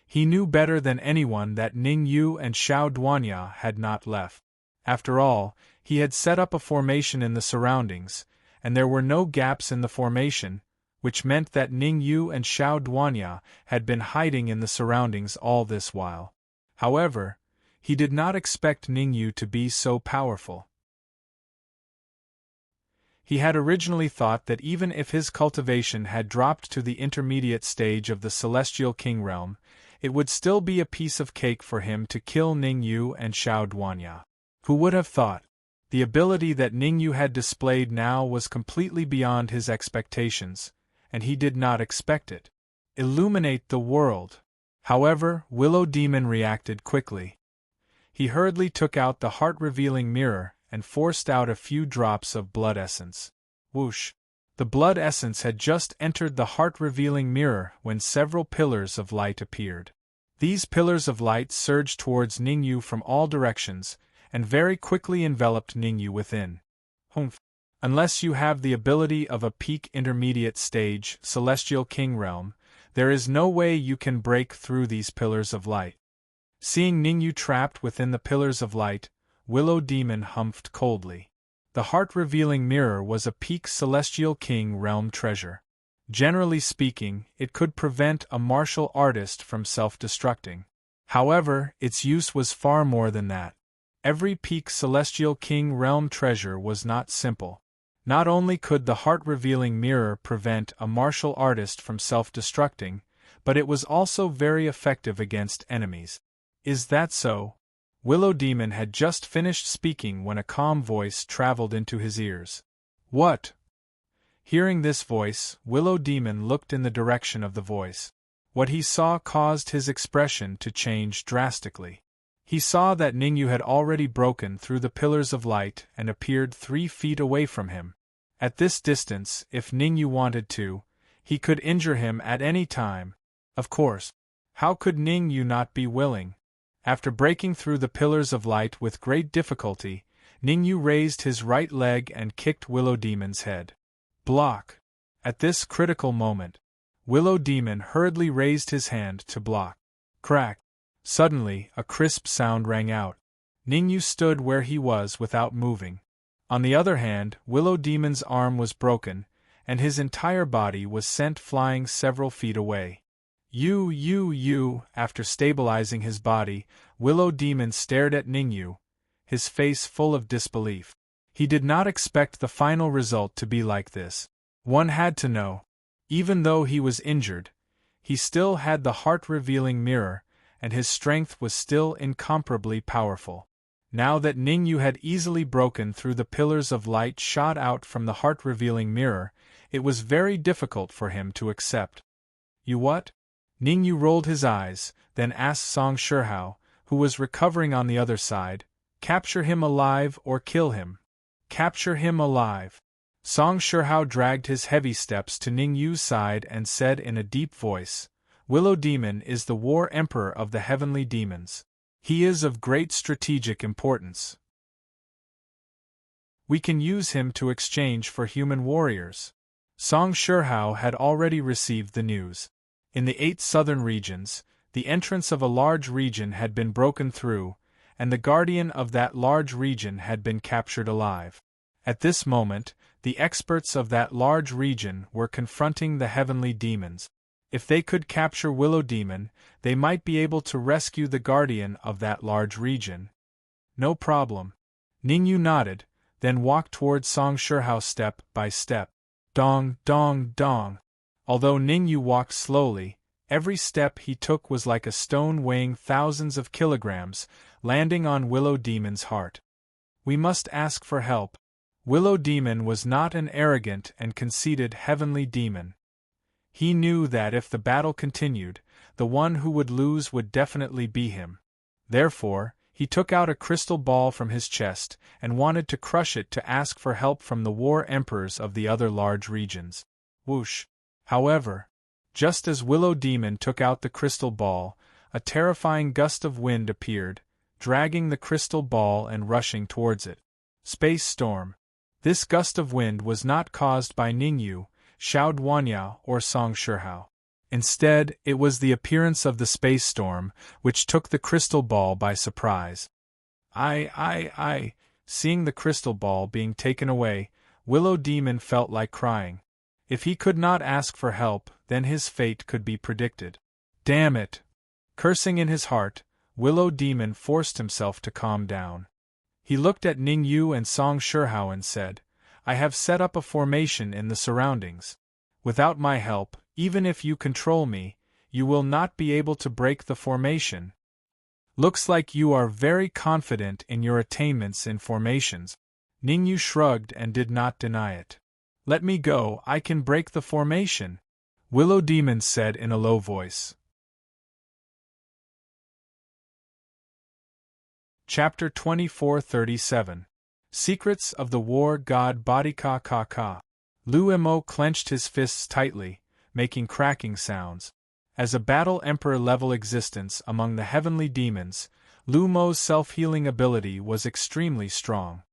He knew better than anyone that Ning Yu and Xiao Duanya had not left. After all, he had set up a formation in the surroundings, and there were no gaps in the formation, which meant that Ning Yu and Xiao Duanya had been hiding in the surroundings all this while. However, he did not expect Ning Yu to be so powerful. He had originally thought that even if his cultivation had dropped to the intermediate stage of the Celestial King realm, it would still be a piece of cake for him to kill Ning Yu and Xiao Duanya. Who would have thought? The ability that Ning Yu had displayed now was completely beyond his expectations, and he did not expect it. Illuminate the world. However, Willow Demon reacted quickly. He hurriedly took out the heart-revealing mirror and forced out a few drops of blood essence. Whoosh! The blood essence had just entered the heart-revealing mirror when several pillars of light appeared. These pillars of light surged towards Ning Yu from all directions, and very quickly enveloped Ning Yu within. Humph! Unless you have the ability of a peak intermediate stage, Celestial King realm, there is no way you can break through these pillars of light. Seeing Ning Yu trapped within the pillars of light, Willow Demon humphed coldly. The heart-revealing mirror was a peak Celestial King realm treasure. Generally speaking, it could prevent a martial artist from self-destructing. However, its use was far more than that. Every peak Celestial King realm treasure was not simple. Not only could the heart-revealing mirror prevent a martial artist from self-destructing, but it was also very effective against enemies. Is that so? Willow Demon had just finished speaking when a calm voice traveled into his ears. What? Hearing this voice, Willow Demon looked in the direction of the voice. What he saw caused his expression to change drastically. He saw that Ningyu had already broken through the pillars of light and appeared 3 feet away from him. At this distance, if Ningyu wanted to, he could injure him at any time. Of course. How could Ningyu not be willing? After breaking through the pillars of light with great difficulty, Ningyu raised his right leg and kicked Willow Demon's head. Block. At this critical moment, Willow Demon hurriedly raised his hand to block. Crack. Suddenly, a crisp sound rang out. Ningyu stood where he was without moving. On the other hand, Willow Demon's arm was broken, and his entire body was sent flying several feet away. After stabilizing his body, Willow Demon stared at Ningyu, his face full of disbelief. He did not expect the final result to be like this. One had to know. Even though he was injured, he still had the heart-revealing mirror, and his strength was still incomparably powerful. Now that Ningyu had easily broken through the pillars of light shot out from the heart-revealing mirror, it was very difficult for him to accept. You what? Ningyu rolled his eyes, then asked Song Shihao, who was recovering on the other side, capture him alive or kill him. Capture him alive. Song Shihao dragged his heavy steps to Ningyu's side and said in a deep voice, Willow Demon is the War Emperor of the Heavenly Demons. He is of great strategic importance. We can use him to exchange for human warriors. Song Shihao had already received the news. In the 8 southern regions, the entrance of a large region had been broken through, and the guardian of that large region had been captured alive. At this moment, the experts of that large region were confronting the heavenly demons. If they could capture Willow Demon, they might be able to rescue the guardian of that large region. No problem. Ningyu nodded, then walked towards Song Shihao step by step. Dong, dong, dong. Although Ningyu walked slowly, every step he took was like a stone weighing thousands of kilograms, landing on Willow Demon's heart. We must ask for help. Willow Demon was not an arrogant and conceited heavenly demon. He knew that if the battle continued, the one who would lose would definitely be him. Therefore, he took out a crystal ball from his chest and wanted to crush it to ask for help from the war emperors of the other large regions. Whoosh! However, just as Willow Demon took out the crystal ball, a terrifying gust of wind appeared, dragging the crystal ball and rushing towards it. Space storm. This gust of wind was not caused by Ningyu, Xiao Duanyao, or Song Shihao. Instead, it was the appearance of the space storm, which took the crystal ball by surprise. Seeing the crystal ball being taken away, Willow Demon felt like crying. If he could not ask for help, then his fate could be predicted. Damn it! Cursing in his heart, Willow Demon forced himself to calm down. He looked at Ningyu and Song Shihao and said, I have set up a formation in the surroundings. Without my help, even if you control me, you will not be able to break the formation. Looks like you are very confident in your attainments in formations. Ningyu shrugged and did not deny it. Let me go, I can break the formation, Willow Demon said in a low voice. Chapter 2437. Secrets of the War God Bodhika Ka. Lu Mo clenched his fists tightly, making cracking sounds. As a battle emperor-level existence among the heavenly demons, Lu Mo's self-healing ability was extremely strong.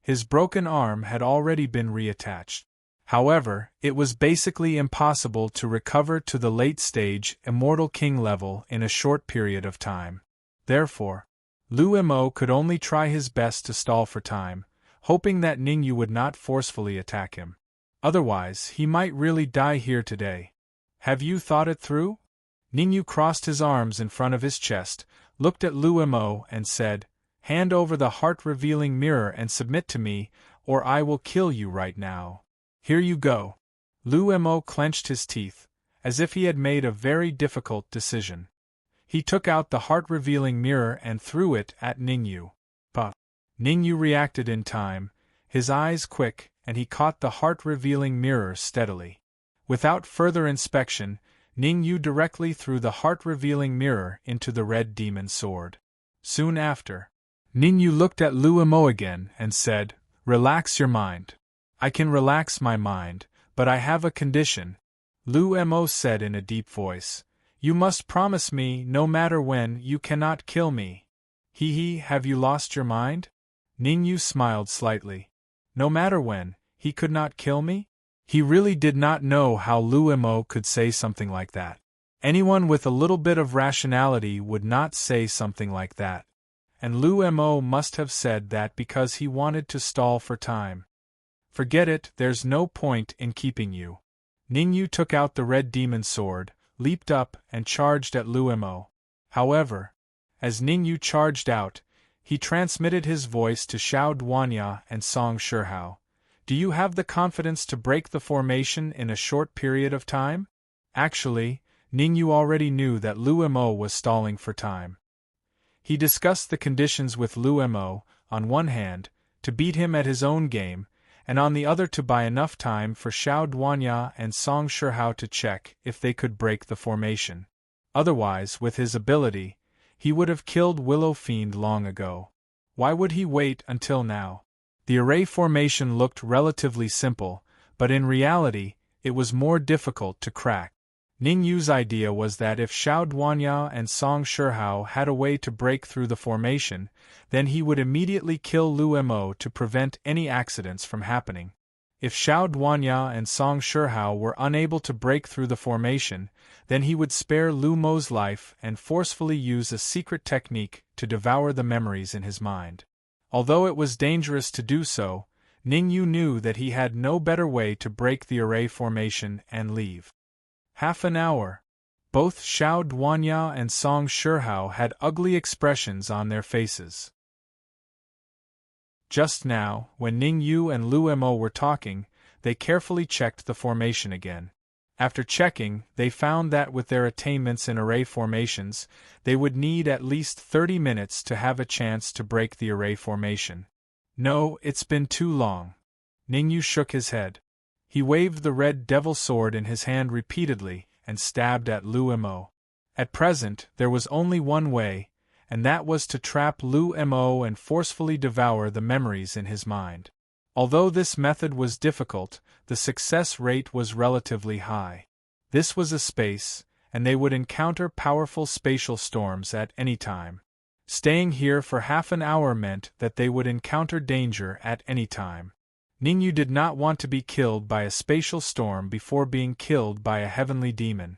His broken arm had already been reattached. However, it was basically impossible to recover to the late-stage Immortal King level in a short period of time. Therefore, Lu Mo could only try his best to stall for time, hoping that Ningyu would not forcefully attack him. Otherwise, he might really die here today. Have you thought it through? Ningyu crossed his arms in front of his chest, looked at Lu Mo and said, "Hand over the heart-revealing mirror and submit to me, or I will kill you right now. Here you go." Lu Mo clenched his teeth, as if he had made a very difficult decision. He took out the heart-revealing mirror and threw it at Ningyu. But Ningyu reacted in time, his eyes quick, and he caught the heart-revealing mirror steadily. Without further inspection, Ningyu directly threw the heart-revealing mirror into the red demon sword. Soon after, Ningyu looked at Lu Mo again and said, "Relax your mind." "I can relax my mind, but I have a condition," Lu Mo said in a deep voice. "You must promise me, no matter when, you cannot kill me." Have you lost your mind?" Ningyu smiled slightly. No matter when, he could not kill me? He really did not know how Lu Mo could say something like that. Anyone with a little bit of rationality would not say something like that. And Lu Mo must have said that because he wanted to stall for time. "Forget it, there's no point in keeping you." Ningyu took out the red demon sword, leaped up, and charged at Lu Mo. However, as Ningyu charged out, he transmitted his voice to Xiao Duanya and Song Shihao. "Do you have the confidence to break the formation in a short period of time?" Actually, Ningyu already knew that Lu Mo was stalling for time. He discussed the conditions with Lu Mo, on one hand, to beat him at his own game, and on the other to buy enough time for Xiao Duanya and Song Shihao to check if they could break the formation. Otherwise, with his ability, he would have killed Willow Fiend long ago. Why would he wait until now? The array formation looked relatively simple, but in reality, it was more difficult to crack. Ningyu's idea was that if Xiao Duanya and Song Shihao had a way to break through the formation, then he would immediately kill Lu Mo to prevent any accidents from happening. If Xiao Duanya and Song Shihao were unable to break through the formation, then he would spare Lu Mo's life and forcefully use a secret technique to devour the memories in his mind. Although it was dangerous to do so, Ningyu knew that he had no better way to break the array formation and leave. Half an hour. Both Xiao Duanya and Song Shihao had ugly expressions on their faces. Just now, when Ningyu and Lu Mo were talking, they carefully checked the formation again. After checking, they found that with their attainments in array formations, they would need at least 30 minutes to have a chance to break the array formation. "No, it's been too long." Ningyu shook his head. He waved the red devil sword in his hand repeatedly and stabbed at Lu Mo. At present, there was only one way, and that was to trap Lu Mo and forcefully devour the memories in his mind. Although this method was difficult, the success rate was relatively high. This was a space, and they would encounter powerful spatial storms at any time. Staying here for half an hour meant that they would encounter danger at any time. Ningyu did not want to be killed by a spatial storm before being killed by a heavenly demon.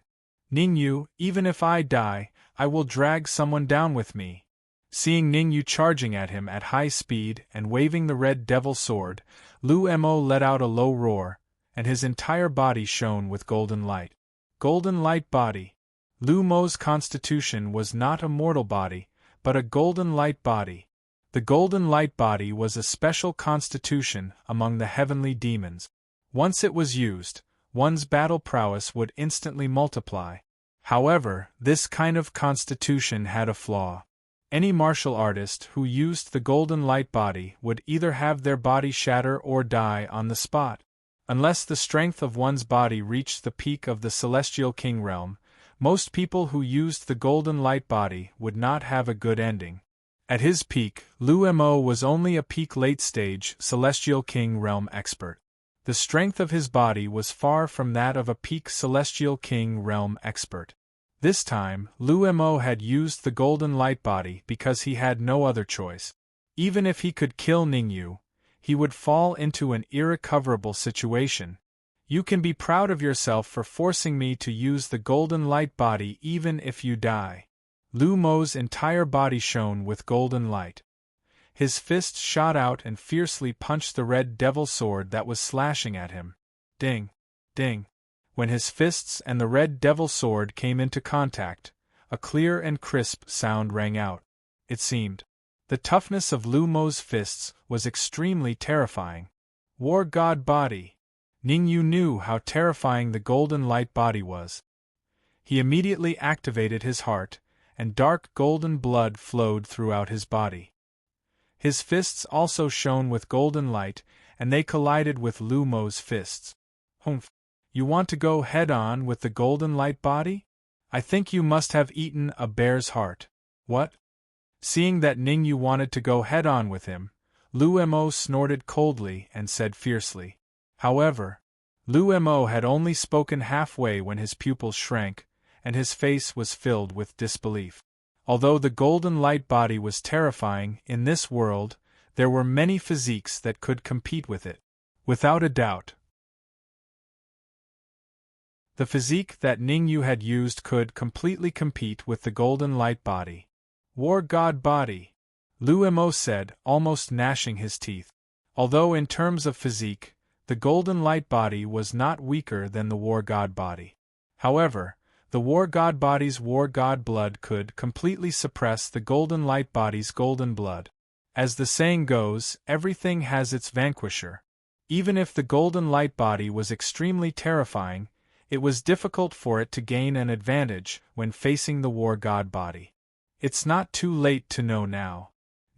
"Ningyu, even if I die, I will drag someone down with me." Seeing Ningyu charging at him at high speed and waving the red devil sword, Lu Mo let out a low roar, and his entire body shone with golden light. Golden light body. Lu Mo's constitution was not a mortal body, but a golden light body. The golden light body was a special constitution among the heavenly demons. Once it was used, one's battle prowess would instantly multiply. However, this kind of constitution had a flaw. Any martial artist who used the golden light body would either have their body shatter or die on the spot. Unless the strength of one's body reached the peak of the Celestial King realm, most people who used the golden light body would not have a good ending. At his peak, Lu Mo was only a peak late-stage Celestial King realm expert. The strength of his body was far from that of a peak Celestial King realm expert. This time, Lu Mo had used the golden light body because he had no other choice. Even if he could kill Ningyu, he would fall into an irrecoverable situation. "You can be proud of yourself for forcing me to use the golden light body even if you die." Lu Mo's entire body shone with golden light. His fist shot out and fiercely punched the red devil sword that was slashing at him. Ding! Ding! When his fists and the red devil sword came into contact, a clear and crisp sound rang out. It seemed. The toughness of Lu Mo's fists was extremely terrifying. War God Body. Ningyu knew how terrifying the golden light body was. He immediately activated his heart, and dark golden blood flowed throughout his body. His fists also shone with golden light, and they collided with Lu Mo's fists. Humph! You want to go head-on with the golden light body? I think you must have eaten a bear's heart. What? Seeing that Ningyu wanted to go head-on with him, Lu Mo snorted coldly and said fiercely. However, Lu Mo had only spoken halfway when his pupils shrank, and his face was filled with disbelief. Although the golden light body was terrifying in this world, there were many physiques that could compete with it. Without a doubt. The physique that Ningyu had used could completely compete with the golden light body. War God Body, Lu Mo said, almost gnashing his teeth. Although in terms of physique, the golden light body was not weaker than the war god body. However, the war god body's war god blood could completely suppress the golden light body's golden blood. As the saying goes, everything has its vanquisher. Even if the golden light body was extremely terrifying, it was difficult for it to gain an advantage when facing the war god body. It's not too late to know now.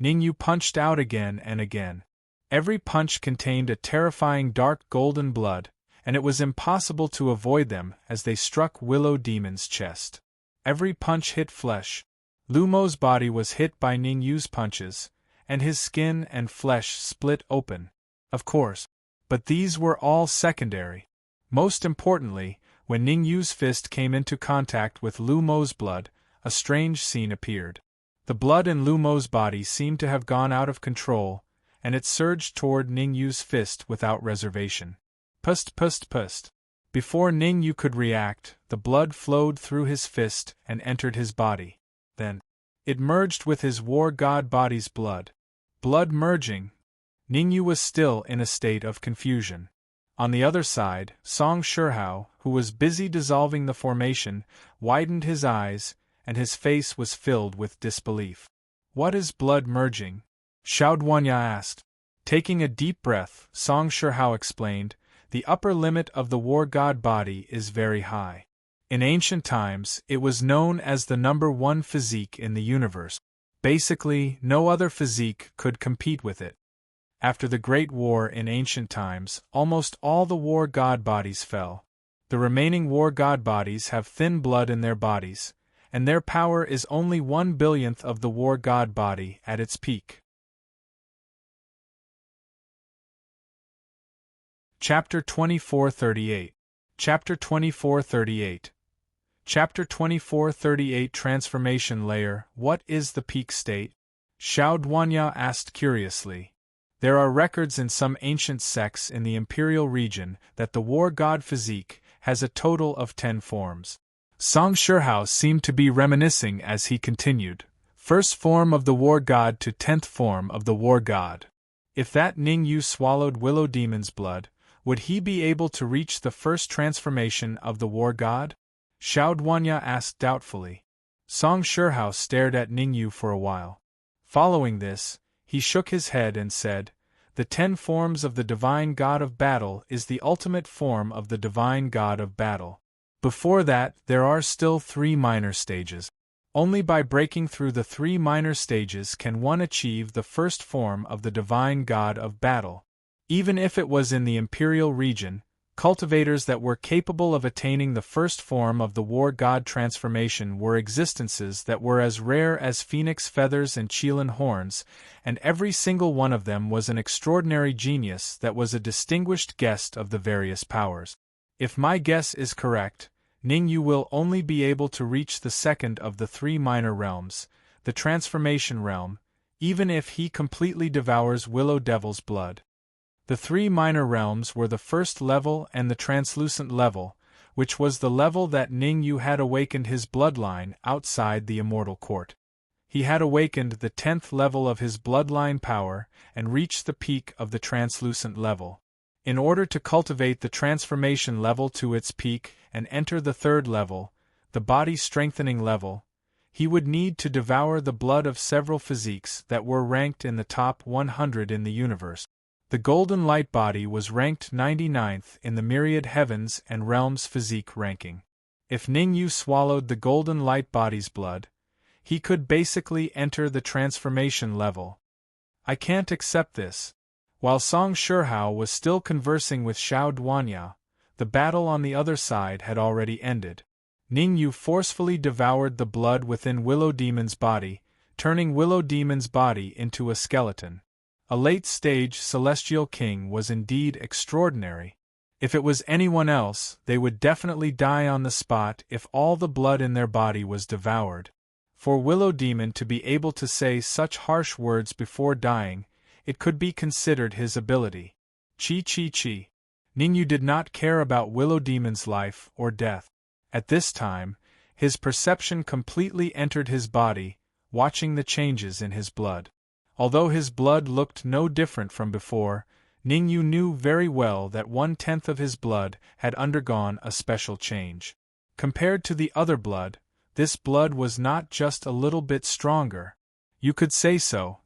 Ningyu punched out again and again. Every punch contained a terrifying dark golden blood, and it was impossible to avoid them as they struck Willow Demon's chest. Every punch hit flesh. Lu Mo's body was hit by Ningyu's punches, and his skin and flesh split open. Of course. But these were all secondary. Most importantly, when Ningyu's fist came into contact with Lu Mo's blood, a strange scene appeared. The blood in Lu Mo's body seemed to have gone out of control, and it surged toward Ningyu's fist without reservation. Pust pust pust. Before Ningyu could react, the blood flowed through his fist and entered his body. Then, it merged with his war god body's blood. Blood merging. Ningyu was still in a state of confusion. On the other side, Song Shihao, who was busy dissolving the formation, widened his eyes, and his face was filled with disbelief. What is blood merging? Xiao Duanya asked. Taking a deep breath, Song Shihao explained, the upper limit of the war god body is very high. In ancient times, it was known as the number one physique in the universe. Basically, no other physique could compete with it. After the Great War in ancient times, almost all the war god bodies fell. The remaining war god bodies have thin blood in their bodies, and their power is only 1/1000th of the war god body at its peak. Chapter 2438. Chapter 2438. Chapter 2438 Transformation Layer. What is the peak state? Xiao Duanya asked curiously. There are records in some ancient sects in the imperial region that the war god physique has a total of 10 forms. Song Shihao seemed to be reminiscing as he continued. First form of the war god to 10th form of the war god. If that Ningyu swallowed Willow Demon's blood, would he be able to reach the first transformation of the war god? Xiao Duanya asked doubtfully. Song Shihao stared at Ningyu for a while. Following this, he shook his head and said, the 10 forms of the divine god of battle is the ultimate form of the divine god of battle. Before that, there are still 3 minor stages. Only by breaking through the 3 minor stages can one achieve the first form of the divine god of battle. Even if it was in the imperial region, cultivators that were capable of attaining the first form of the war god transformation were existences that were as rare as phoenix feathers and Qilin horns, and every single one of them was an extraordinary genius that was a distinguished guest of the various powers. If my guess is correct, Ningyu will only be able to reach the second of the 3 minor realms, the transformation realm, even if he completely devours Willow Devil's blood. The 3 minor realms were the first level and the translucent level, which was the level that Ningyu had awakened his bloodline outside the immortal court. He had awakened the 10th level of his bloodline power and reached the peak of the translucent level. In order to cultivate the transformation level to its peak and enter the third level, the body strengthening level, he would need to devour the blood of several physiques that were ranked in the top 100 in the universe. The golden light body was ranked 99th in the myriad heavens and realms physique ranking. If Ningyu swallowed the golden light body's blood, he could basically enter the transformation level. I can't accept this. While Song Shihao was still conversing with Xiao Duanya, the battle on the other side had already ended. Ningyu forcefully devoured the blood within Willow Demon's body, turning Willow Demon's body into a skeleton. A late-stage celestial king was indeed extraordinary. If it was anyone else, they would definitely die on the spot if all the blood in their body was devoured. For Willow Demon to be able to say such harsh words before dying, it could be considered his ability. Chi. Ningyu did not care about Willow Demon's life or death. At this time, his perception completely entered his body, watching the changes in his blood. Although his blood looked no different from before, Ningyu knew very well that 1/10 of his blood had undergone a special change. Compared to the other blood, this blood was not just a little bit stronger. You could say so.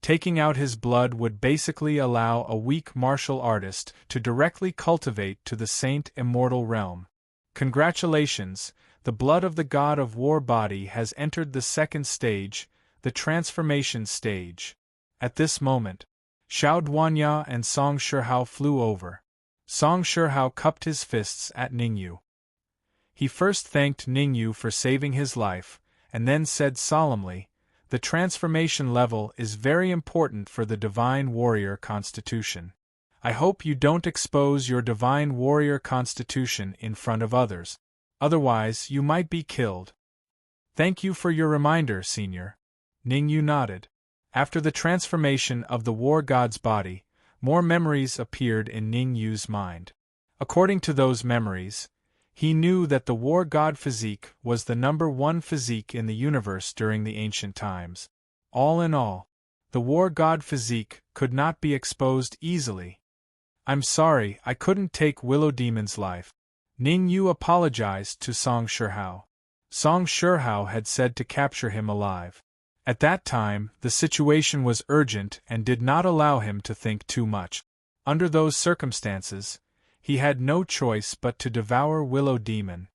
Taking out his blood would basically allow a weak martial artist to directly cultivate to the Saint Immortal realm. Congratulations, the blood of the God of War body has entered the second stage, the transformation stage. At this moment, Xiao Duanya and Song Shihao flew over. Song Shihao cupped his fists at Ningyu. He first thanked Ningyu for saving his life, and then said solemnly, "The transformation level is very important for the Divine Warrior Constitution. I hope you don't expose your Divine Warrior Constitution in front of others. Otherwise, you might be killed." "Thank you for your reminder, Senior." Ningyu nodded. After the transformation of the war god's body, more memories appeared in Ningyu's mind. According to those memories, he knew that the war god physique was the #1 physique in the universe during the ancient times. All in all, the war god physique could not be exposed easily. "I'm sorry I couldn't take Willow Demon's life." Ningyu apologized to Song Shihao. Song Shihao had said to capture him alive. At that time, the situation was urgent and did not allow him to think too much. Under those circumstances, he had no choice but to devour Willow Demon.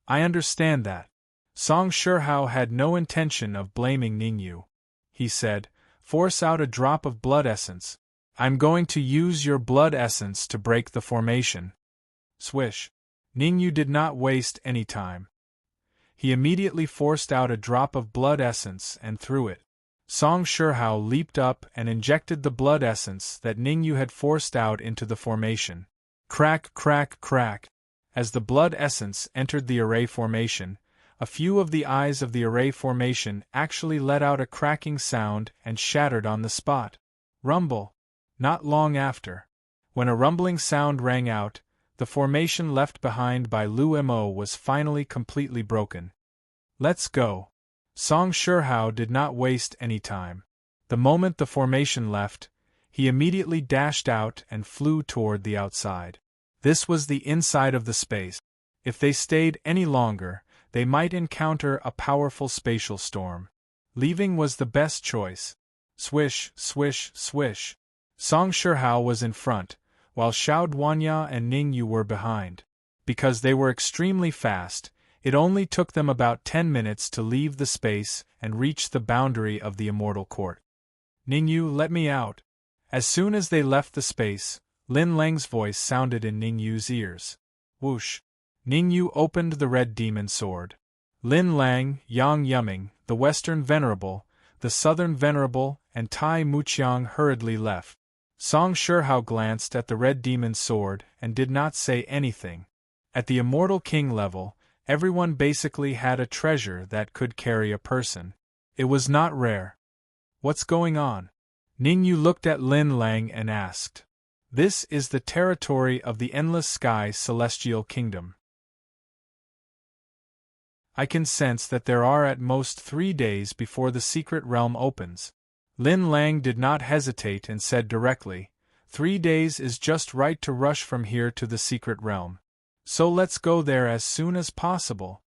"I understand that." Song Shihao had no intention of blaming Ningyu. He said, "Force out a drop of blood essence. I'm going to use your blood essence to break the formation." Swish. Ningyu did not waste any time. He immediately forced out a drop of blood essence and threw it. Song Shihao leaped up and injected the blood essence that Ningyu had forced out into the formation. Crack, crack, crack. As the blood essence entered the array formation, a few of the eyes of the array formation actually let out a cracking sound and shattered on the spot. Rumble. Not long after, when a rumbling sound rang out, the formation left behind by Lu Mo was finally completely broken. "Let's go." Song Shihao did not waste any time. The moment the formation left, he immediately dashed out and flew toward the outside. This was the inside of the space. If they stayed any longer, they might encounter a powerful spatial storm. Leaving was the best choice. Swish, swish, swish. Song Shihao was in front, while Xiao Duanya and Ningyu were behind. Because they were extremely fast, it only took them about 10 minutes to leave the space and reach the boundary of the Immortal Court. "Ningyu, let me out." As soon as they left the space, Lin Lang's voice sounded in Ningyu's ears. Whoosh. Ningyu opened the red demon sword. Lin Lang, Yang Yuming, the Western Venerable, the Southern Venerable, and Tai Muqiang hurriedly left. Song Shihao glanced at the red demon sword and did not say anything. At the Immortal King level, everyone basically had a treasure that could carry a person. It was not rare. "What's going on?" Ningyu looked at Lin Lang and asked. "This is the territory of the Endless Sky Celestial Kingdom. I can sense that there are at most 3 days before the secret realm opens." Lin Lang did not hesitate and said directly, 3 days is just right to rush from here to the secret realm. So let's go there as soon as possible.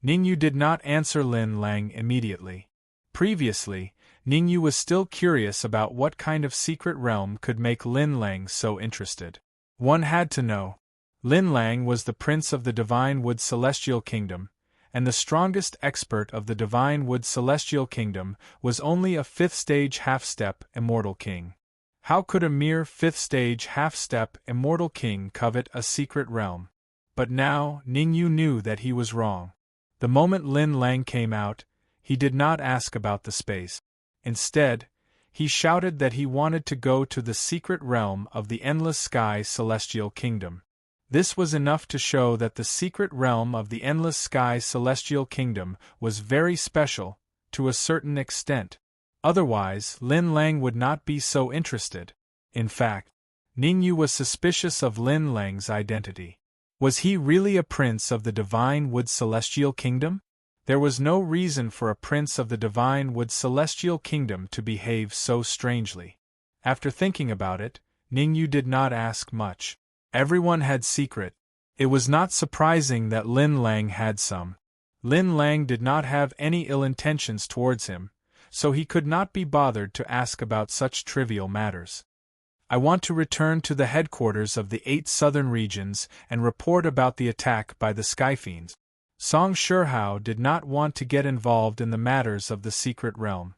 Ningyu did not answer Lin Lang immediately. Previously, Ningyu was still curious about what kind of secret realm could make Lin Lang so interested. One had to know. Lin Lang was the prince of the Divine Wood Celestial Kingdom, and the strongest expert of the Divine Wood Celestial Kingdom was only a 5th-stage half-step immortal king. How could a mere 5th-stage half-step immortal king covet a secret realm? But now, Ningyu knew that he was wrong. The moment Lin Lang came out, he did not ask about the space. Instead, he shouted that he wanted to go to the secret realm of the Endless Sky Celestial Kingdom. This was enough to show that the secret realm of the Endless Sky Celestial Kingdom was very special, to a certain extent. Otherwise, Lin Lang would not be so interested. In fact, Ningyu was suspicious of Lin Lang's identity. Was he really a prince of the Divine Wood Celestial Kingdom? There was no reason for a prince of the Divine Wood Celestial Kingdom to behave so strangely. After thinking about it, Ningyu did not ask much. Everyone had secret. It was not surprising that Lin Lang had some. Lin Lang did not have any ill intentions towards him, so he could not be bothered to ask about such trivial matters. I want to return to the headquarters of the 8 southern regions and report about the attack by the Skyfiends. Song Shihao did not want to get involved in the matters of the secret realm.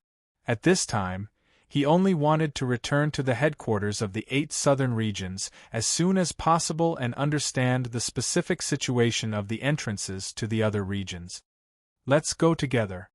At this time, he only wanted to return to the headquarters of the 8 southern regions as soon as possible and understand the specific situation of the entrances to the other regions. Let's go together.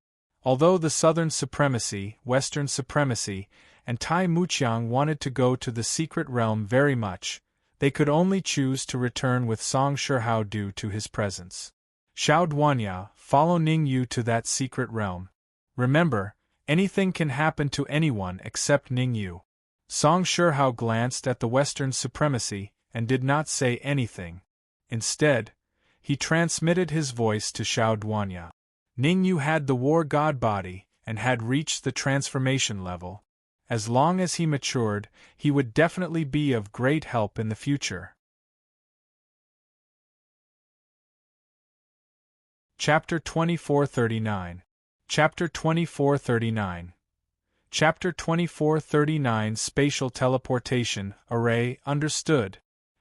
Although the Southern Supremacy, Western Supremacy, and Tai Muqiang wanted to go to the secret realm very much, they could only choose to return with Song Shihao due to his presence. Xiao Duanya, follow Ningyu to that secret realm. Remember, anything can happen to anyone except Ningyu. Song Shihao glanced at the Western Supremacy and did not say anything. Instead, he transmitted his voice to Xiao Duanya. Ningyu had the war god body and had reached the transformation level. As long as he matured, he would definitely be of great help in the future. Chapter 2439. Chapter 2439. Chapter 2439 Spatial Teleportation, Array, understood.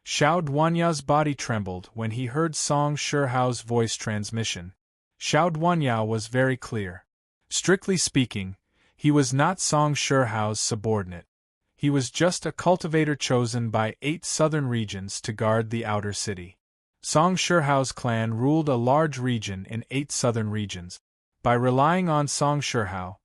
Xiao Duanya's body trembled when he heard Song Shihao's voice transmission. Xiao Duanya was very clear. Strictly speaking, he was not Song Shihao's subordinate. He was just a cultivator chosen by 8 southern regions to guard the outer city. Song Shihao's clan ruled a large region in 8 southern regions. By relying on Song Shihao,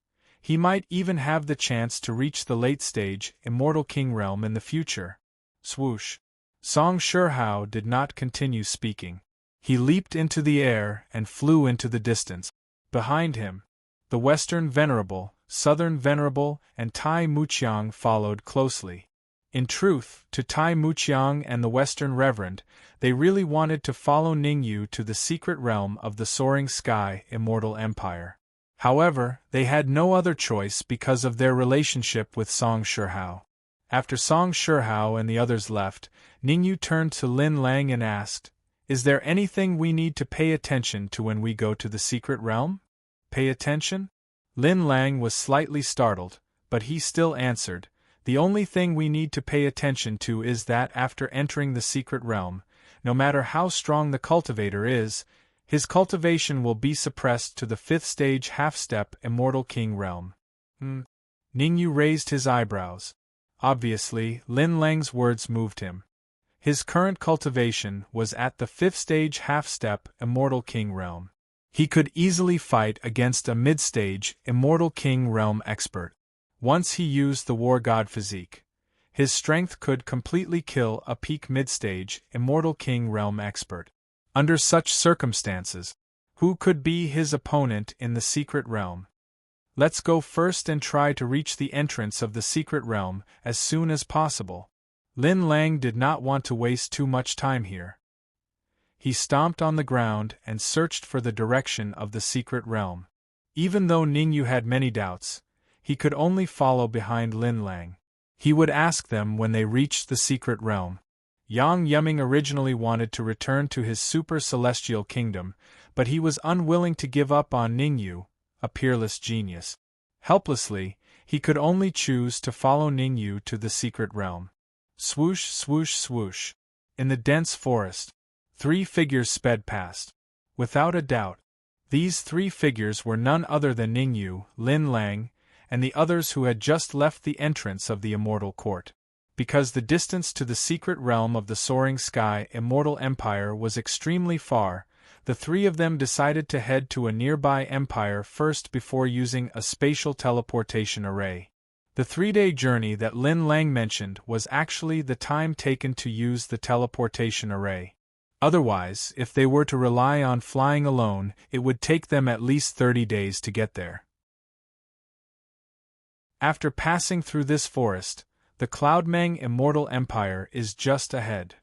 he might even have the chance to reach the late-stage, Immortal King realm in the future. Swoosh. Song Shihao did not continue speaking. He leaped into the air and flew into the distance. Behind him, the Western Venerable, Southern Venerable, and Tai Muqiang followed closely. In truth, to Tai Muqiang and the Western Reverend, they really wanted to follow Ningyu to the secret realm of the Soaring Sky Immortal Empire. However, they had no other choice because of their relationship with Song Shihao. After Song Shihao and the others left, Ningyu turned to Lin Lang and asked, "Is there anything we need to pay attention to when we go to the secret realm?" Pay attention? Lin Lang was slightly startled, but he still answered, "The only thing we need to pay attention to is that after entering the secret realm, no matter how strong the cultivator is, his cultivation will be suppressed to the 5th stage half-step Immortal King realm." Ningyu raised his eyebrows. Obviously, Lin Lang's words moved him. His current cultivation was at the 5th stage half-step Immortal King realm. He could easily fight against a mid-stage Immortal King realm expert. Once he used the War God physique, his strength could completely kill a peak mid-stage Immortal King realm expert. Under such circumstances, who could be his opponent in the secret realm? Let's go first and try to reach the entrance of the secret realm as soon as possible. Lin Lang did not want to waste too much time here. He stomped on the ground and searched for the direction of the secret realm. Even though Ningyu had many doubts, he could only follow behind Lin Lang. He would ask them when they reached the secret realm. Yang Yuming originally wanted to return to his super-celestial kingdom, but he was unwilling to give up on Ningyu, a peerless genius. Helplessly, he could only choose to follow Ningyu to the secret realm. Swoosh, swoosh, swoosh. In the dense forest, 3 figures sped past. Without a doubt, these 3 figures were none other than Ningyu, Lin Lang, and the others who had just left the entrance of the Immortal Court. Because the distance to the secret realm of the Soaring Sky Immortal Empire was extremely far, the 3 of them decided to head to a nearby empire first before using a spatial teleportation array. The 3-day journey that Lin Lang mentioned was actually the time taken to use the teleportation array. Otherwise, if they were to rely on flying alone, it would take them at least 30 days to get there. After passing through this forest, the Cloudmang Immortal Empire is just ahead.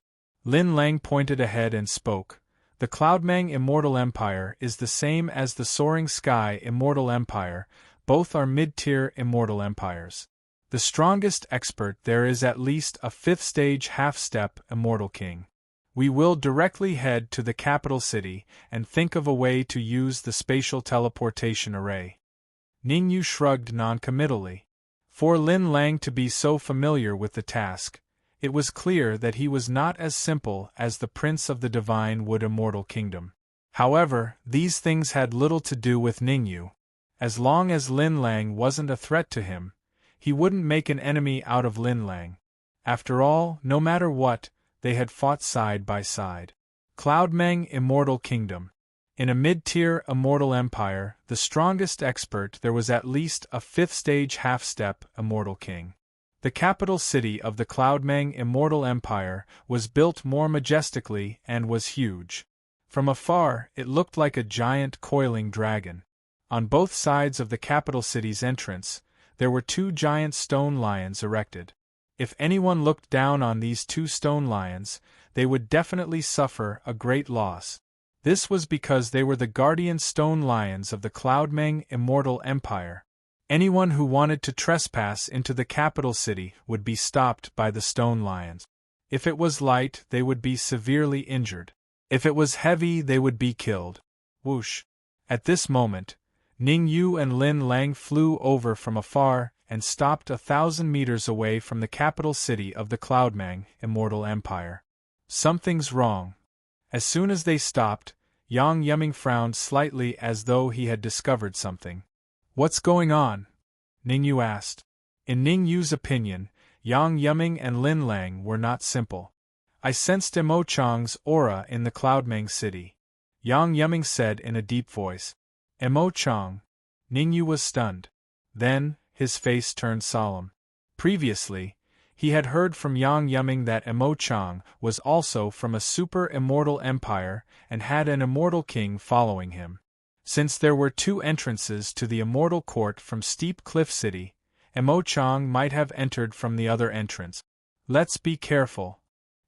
Lin Lang pointed ahead and spoke. The Cloudmang Immortal Empire is the same as the Soaring Sky Immortal Empire, both are mid-tier immortal empires. The strongest expert there is at least a 5th stage half-step Immortal King. We will directly head to the capital city and think of a way to use the spatial teleportation array. Ningyu shrugged non-committally. For Lin Lang to be so familiar with the task, it was clear that he was not as simple as the Prince of the Divine Wood Immortal Kingdom. However, these things had little to do with Ningyu. As long as Lin Lang wasn't a threat to him, he wouldn't make an enemy out of Lin Lang. After all, no matter what, they had fought side by side. Cloudmang Immortal Kingdom. In a mid-tier immortal empire, the strongest expert there was at least a 5th stage half-step Immortal King. The capital city of the Cloudmang Immortal Empire was built more majestically and was huge. From afar, it looked like a giant coiling dragon. On both sides of the capital city's entrance, there were 2 giant stone lions erected. If anyone looked down on these 2 stone lions, they would definitely suffer a great loss. This was because they were the guardian stone lions of the Cloudmang Immortal Empire. Anyone who wanted to trespass into the capital city would be stopped by the stone lions. If it was light, they would be severely injured. If it was heavy, they would be killed. Whoosh! At this moment, Ningyu and Lin Lang flew over from afar and stopped 1,000 meters away from the capital city of the Cloudmang Immortal Empire. Something's wrong. As soon as they stopped, Yang Yuming frowned slightly as though he had discovered something. What's going on? Ningyu asked. In Ningyu's opinion, Yang Yuming and Lin Lang were not simple. I sensed Emo Chang's aura in the Cloudmang city, Yang Yuming said in a deep voice. Emo Chang. Ningyu was stunned. Then, his face turned solemn. Previously, he had heard from Yang Yuming that Emo Chang was also from a super-immortal empire and had an immortal king following him. Since there were 2 entrances to the immortal court from Steep Cliff City, Emo Chang might have entered from the other entrance. Let's be careful.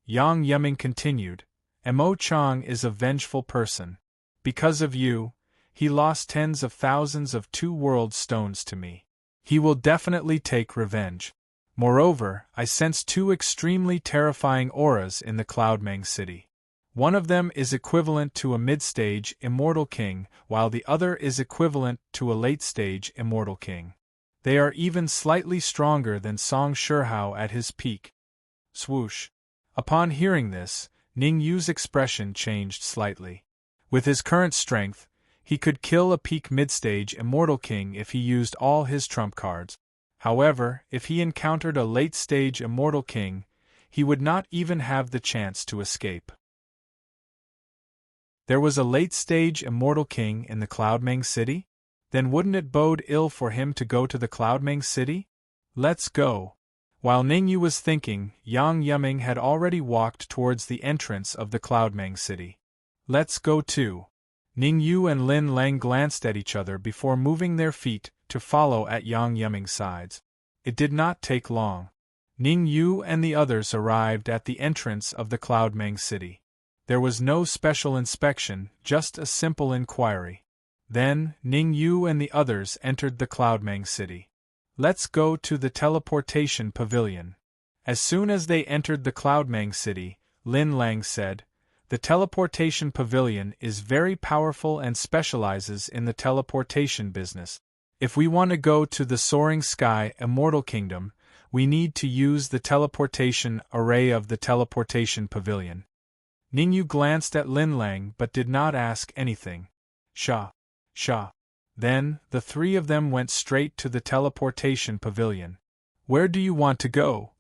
Yang Yuming continued. Emo Chang is a vengeful person. Because of you, he lost tens of thousands of 2-world stones to me. He will definitely take revenge. Moreover, I sense 2 extremely terrifying auras in the Cloudmang city. One of them is equivalent to a mid-stage Immortal King, while the other is equivalent to a late-stage Immortal King. They are even slightly stronger than Song Shihao at his peak. Swoosh. Upon hearing this, Ningyu's expression changed slightly. With his current strength, he could kill a peak mid-stage Immortal King if he used all his trump cards. However, if he encountered a late-stage Immortal King, he would not even have the chance to escape. There was a late-stage Immortal King in the Cloudmang city? Then wouldn't it bode ill for him to go to the Cloudmang city? Let's go. While Ningyu was thinking, Yang Yuming had already walked towards the entrance of the Cloudmang city. Let's go too. Ningyu and Lin Lang glanced at each other before moving their feet to follow at Yang Yuming's sides. It did not take long. Ningyu and the others arrived at the entrance of the Cloudmang city. There was no special inspection, just a simple inquiry. Then, Ningyu and the others entered the Cloudmang city. Let's go to the teleportation pavilion. As soon as they entered the Cloudmang city, Lin Lang said, "The teleportation pavilion is very powerful and specializes in the teleportation business. If we want to go to the Soaring Sky Immortal Kingdom, we need to use the teleportation array of the teleportation pavilion." Ningyu glanced at Lin Lang but did not ask anything. Sha. Then, the three of them went straight to the teleportation pavilion. "Where do you want to go?"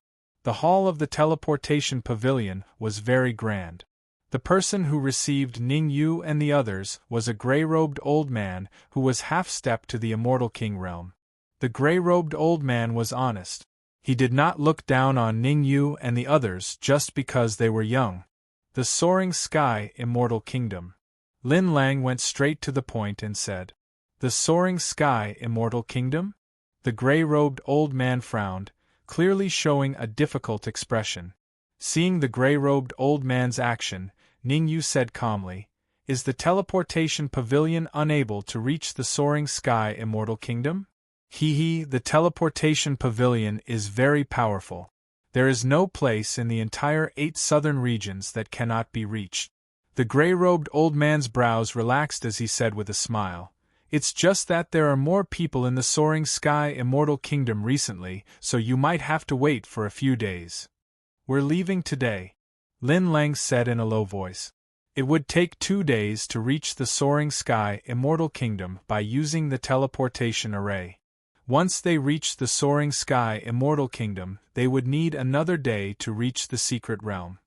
The hall of the teleportation pavilion was very grand. The person who received Ningyu and the others was a gray-robed old man who was half-stepped to the Immortal King realm. The gray-robed old man was honest. He did not look down on Ningyu and the others just because they were young. The Soaring Sky Immortal Kingdom. Lin Lang went straight to the point and said, "The Soaring Sky Immortal Kingdom?" The gray-robed old man frowned, clearly showing a difficult expression. Seeing the gray-robed old man's action, Ningyu said calmly, "Is the teleportation pavilion unable to reach the Soaring Sky Immortal Kingdom?" The teleportation pavilion is very powerful. There is no place in the entire 8 southern regions that cannot be reached. The gray-robed old man's brows relaxed as he said with a smile, "It's just that there are more people in the Soaring Sky Immortal Kingdom recently, so you might have to wait for a few days." "We're leaving today," Lin Lang said in a low voice. It would take 2 days to reach the Soaring Sky Immortal Kingdom by using the teleportation array. Once they reached the Soaring Sky Immortal Kingdom, they would need another day to reach the secret realm.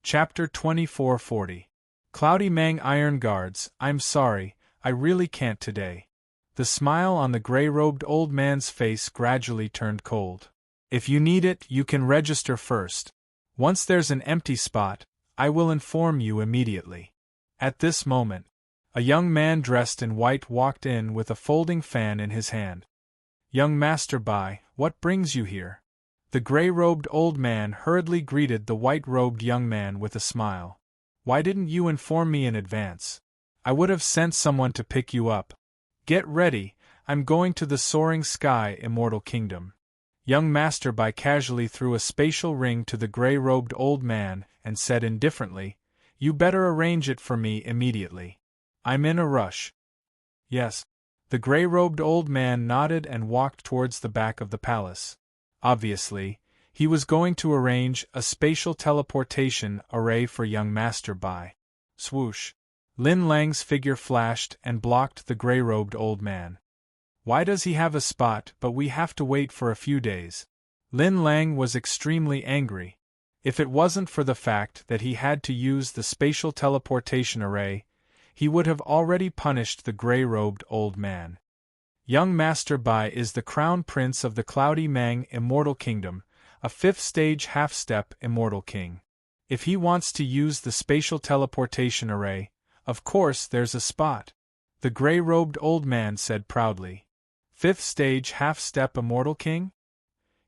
Chapter 2440. Cloudy Mang Iron Guards, "I'm sorry, I really can't today." The smile on the gray-robed old man's face gradually turned cold. "If you need it, you can register first. Once there's an empty spot, I will inform you immediately." At this moment, a young man dressed in white walked in with a folding fan in his hand. "Young Master Bai, what brings you here?" The gray-robed old man hurriedly greeted the white-robed young man with a smile. "Why didn't you inform me in advance? I would have sent someone to pick you up. Get ready, I'm going to the Soaring Sky Immortal Kingdom." Young Master Bai casually threw a spatial ring to the gray-robed old man and said indifferently, "You better arrange it for me immediately. I'm in a rush." "Yes." The gray-robed old man nodded and walked towards the back of the palace. Obviously, he was going to arrange a spatial teleportation array for young Master Bai. Swoosh! Lin Lang's figure flashed and blocked the gray-robed old man. "Why does he have a spot but we have to wait for a few days?" Lin Lang was extremely angry. If it wasn't for the fact that he had to use the spatial teleportation array, he would have already punished the gray-robed old man. Young Master Bai is the Crown Prince of the Cloudy Mang Immortal Kingdom, a 5th-stage half-step Immortal King. If he wants to use the spatial teleportation array, of course there's a spot. The gray-robed old man said proudly. 5th-stage half-step Immortal King?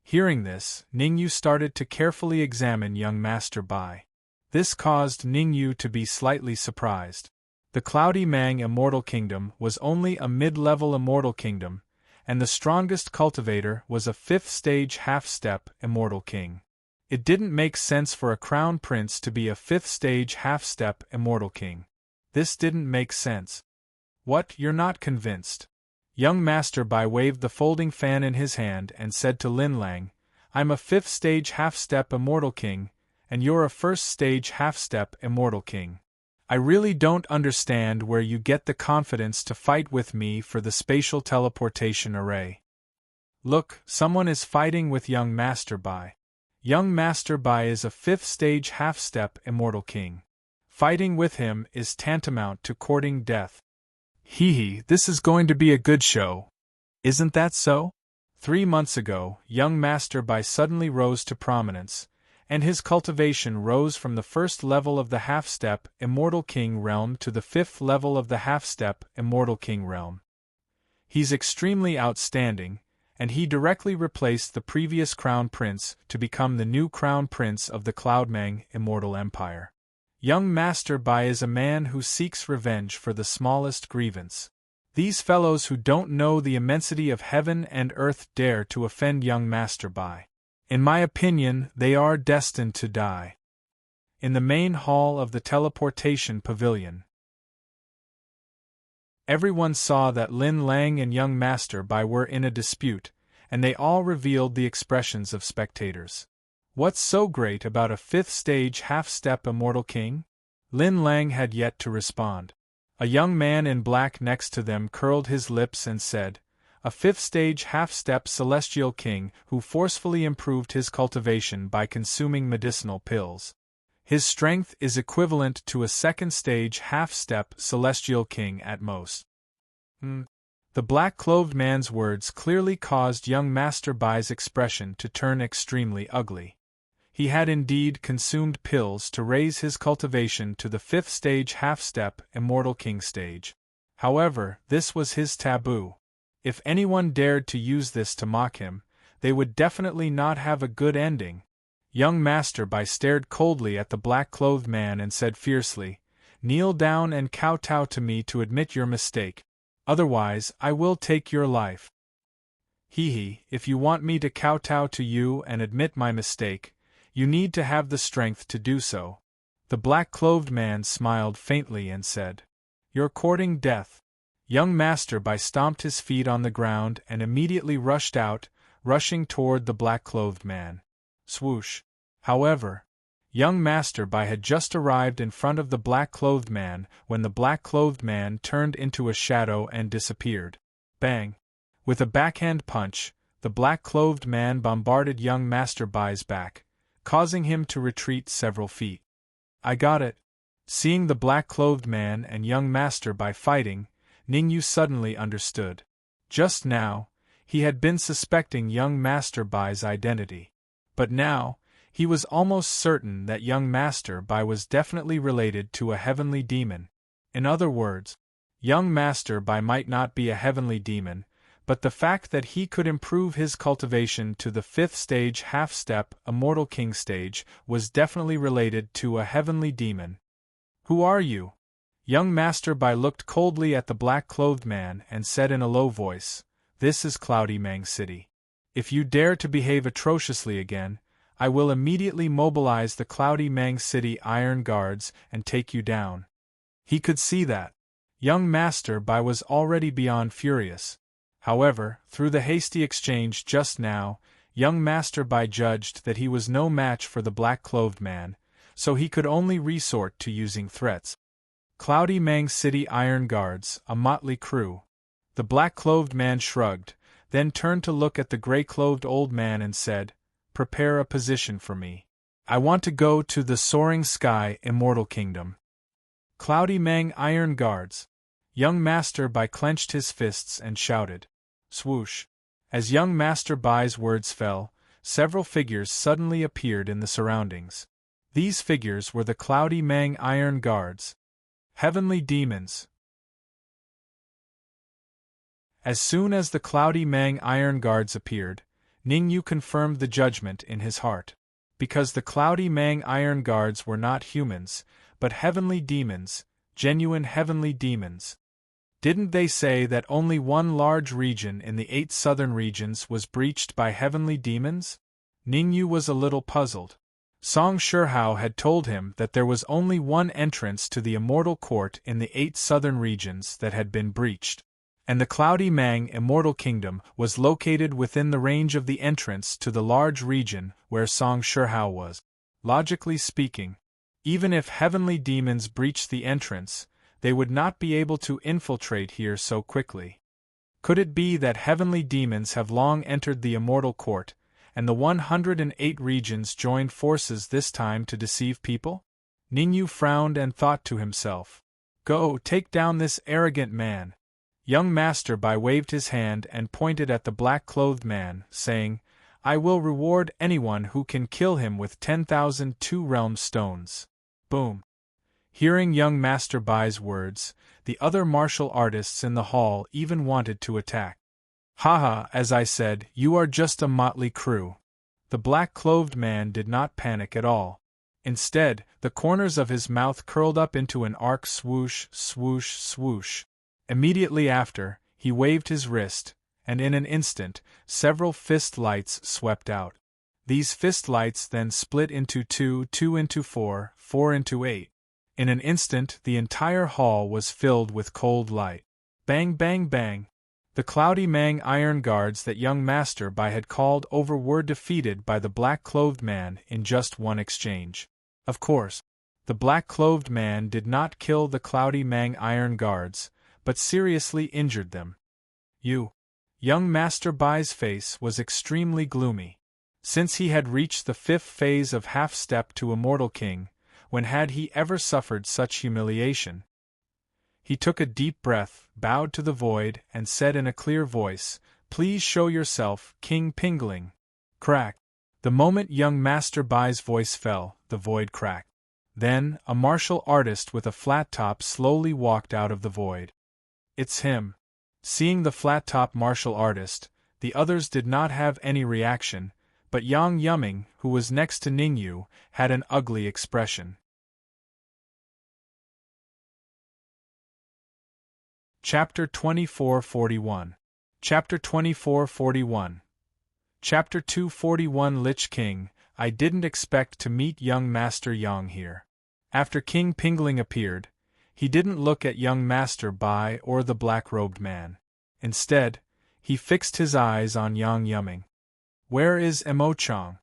Hearing this, Ningyu started to carefully examine young Master Bai. This caused Ningyu to be slightly surprised. The Cloudy Mang Immortal Kingdom was only a mid-level Immortal Kingdom, and the strongest cultivator was a 5th-stage half-step Immortal King. It didn't make sense for a Crown Prince to be a 5th-stage half-step Immortal King. This didn't make sense. "What, you're not convinced?" Young Master Bai waved the folding fan in his hand and said to Lin Lang, "I'm a 5th-stage half-step Immortal King, and you're a 1st-stage half-step Immortal King. I really don't understand where you get the confidence to fight with me for the spatial teleportation array." "Look, someone is fighting with young Master Bai." Young Master Bai is a 5th-stage half-step Immortal King. Fighting with him is tantamount to courting death. This is going to be a good show. Isn't that so? 3 months ago, young Master Bai suddenly rose to prominence, and his cultivation rose from the 1st level of the half-step Immortal King realm to the 5th level of the half-step Immortal King realm. He's extremely outstanding, and he directly replaced the previous Crown Prince to become the new Crown Prince of the Cloudmang Immortal Empire. Young Master Bai is a man who seeks revenge for the smallest grievance. These fellows who don't know the immensity of heaven and earth dare to offend young Master Bai. In my opinion, they are destined to die. In the main hall of the teleportation pavilion, everyone saw that Lin Lang and young Master Bai were in a dispute, and they all revealed the expressions of spectators. What's so great about a fifth-stage half-step immortal king? Lin Lang had yet to respond. A young man in black next to them curled his lips and said, "A fifth-stage half-step celestial king who forcefully improved his cultivation by consuming medicinal pills. His strength is equivalent to a second-stage half-step celestial king at most." The black-clothed man's words clearly caused young Master Bai's expression to turn extremely ugly. He had indeed consumed pills to raise his cultivation to the fifth-stage half-step immortal king stage. However, this was his taboo. If anyone dared to use this to mock him, they would definitely not have a good ending. Young Master Bai stared coldly at the black-clothed man and said fiercely, "Kneel down and kowtow to me to admit your mistake. Otherwise, I will take your life." If you want me to kowtow to you and admit my mistake, you need to have the strength to do so. The black-clothed man smiled faintly and said, "You're courting death." Young Master Bai stomped his feet on the ground and immediately rushed out, rushing toward the black-clothed man. Swoosh! However, young Master Bai had just arrived in front of the black-clothed man when the black-clothed man turned into a shadow and disappeared. Bang! With a backhand punch, the black-clothed man bombarded young Master Bai's back, causing him to retreat several feet. "I got it." Seeing the black-clothed man and young Master Bai fighting, Ningyu suddenly understood. Just now, he had been suspecting young Master Bai's identity. But now, he was almost certain that young Master Bai was definitely related to a heavenly demon. In other words, young Master Bai might not be a heavenly demon, but the fact that he could improve his cultivation to the fifth-stage half-step immortal king stage was definitely related to a heavenly demon. "Who are you?" Young Master Bai looked coldly at the black-clothed man and said in a low voice, "This is Cloudy Mang City. If you dare to behave atrociously again, I will immediately mobilize the Cloudy Mang City Iron Guards and take you down." He could see that young Master Bai was already beyond furious. However, through the hasty exchange just now, young Master Bai judged that he was no match for the black-clothed man, so he could only resort to using threats. Cloudy Mang City Iron Guards, a motley crew. The black-clothed man shrugged, then turned to look at the gray-clothed old man and said, "Prepare a position for me. I want to go to the Soaring Sky Immortal Kingdom." Cloudy Mang Iron Guards. Young Master Bai clenched his fists and shouted. Swoosh! As young Master Bai's words fell, several figures suddenly appeared in the surroundings. These figures were the Cloudy Mang Iron Guards. Heavenly demons. As soon as the Cloudy Mang Iron Guards appeared, Ningyu confirmed the judgment in his heart. Because the Cloudy Mang Iron Guards were not humans, but heavenly demons, genuine heavenly demons. Didn't they say that only one large region in the 8 southern regions was breached by heavenly demons? Ningyu was a little puzzled. Song Shihao had told him that there was only one entrance to the Immortal Court in the 8 southern regions that had been breached, and the Cloudy Mang Immortal Kingdom was located within the range of the entrance to the large region where Song Shihao was. Logically speaking, even if heavenly demons breached the entrance, they would not be able to infiltrate here so quickly. Could it be that heavenly demons have long entered the Immortal Court, and the 108 regions joined forces this time to deceive people? Ningyu frowned and thought to himself, "Go, take down this arrogant man." Young Master Bai waved his hand and pointed at the black-clothed man, saying, "I will reward anyone who can kill him with 10,000 two-realm stones." Boom! Hearing young Master Bai's words, the other martial artists in the hall even wanted to attack. "Haha, as I said, you are just a motley crew." The black-clothed man did not panic at all. Instead, the corners of his mouth curled up into an arc swoosh, swoosh, swoosh. Immediately after, he waved his wrist, and in an instant, several fist lights swept out. These fist lights then split into 2, 2 into 4, 4 into 8. In an instant, the entire hall was filled with cold light. Bang, bang, bang. The cloudy Mang iron guards that young Master Bai had called over were defeated by the black-clothed man in just one exchange. Of course, the black-clothed man did not kill the cloudy Mang iron guards, but seriously injured them. Young Master Bai's face was extremely gloomy. Since he had reached the 5th phase of half-step to Immortal King, when had he ever suffered such humiliation? He took a deep breath, bowed to the void, and said in a clear voice, "Please show yourself, King Pingling." Crack. The moment young Master Bai's voice fell, the void cracked. Then, a martial artist with a flat top slowly walked out of the void. "It's him." Seeing the flat-top martial artist, the others did not have any reaction, but Yang Yumming, who was next to Ningyu, had an ugly expression. Chapter 2441. Chapter 2441. Chapter 241. Lich King, I didn't expect to meet young Master Yang here. After King Pingling appeared, he didn't look at young Master Bai or the black-robed man. Instead, he fixed his eyes on Yang Yumming. "Where is Emo-chang?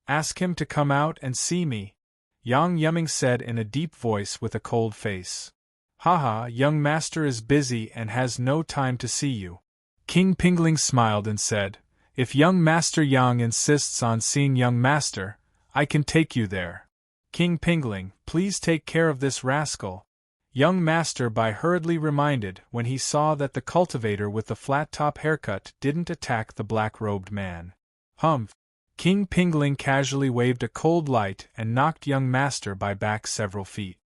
Ask him to come out and see me," Yang Yumming said in a deep voice with a cold face. "Haha, young master is busy and has no time to see you." King Pingling smiled and said, "If young Master Yang insists on seeing young master, I can take you there." "King Pingling, please take care of this rascal," young Master Bai hurriedly reminded when he saw that the cultivator with the flat-top haircut didn't attack the black-robed man. "Humph!" King Pingling casually waved a cold light and knocked young Master Bai back several feet.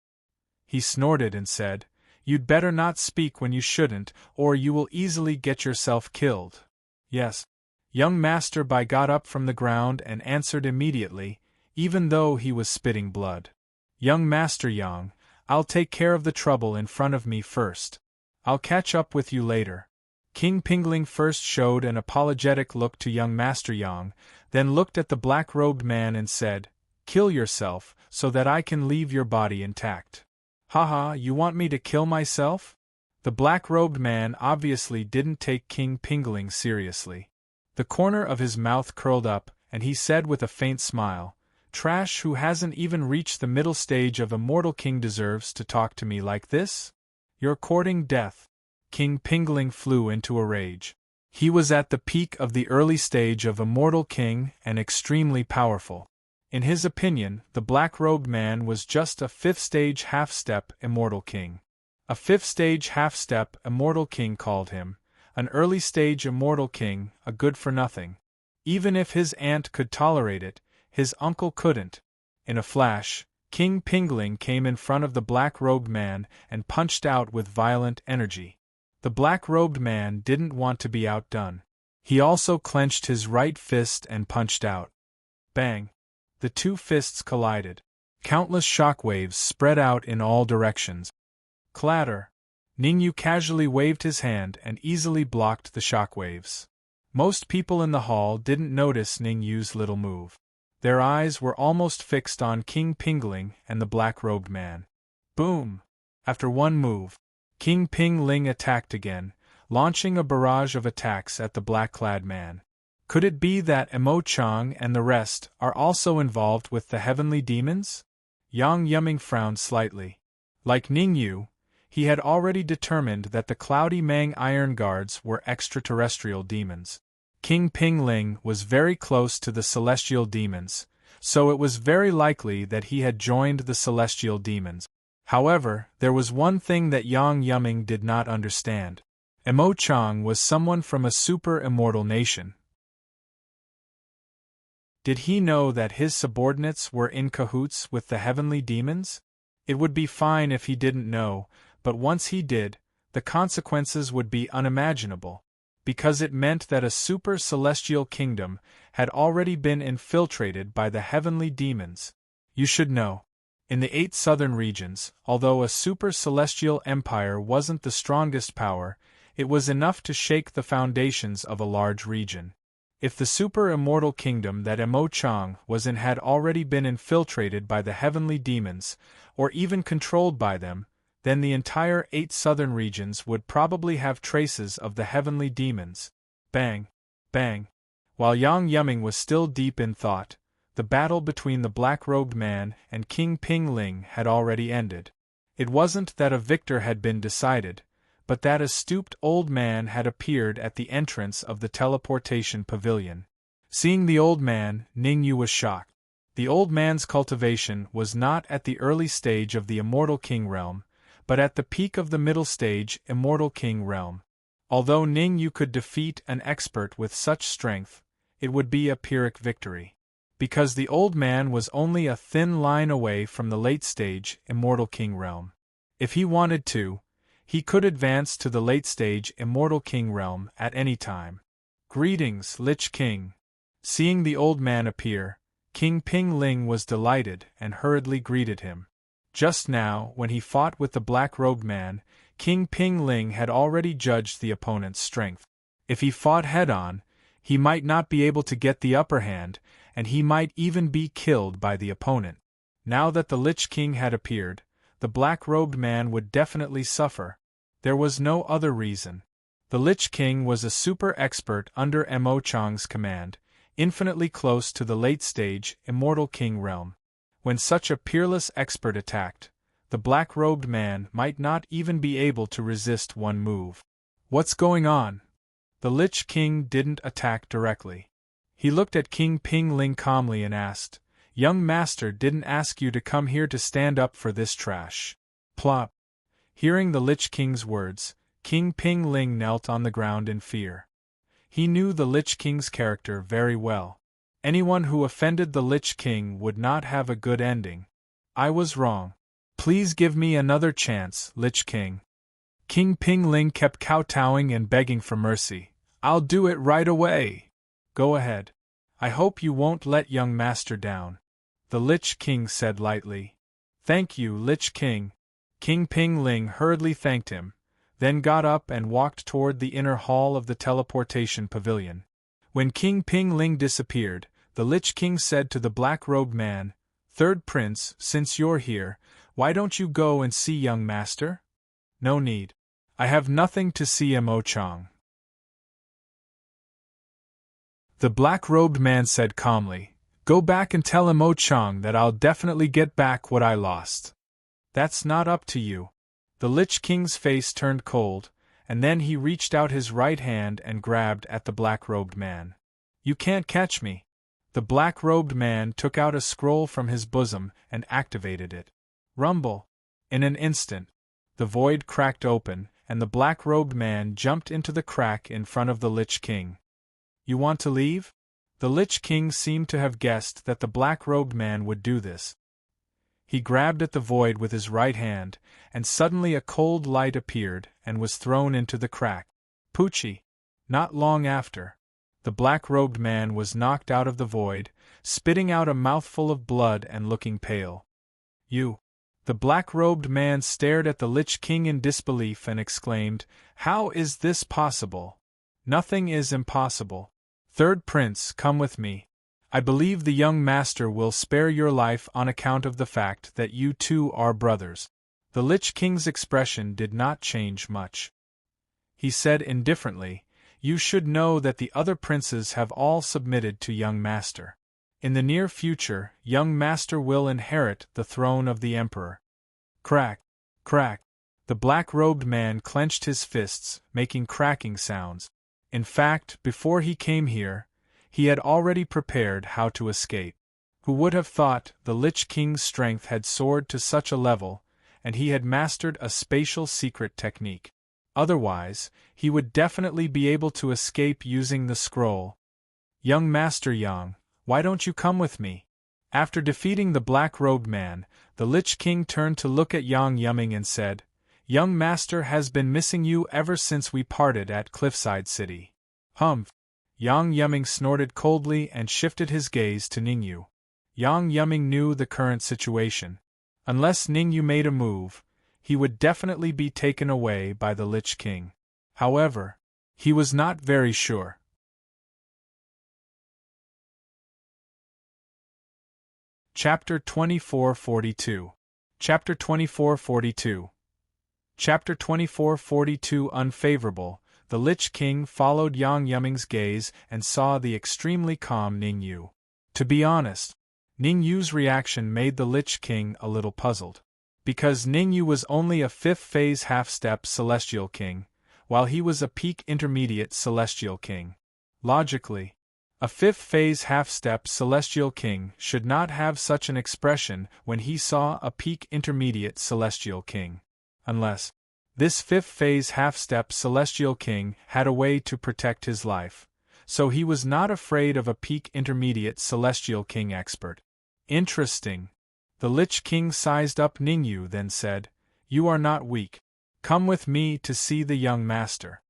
He snorted and said, "You'd better not speak when you shouldn't, or you will easily get yourself killed." "Yes." Young Master Bai got up from the ground and answered immediately, even though he was spitting blood. "Young Master Yang, I'll take care of the trouble in front of me first. I'll catch up with you later." King Pingling first showed an apologetic look to young Master Yang, then looked at the black-robed man and said, "Kill yourself, so that I can leave your body intact." "Haha, you want me to kill myself?" The black-robed man obviously didn't take King Pingling seriously. The corner of his mouth curled up, and he said with a faint smile, "Trash who hasn't even reached the middle stage of Immortal King deserves to talk to me like this? You're courting death." King Pingling flew into a rage. He was at the peak of the early stage of Immortal King and extremely powerful. In his opinion, the black-robed man was just a 5th-stage half-step Immortal King. A 5th-stage half-step Immortal King called him, an early-stage Immortal King, a good-for-nothing. Even if his aunt could tolerate it, his uncle couldn't. In a flash, King Pingling came in front of the black-robed man and punched out with violent energy. The black-robed man didn't want to be outdone. He also clenched his right fist and punched out. Bang! The two fists collided. Countless shockwaves spread out in all directions. Clatter! Ningyu casually waved his hand and easily blocked the shockwaves. Most people in the hall didn't notice Ningyu's little move. Their eyes were almost fixed on King Pingling and the black-robed man. Boom! After one move, King Pingling attacked again, launching a barrage of attacks at the black-clad man. Could it be that Emo-chang and the rest are also involved with the heavenly demons? Yang Yumming frowned slightly. Like Ningyu, he had already determined that the cloudy Mang iron guards were extraterrestrial demons. King Pingling was very close to the celestial demons, so it was very likely that he had joined the celestial demons. However, there was one thing that Yang Yumming did not understand. Emo-chang was someone from a super-immortal nation. Did he know that his subordinates were in cahoots with the heavenly demons? It would be fine if he didn't know, but once he did, the consequences would be unimaginable, because it meant that a super-celestial kingdom had already been infiltrated by the heavenly demons. You should know. In the 8 southern regions, although a super-celestial empire wasn't the strongest power, it was enough to shake the foundations of a large region. If the super-immortal kingdom that Emo Chang was in had already been infiltrated by the heavenly demons, or even controlled by them, then the entire 8 southern regions would probably have traces of the heavenly demons. Bang! Bang! While Yang Yuming was still deep in thought, the battle between the black-robed man and King Ping Ling had already ended. It wasn't that a victor had been decided, but that a stooped old man had appeared at the entrance of the teleportation pavilion. Seeing the old man, Ningyu was shocked. The old man's cultivation was not at the early stage of the Immortal King realm, but at the peak of the middle stage Immortal King realm. Although Ningyu could defeat an expert with such strength, it would be a Pyrrhic victory. Because the old man was only a thin line away from the late stage Immortal King realm. If he wanted to, he could advance to the late stage Immortal King realm at any time. Greetings, Lich King. Seeing the old man appear, King Ping Ling was delighted and hurriedly greeted him. Just now, when he fought with the black-robed man, King Ping Ling had already judged the opponent's strength. If he fought head-on, he might not be able to get the upper hand, and he might even be killed by the opponent. Now that the Lich King had appeared, the black-robed man would definitely suffer. There was no other reason. The Lich King was a super-expert under Emo Chang's command, infinitely close to the late-stage Immortal King realm. When such a peerless expert attacked, the black-robed man might not even be able to resist one move. What's going on? The Lich King didn't attack directly. He looked at King Ping Ling calmly and asked, "Young master didn't ask you to come here to stand up for this trash." Plop. Hearing the Lich King's words, King Ping Ling knelt on the ground in fear. He knew the Lich King's character very well. Anyone who offended the Lich King would not have a good ending. I was wrong. Please give me another chance, Lich King. King Ping Ling kept kowtowing and begging for mercy. I'll do it right away. Go ahead. I hope you won't let young master down, the Lich King said lightly. Thank you, Lich King. King Ping Ling hurriedly thanked him, then got up and walked toward the inner hall of the teleportation pavilion. When King Ping Ling disappeared, the Lich King said to the black-robed man, "Third Prince, since you're here, why don't you go and see young master?" "No need. I have nothing to see Emo Chang." The black-robed man said calmly, "Go back and tell Emo Chang that I'll definitely get back what I lost." "That's not up to you." The Lich King's face turned cold, and then he reached out his right hand and grabbed at the black-robed man. "You can't catch me." The black-robed man took out a scroll from his bosom and activated it. Rumble. In an instant, the void cracked open, and the black-robed man jumped into the crack in front of the Lich King. "You want to leave?" The Lich King seemed to have guessed that the black-robed man would do this. He grabbed at the void with his right hand, and suddenly a cold light appeared and was thrown into the crack. Poochie! Not long after, the black-robed man was knocked out of the void, spitting out a mouthful of blood and looking pale. "You!" The black-robed man stared at the Lich King in disbelief and exclaimed, "How is this possible?" "Nothing is impossible. Third Prince, come with me. I believe the young master will spare your life on account of the fact that you two are brothers." The Lich King's expression did not change much. He said indifferently, "You should know that the other princes have all submitted to young master. In the near future, young master will inherit the throne of the emperor." Crack! Crack! The black-robed man clenched his fists, making cracking sounds. In fact, before he came here, he had already prepared how to escape. Who would have thought the Lich King's strength had soared to such a level, and he had mastered a spatial secret technique. Otherwise, he would definitely be able to escape using the scroll. "Young Master Yang, why don't you come with me?" After defeating the black-robed man, the Lich King turned to look at Yang Yuming and said, "Young master has been missing you ever since we parted at Cliffside City." "Humph!" Yang Yuming snorted coldly and shifted his gaze to Ningyu. Yang Yuming knew the current situation. Unless Ningyu made a move, he would definitely be taken away by the Lich King. However, he was not very sure. Chapter 2442. Chapter 2442. Chapter 2442 Unfavorable. The Lich King followed Yang Yuming's gaze and saw the extremely calm Ningyu. To be honest, Ningyu's reaction made the Lich King a little puzzled. Because Ningyu was only a 5th phase half-step Celestial King, while he was a peak intermediate Celestial King. Logically, a 5th phase half-step Celestial King should not have such an expression when he saw a peak intermediate Celestial King. Unless this 5th phase half-step Celestial King had a way to protect his life, so he was not afraid of a peak intermediate Celestial King expert. Interesting. The Lich King sized up Ningyu then said, "You are not weak. Come with me to see the young master."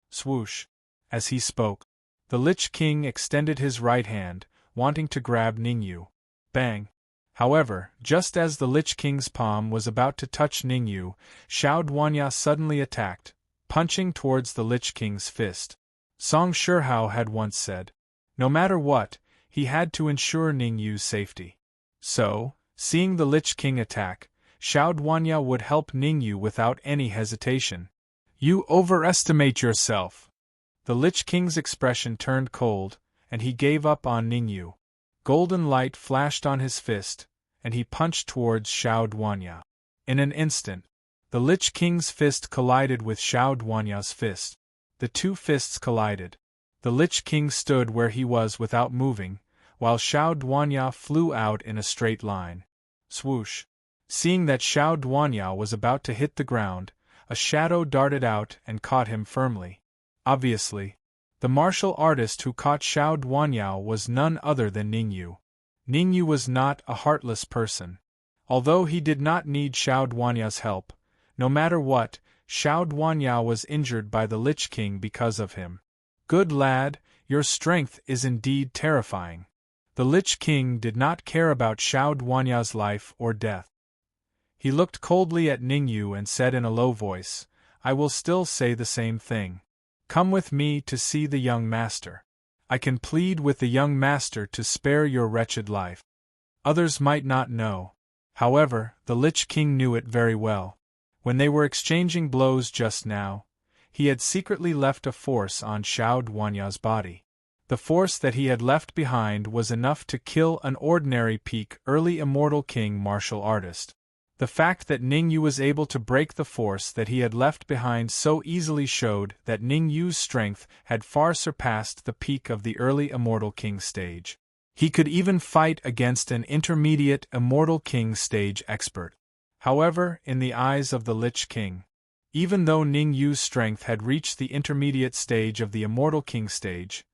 Swoosh. As he spoke, the Lich King extended his right hand, wanting to grab Ningyu. Bang. However, just as the Lich King's palm was about to touch Ningyu, Xiao Duanya suddenly attacked, punching towards the Lich King's fist. Song Shihao had once said, no matter what, he had to ensure Ningyu's safety. So, seeing the Lich King attack, Xiao Duanya would help Ningyu without any hesitation. "You overestimate yourself." The Lich King's expression turned cold, and he gave up on Ningyu. Golden light flashed on his fist, and he punched towards Xiao Duanya. In an instant, the Lich King's fist collided with Xiao Duanya's fist. The two fists collided. The Lich King stood where he was without moving, while Xiao Duanya flew out in a straight line. Swoosh. Seeing that Xiao Duanya was about to hit the ground, a shadow darted out and caught him firmly. Obviously, the martial artist who caught Xiao Duanya was none other than Ningyu. Ningyu was not a heartless person. Although he did not need Xiao Duanya's help, no matter what, Xiao Duanya was injured by the Lich King because of him. "Good lad, your strength is indeed terrifying." The Lich King did not care about Xiao Duanya's life or death. He looked coldly at Ningyu and said in a low voice, "I will still say the same thing. Come with me to see the young master. I can plead with the young master to spare your wretched life." Others might not know. However, the Lich King knew it very well. When they were exchanging blows just now, he had secretly left a force on Xiao Duanya's body. The force that he had left behind was enough to kill an ordinary peak early immortal king martial artist. The fact that Ningyu was able to break the force that he had left behind so easily showed that Ningyu's strength had far surpassed the peak of the early immortal king stage. He could even fight against an intermediate immortal king stage expert. However, in the eyes of the Lich King, even though Ningyu's strength had reached the intermediate stage of the immortal king stage,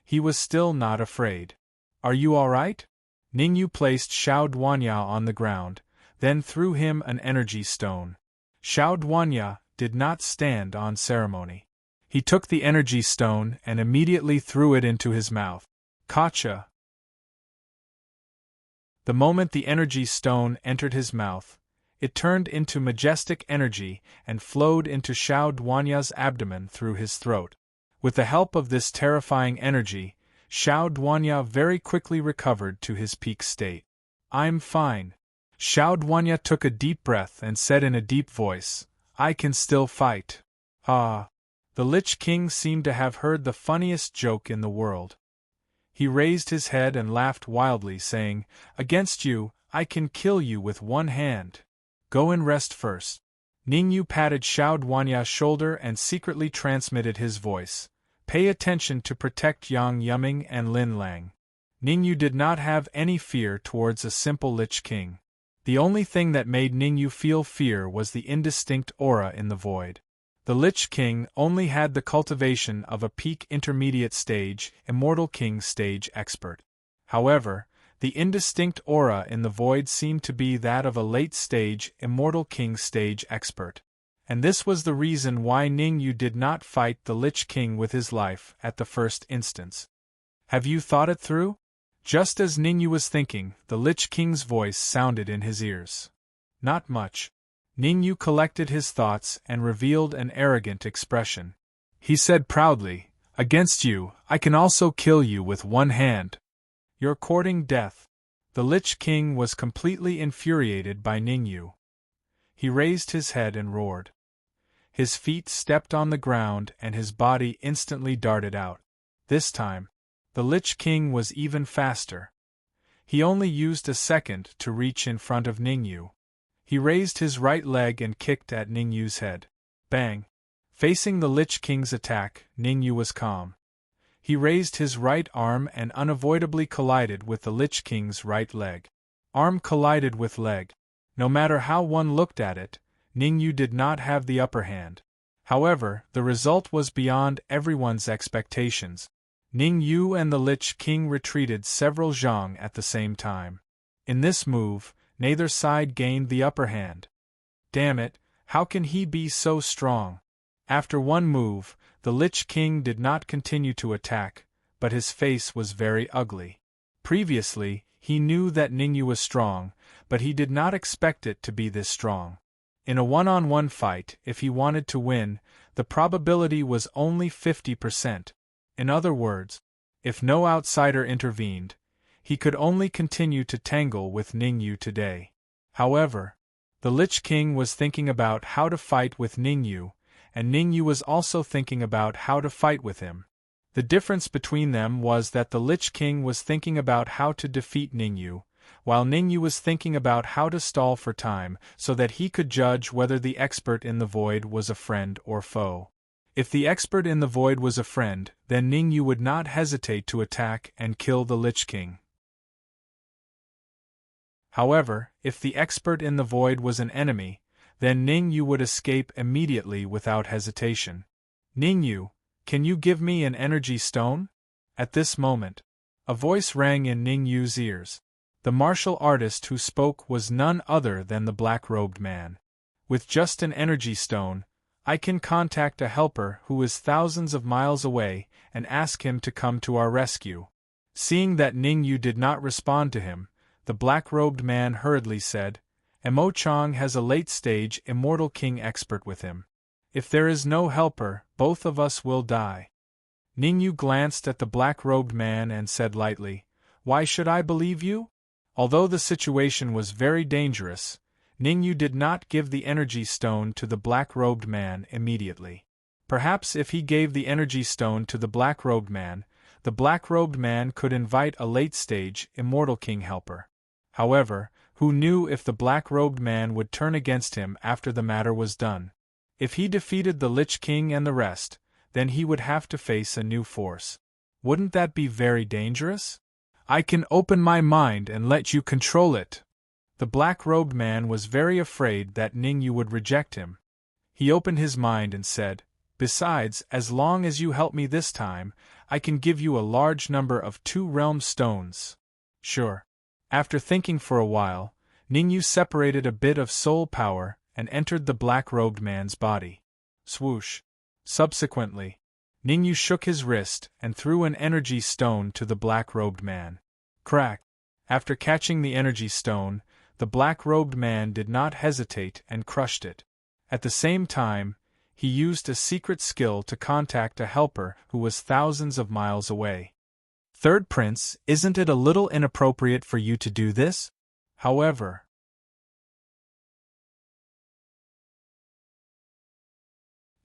he was still not afraid. "Are you all right?" Ningyu placed Xiao Duanya on the ground, then threw him an energy stone. Xiao Duanya did not stand on ceremony. He took the energy stone and immediately threw it into his mouth. Gotcha! The moment the energy stone entered his mouth, it turned into majestic energy and flowed into Xiao Duanya's abdomen through his throat. With the help of this terrifying energy, Xiao Duanya very quickly recovered to his peak state. "I'm fine." Xiao Duanya took a deep breath and said in a deep voice, "I can still fight." Ah! The Lich King seemed to have heard the funniest joke in the world. He raised his head and laughed wildly, saying, "Against you, I can kill you with one hand. Go and rest first." Ningyu patted Xiao Duanya's shoulder and secretly transmitted his voice, "Pay attention to protect Yang Yuming and Lin Lang." Ningyu did not have any fear towards a simple Lich King. The only thing that made Ningyu feel fear was the indistinct aura in the void. The Lich King only had the cultivation of a peak intermediate stage, immortal king stage expert. However, the indistinct aura in the void seemed to be that of a late stage, immortal king stage expert. And this was the reason why Ningyu did not fight the Lich King with his life at the first instance. "Have you thought it through?" Just as Ningyu was thinking, the Lich King's voice sounded in his ears. Not much. Ningyu collected his thoughts and revealed an arrogant expression. He said proudly, "Against you, I can also kill you with one hand. You're courting death." The Lich King was completely infuriated by Ningyu. He raised his head and roared. His feet stepped on the ground and his body instantly darted out. This time, the Lich King was even faster. He only used a second to reach in front of Ningyu. He raised his right leg and kicked at Ningyu's head. Bang! Facing the Lich King's attack, Ningyu was calm. He raised his right arm and unavoidably collided with the Lich King's right leg. Arm collided with leg. No matter how one looked at it, Ningyu did not have the upper hand. However, the result was beyond everyone's expectations. Ningyu and the Lich King retreated several zhang at the same time. In this move, neither side gained the upper hand. Damn it, how can he be so strong? After one move, the Lich King did not continue to attack, but his face was very ugly. Previously, he knew that Ningyu was strong, but he did not expect it to be this strong. In a one-on-one fight, if he wanted to win, the probability was only 50%. In other words, if no outsider intervened, he could only continue to tangle with Ningyu today. However, the Lich King was thinking about how to fight with Ningyu, and Ningyu was also thinking about how to fight with him. The difference between them was that the Lich King was thinking about how to defeat Ningyu, while Ningyu was thinking about how to stall for time so that he could judge whether the expert in the void was a friend or foe. If the expert in the void was a friend, then Ningyu would not hesitate to attack and kill the Lich King. However, if the expert in the void was an enemy, then Ningyu would escape immediately without hesitation. "Ningyu, can you give me an energy stone?" At this moment, a voice rang in Ningyu's ears. The martial artist who spoke was none other than the black-robed man. "With just an energy stone, I can contact a helper who is thousands of miles away and ask him to come to our rescue." Seeing that Ningyu did not respond to him, the black-robed man hurriedly said, "Emo Chong has a late-stage Immortal King expert with him. If there is no helper, both of us will die." Ningyu glanced at the black-robed man and said lightly, "Why should I believe you?" Although the situation was very dangerous, Ningyu did not give the energy stone to the black-robed man immediately. Perhaps if he gave the energy stone to the black-robed man could invite a late-stage Immortal King helper. However, who knew if the black-robed man would turn against him after the matter was done? If he defeated the Lich King and the rest, then he would have to face a new force. Wouldn't that be very dangerous? "I can open my mind and let you control it." The black-robed man was very afraid that Ningyu would reject him. He opened his mind and said, "Besides, as long as you help me this time, I can give you a large number of two-realm stones." "Sure." After thinking for a while, Ningyu separated a bit of soul power and entered the black-robed man's body. Swoosh. Subsequently, Ningyu shook his wrist and threw an energy stone to the black-robed man. Crack! After catching the energy stone, the black-robed man did not hesitate and crushed it. At the same time, he used a secret skill to contact a helper who was thousands of miles away. "Third Prince, isn't it a little inappropriate for you to do this?" However,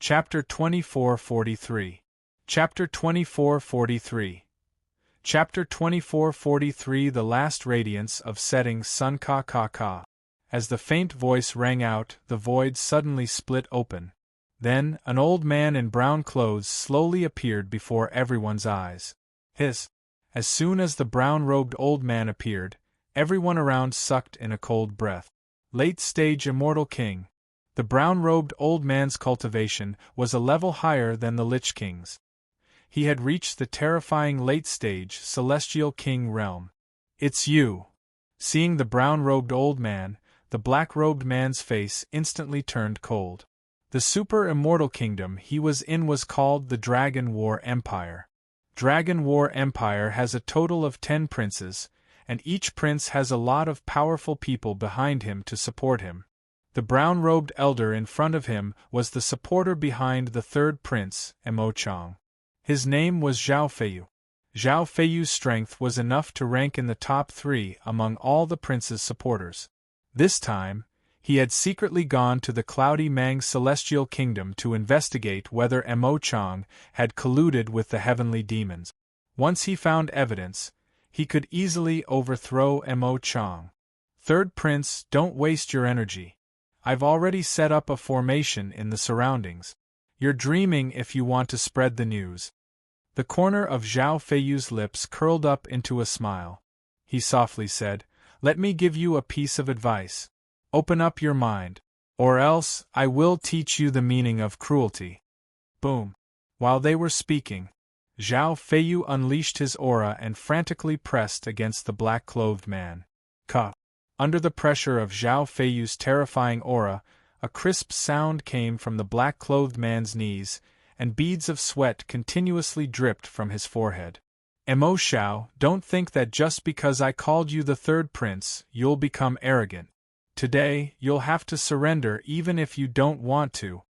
Chapter 2443. Chapter 2443. Chapter 2443. The Last Radiance of Setting Sun. Ka ka ka. As the faint voice rang out, the void suddenly split open. Then, an old man in brown clothes slowly appeared before everyone's eyes. As soon as the brown-robed old man appeared, everyone around sucked in a cold breath. Late-stage Immortal King. The brown-robed old man's cultivation was a level higher than the Lich King's. He had reached the terrifying late-stage Celestial King realm. "It's you." Seeing the brown-robed old man, the black-robed man's face instantly turned cold. The super-immortal kingdom he was in was called the Dragon War Empire. Dragon War Empire has a total of 10 princes, and each prince has a lot of powerful people behind him to support him. The brown-robed elder in front of him was the supporter behind the third prince, Emo Chang. His name was Zhao Feiyu. Zhao Feiyu's strength was enough to rank in the top 3 among all the prince's supporters. This time, he had secretly gone to the Cloudy Mang celestial kingdom to investigate whether Emo Chang had colluded with the heavenly demons. Once he found evidence, he could easily overthrow Emo Chang. Third prince, don't waste your energy. I've already set up a formation in the surroundings. You're dreaming if you want to spread the news. The corner of Zhao Feiyu's lips curled up into a smile. He softly said, "Let me give you a piece of advice. Open up your mind, or else I will teach you the meaning of cruelty." Boom. While they were speaking, Zhao Feiyu unleashed his aura and frantically pressed against the black-clothed man. Ka. Under the pressure of Zhao Feiyu's terrifying aura, a crisp sound came from the black-clothed man's knees, and beads of sweat continuously dripped from his forehead. Emo Shao, don't think that just because I called you the third prince, you'll become arrogant. Today, you'll have to surrender even if you don't want to.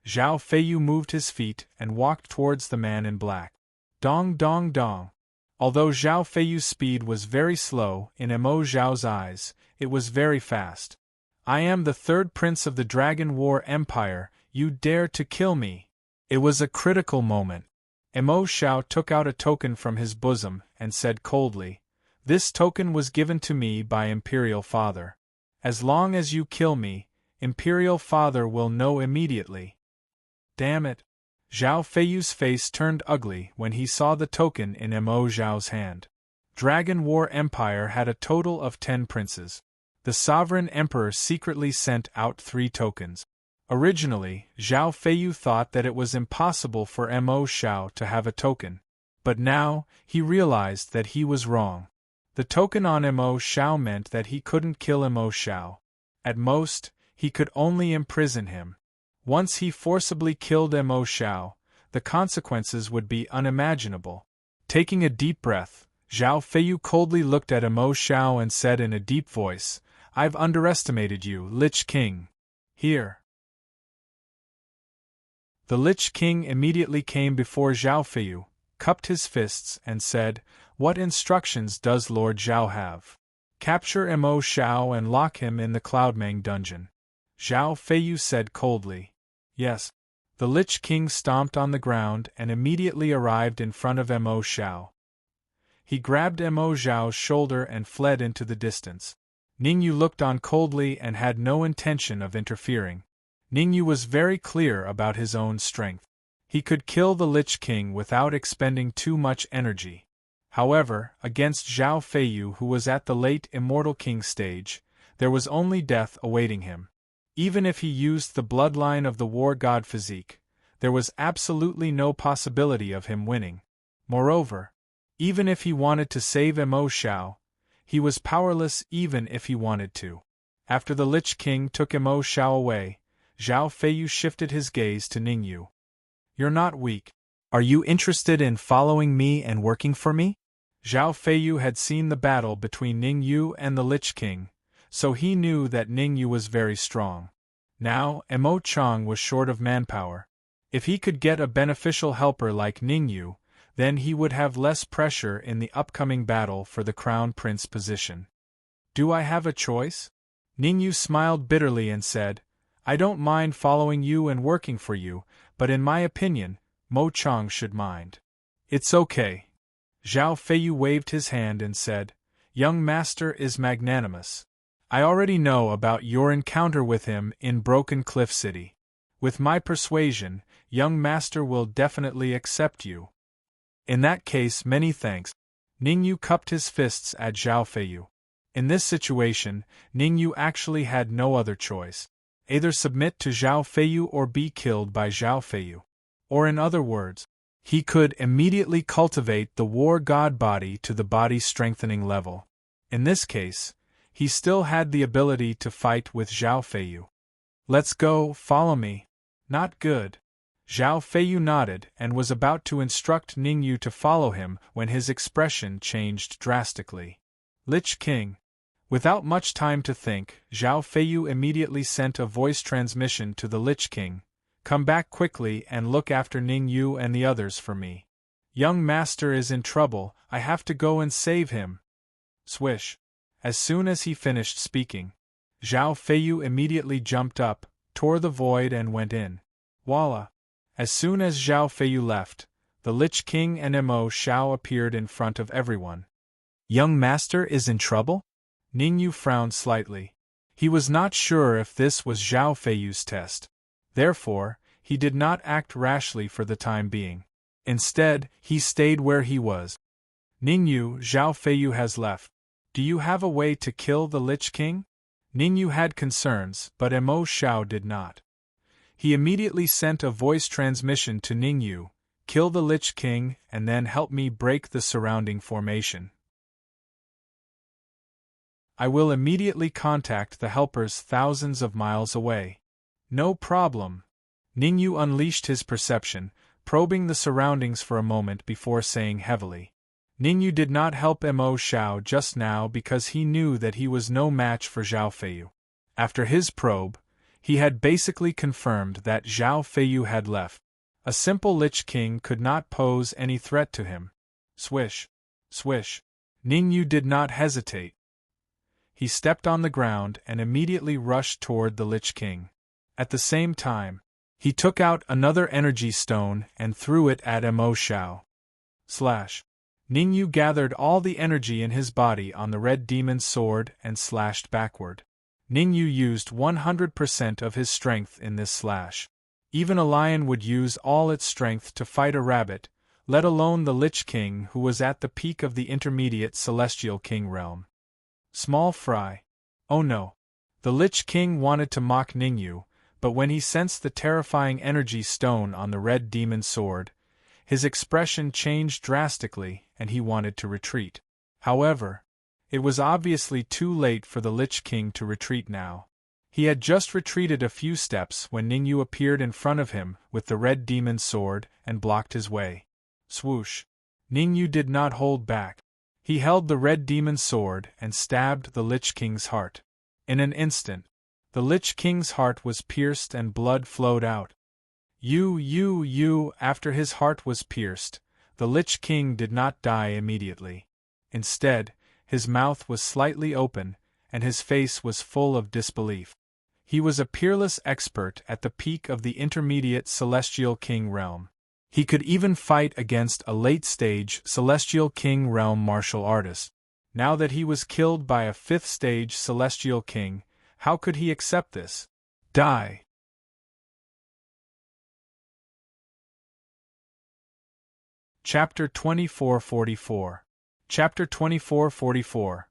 Zhao Feiyu moved his feet and walked towards the man in black. Dong dong dong. Although Zhao Feiyu's speed was very slow, in Emo Zhao's eyes, it was very fast. I am the third prince of the Dragon War Empire, you dare to kill me. It was a critical moment. Emo Shao took out a token from his bosom and said coldly, "This token was given to me by Imperial Father. As long as you kill me, Imperial Father will know immediately." Damn it! Zhao Feiyu's face turned ugly when he saw the token in Emo Zhao's hand. Dragon War Empire had a total of 10 princes. The sovereign emperor secretly sent out 3 tokens. Originally, Zhao Feiyu thought that it was impossible for Emo Shao to have a token. But now, he realized that he was wrong. The token on Emo Shao meant that he couldn't kill Emo Shao. At most, he could only imprison him. Once he forcibly killed Emo Shao, the consequences would be unimaginable. Taking a deep breath, Zhao Feiyu coldly looked at Emo Shao and said in a deep voice, "I've underestimated you, Lich King. Here." The Lich King immediately came before Zhao Feiyu, cupped his fists and said, "What instructions does Lord Zhao have?" "Capture Emo Shao and lock him in the Cloudmang dungeon." Zhao Feiyu said coldly. "Yes." The Lich King stomped on the ground and immediately arrived in front of Emo Shao. He grabbed Emo Zhao's shoulder and fled into the distance. Ningyu looked on coldly and had no intention of interfering. Ningyu was very clear about his own strength. He could kill the Lich King without expending too much energy. However, against Zhao Feiyu, who was at the late Immortal King stage, there was only death awaiting him. Even if he used the bloodline of the war god physique, there was absolutely no possibility of him winning. Moreover, even if he wanted to save Emo Shao, he was powerless even if he wanted to. After the Lich King took Emo Shao away, Zhao Feiyu shifted his gaze to Ningyu. "You're not weak. Are you interested in following me and working for me?" Zhao Feiyu had seen the battle between Ningyu and the Lich King, so he knew that Ningyu was very strong. Now, Emo Chang was short of manpower. If he could get a beneficial helper like Ningyu, then he would have less pressure in the upcoming battle for the Crown Prince position. "Do I have a choice?" Ningyu smiled bitterly and said, "I don't mind following you and working for you, but in my opinion, Mo Chang should mind." "It's okay." Zhao Feiyu waved his hand and said, "Young master is magnanimous. I already know about your encounter with him in Broken Cliff City. With my persuasion, young master will definitely accept you." "In that case, many thanks." Ningyu cupped his fists at Zhao Feiyu. In this situation, Ningyu actually had no other choice. Either submit to Zhao Feiyu or be killed by Zhao Feiyu. Or in other words, he could immediately cultivate the war god body to the body strengthening level. In this case, he still had the ability to fight with Zhao Feiyu. "Let's go, follow me." "Not good." Zhao Feiyu nodded and was about to instruct Ningyu to follow him when his expression changed drastically. "Lich King, Without much time to think, Zhao Feiyu immediately sent a voice transmission to the Lich King. Come back quickly and look after Ning Yu and the others for me. Young master is in trouble, I have to go and save him. Swish. As soon as he finished speaking, Zhao Feiyu immediately jumped up, tore the void and went in. Voila! As soon as Zhao Feiyu left, the Lich King and Mo Xiao appeared in front of everyone. Young master is in trouble? Ningyu frowned slightly. He was not sure if this was Zhao Feiyu's test. Therefore, he did not act rashly for the time being. Instead, he stayed where he was. Ningyu, Zhao Feiyu has left. Do you have a way to kill the Lich King? Ningyu had concerns, but Mo Xiao did not. He immediately sent a voice transmission to Ningyu, kill the Lich King and then help me break the surrounding formation. I will immediately contact the helpers thousands of miles away. No problem. Ningyu unleashed his perception, probing the surroundings for a moment before saying heavily. Ningyu did not help Mo Xiao just now because he knew that he was no match for Zhao Feiyu. After his probe, he had basically confirmed that Zhao Feiyu had left. A simple Lich King could not pose any threat to him. Swish. Swish. Ningyu did not hesitate. He stepped on the ground and immediately rushed toward the Lich King. At the same time, he took out another energy stone and threw it at Mo Xiao. Slash. Ningyu gathered all the energy in his body on the red demon's sword and slashed backward. Ningyu used 100% of his strength in this slash. Even a lion would use all its strength to fight a rabbit, let alone the Lich King who was at the peak of the intermediate Celestial King realm. Small fry. Oh no. The Lich King wanted to mock Ningyu, but when he sensed the terrifying energy stone on the red demon's sword, his expression changed drastically and he wanted to retreat. However, it was obviously too late for the Lich King to retreat now. He had just retreated a few steps when Ningyu appeared in front of him with the red demon's sword and blocked his way. Swoosh. Ningyu did not hold back. He held the red demon's sword and stabbed the Lich King's heart. In an instant, the Lich King's heart was pierced and blood flowed out. After his heart was pierced, the Lich King did not die immediately. Instead, his mouth was slightly open, and his face was full of disbelief. He was a peerless expert at the peak of the intermediate Celestial King realm. He could even fight against a late-stage Celestial King realm martial artist. Now that he was killed by a 5th-stage Celestial King, how could he accept this? Die. Chapter 2444. Chapter 2444.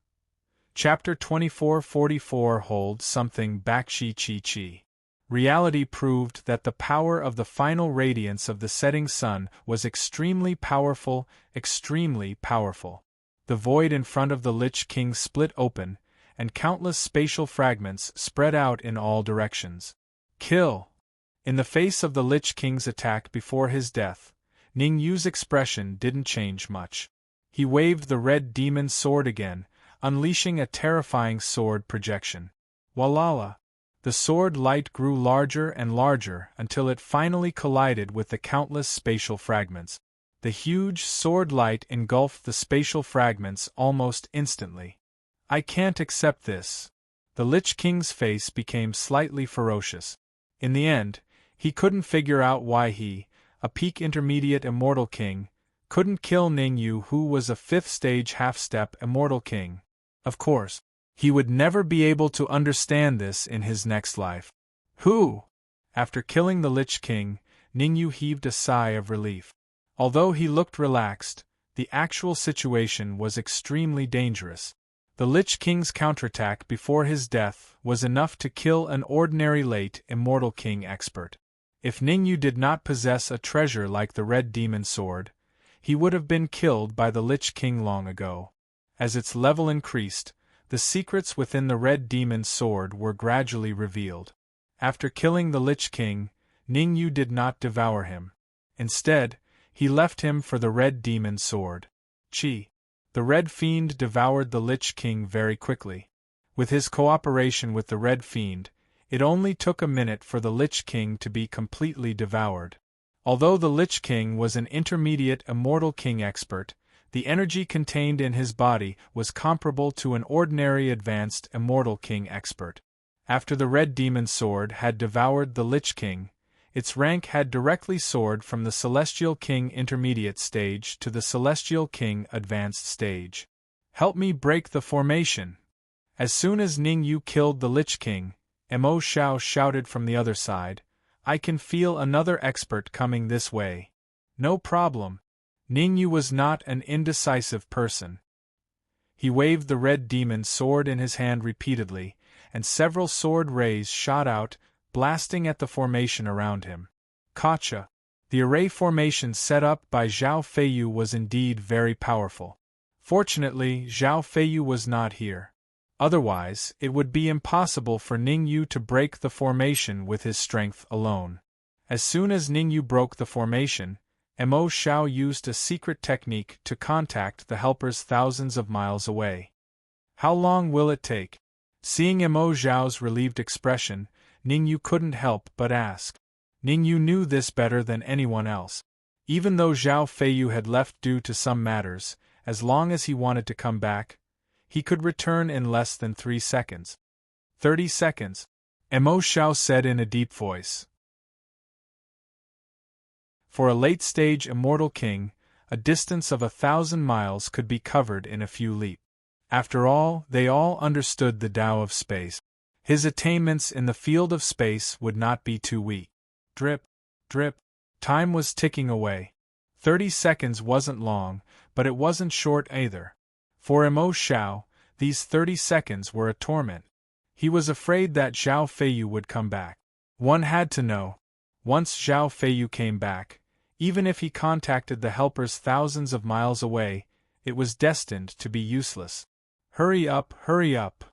Chapter 2444 holds something back. Chi. Reality proved that the power of the final radiance of the setting sun was extremely powerful, extremely powerful. The void in front of the Lich King split open, and countless spatial fragments spread out in all directions. Kill! In the face of the Lich King's attack before his death, Ningyu's expression didn't change much. He waved the red demon's sword again, unleashing a terrifying sword projection. Walala! The sword light grew larger and larger until it finally collided with the countless spatial fragments. The huge sword light engulfed the spatial fragments almost instantly. I can't accept this. The Lich King's face became slightly ferocious. In the end, he couldn't figure out why he, a peak intermediate immortal king, couldn't kill Ningyu, who was a 5th-stage half-step immortal king. Of course, he would never be able to understand this in his next life. Who? After killing the Lich King, Ningyu heaved a sigh of relief. Although he looked relaxed, the actual situation was extremely dangerous. The Lich King's counterattack before his death was enough to kill an ordinary late immortal king expert. If Ningyu did not possess a treasure like the red demon sword, he would have been killed by the Lich King long ago. As its level increased, the secrets within the red demon's sword were gradually revealed. After killing the Lich King, Ningyu did not devour him. Instead, he left him for the red demon's sword. Chi. The red fiend devoured the Lich King very quickly. With his cooperation with the Red Fiend, it only took a minute for the Lich King to be completely devoured. Although the Lich King was an intermediate Immortal King expert, the energy contained in his body was comparable to an ordinary advanced Immortal King expert. After the Red Demon Sword had devoured the Lich King, its rank had directly soared from the Celestial King Intermediate stage to the Celestial King Advanced stage. "Help me break the formation!" As soon as Ning Yu killed the Lich King, Mo Xiao shouted from the other side, "I can feel another expert coming this way." No problem. Ning Yu was not an indecisive person. He waved the Red Demon Sword in his hand repeatedly, and several sword rays shot out, blasting at the formation around him. Gotcha! The array formation set up by Zhao Feiyu was indeed very powerful. Fortunately, Zhao Feiyu was not here. Otherwise, it would be impossible for Ning Yu to break the formation with his strength alone. As soon as Ning Yu broke the formation, Mo Xiao used a secret technique to contact the helpers thousands of miles away. "How long will it take?" Seeing Mo Xiao's relieved expression, Ning Yu couldn't help but ask. Ning Yu knew this better than anyone else. Even though Zhao Feiyu had left due to some matters, as long as he wanted to come back, he could return in less than 3 seconds. 30 seconds, Mo Xiao said in a deep voice. For a late-stage Immortal King, a distance of 1,000 miles could be covered in a few leaps. After all, they all understood the Tao of space. His attainments in the field of space would not be too weak. Drip, drip, time was ticking away. 30 seconds wasn't long, but it wasn't short either. For Mo Xiao, these 30 seconds were a torment. He was afraid that Zhao Feiyu would come back. One had to know. Once Zhao Feiyu came back, even if he contacted the helpers thousands of miles away, it was destined to be useless. Hurry up, hurry up!